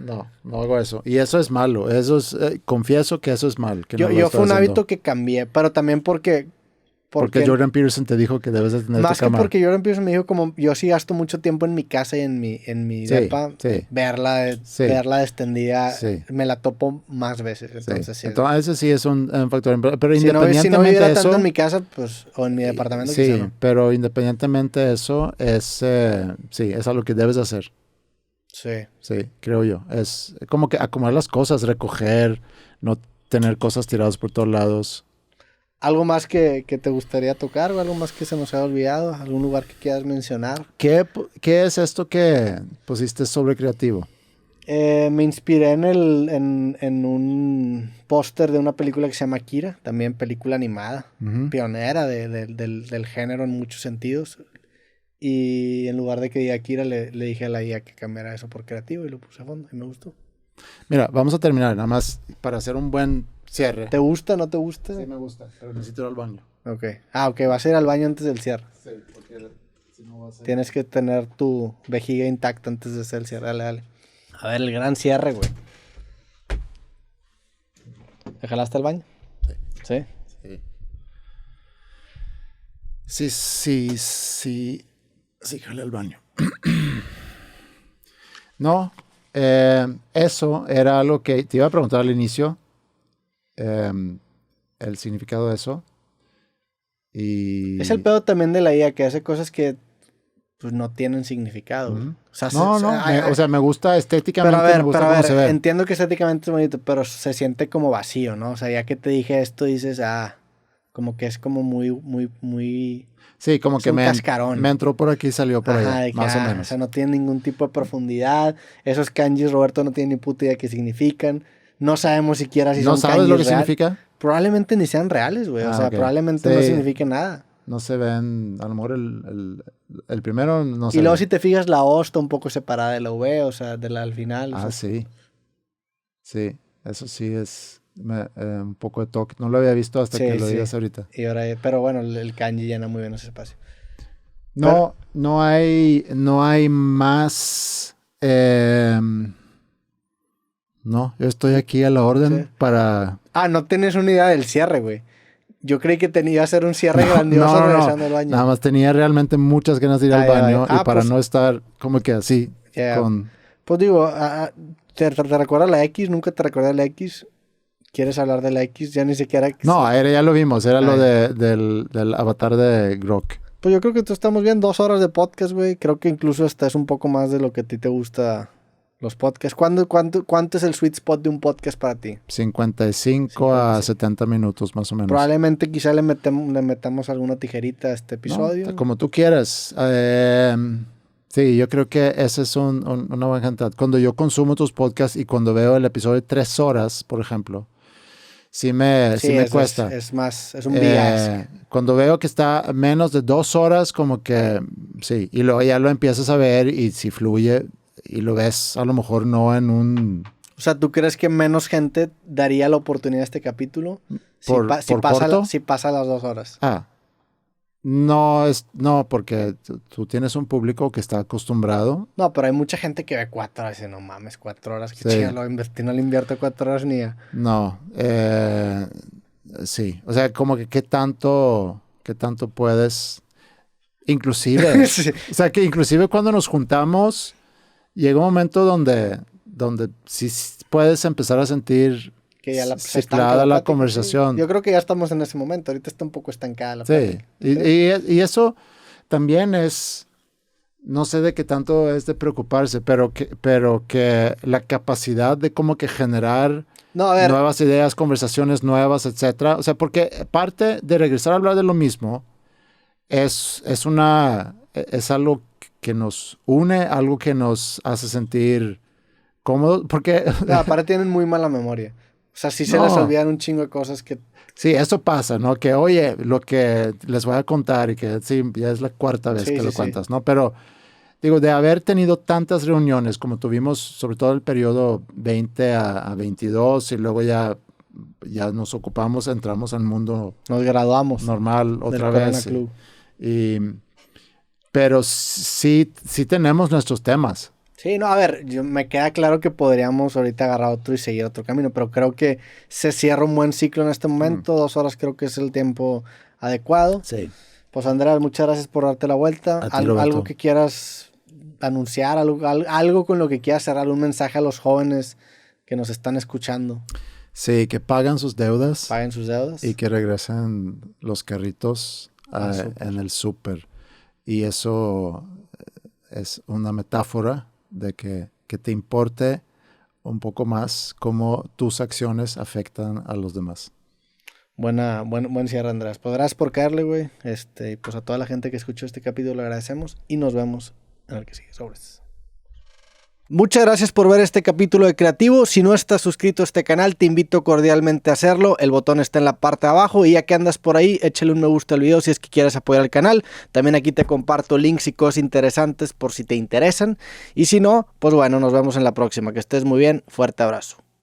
hago eso. Y eso es malo. Eso es, confieso que eso es mal. Que yo fue un hábito que cambié, pero también porque Porque Jordan Peterson te dijo que debes de tener más tu cámara. que porque Jordan Peterson me dijo como yo sí gasto mucho tiempo en mi casa y en mi depa, verla extendida, me la topo más veces. Entonces, entonces sí es un factor. Pero si independientemente no viviera de eso, tanto en mi casa, pues, o en mi departamento. Sí, quizá no. pero independientemente de eso, es algo que debes hacer. Sí, creo yo. Es como que acomodar las cosas, recoger, no tener cosas tiradas por todos lados. ¿Algo más que te gustaría tocar o algo más que se nos haya olvidado? ¿Algún lugar que quieras mencionar? ¿Qué es esto que pusiste sobre creativo? Me inspiré en un póster de una película que se llama Akira, también película animada, pionera del género en muchos sentidos. Y en lugar de que diga Akira, le dije a la IA que cambiara eso por creativo y lo puse a fondo y me gustó. Mira, vamos a terminar nada más para hacer un buen cierre. ¿Te gusta, no te gusta? Sí, me gusta, pero necesito ir al baño. Ok. Ok, vas a ir al baño antes del cierre. Sí, porque si no vas a... Tienes que tener tu vejiga intacta antes de hacer el cierre. Dale. A ver, el gran cierre, güey. ¿Te jalaste al baño? Sí. Sí. Sí, jalé al baño. No, eso era algo que te iba a preguntar al inicio, el significado de eso. Y... Es el pedo también de la IA, que hace cosas que pues no tienen significado. O sea, me gusta estéticamente, pero me gusta cómo se ve. Entiendo que estéticamente es bonito, pero se siente como vacío, ¿no? O sea, ya que te dije esto, dices, como que es como muy... Sí, como que me entró por aquí y salió por allá, más o menos. O sea, no tiene ningún tipo de profundidad. Esos kanjis, Roberto, no tiene ni puta idea qué significan. No sabemos siquiera si son kanjis. ¿No sabes lo que significa? Probablemente ni sean reales, güey. O sea, probablemente no signifiquen nada. No se ven, a lo mejor el primero no se ve. Y luego si te fijas, la O está un poco separada de la V, o sea, de la al final. Sí. Sí, eso sí es... un poco de toque. No lo había visto hasta que lo digas ahorita. Y ahora, pero bueno, el kanji llena muy bien ese espacio. No hay más. No, yo estoy aquí a la orden para... no tienes una idea del cierre, güey. Yo creí que tenía que ser un cierre grandioso regresando al baño. Nada más tenía realmente muchas ganas de ir al baño y para no estar como que así con... Pues digo, ¿te recuerda la X? ¿Nunca te recuerda la X? ¿Quieres hablar de la X? Ya ni siquiera... No, ya lo vimos. Era lo del avatar de Grok. Pues yo creo que estamos bien 2 horas de podcast, güey. Creo que incluso hasta es un poco más de lo que a ti te gusta los podcasts. ¿Cuánto es el sweet spot de un podcast para ti? 55 a 70 minutos, más o menos. Probablemente quizá le metamos alguna tijerita a este episodio. No, como tú quieras. Sí, yo creo que ese es una buena cantidad. Cuando yo consumo tus podcasts y cuando veo el episodio de 3 horas, por ejemplo... Sí me cuesta. Es un día. Cuando veo que está menos de 2 horas, como que sí. Y luego ya lo empiezas a ver y si fluye y lo ves a lo mejor no en un... O sea, ¿tú crees que menos gente daría la oportunidad a este capítulo si pasa las 2 horas? No, porque tú tienes un público que está acostumbrado. No, pero hay mucha gente que ve 4 horas y dice, no mames, 4 horas, que chido, no le invierto 4 horas ni a... No, sí, o sea, como que qué tanto puedes, inclusive, sí. O sea, que inclusive cuando nos juntamos, llega un momento donde sí puedes empezar a sentir... Que ya ciclada la conversación. Sí. Yo creo que ya estamos en ese momento. Ahorita está un poco estancada la plática. Y eso también es... No sé de qué tanto es de preocuparse, pero que la capacidad de como que generar nuevas ideas, conversaciones nuevas, etcétera. O sea, porque parte de regresar a hablar de lo mismo es algo que nos une, algo que nos hace sentir cómodos, porque... Aparte tienen muy mala memoria. O sea, sí se les olvidan un chingo de cosas que... Sí, eso pasa, ¿no? Que, oye, lo que les voy a contar y que sí, ya es la 4ª vez que lo cuentas, ¿no? Pero, digo, de haber tenido tantas reuniones como tuvimos, sobre todo el periodo 20 a 22 y luego ya nos ocupamos, entramos al mundo... Nos graduamos. Normal otra vez. Pero sí tenemos nuestros temas. Sí, no, a ver, me queda claro que podríamos ahorita agarrar otro y seguir otro camino, pero creo que se cierra un buen ciclo en este momento. 2 horas creo que es el tiempo adecuado. Sí. Pues Andrés, muchas gracias por darte la vuelta. A ti, Roberto. Algo que quieras anunciar, algo con lo que quieras cerrar, un mensaje a los jóvenes que nos están escuchando. Sí, que pagan sus deudas. Paguen sus deudas. Y que regresen los carritos en el súper. Y eso es una metáfora de que te importe un poco más cómo tus acciones afectan a los demás. Buen cierre, Andrés. Pues gracias por caerle, güey. Pues a toda la gente que escuchó este capítulo le agradecemos y nos vemos en el que sigue. Sobres. Muchas gracias por ver este capítulo de Creativo. Si no estás suscrito a este canal, te invito cordialmente a hacerlo. El botón está en la parte de abajo y ya que andas por ahí, échale un me gusta al video si es que quieres apoyar al canal. También aquí te comparto links y cosas interesantes por si te interesan. Y si no, pues bueno, nos vemos en la próxima. Que estés muy bien. Fuerte abrazo.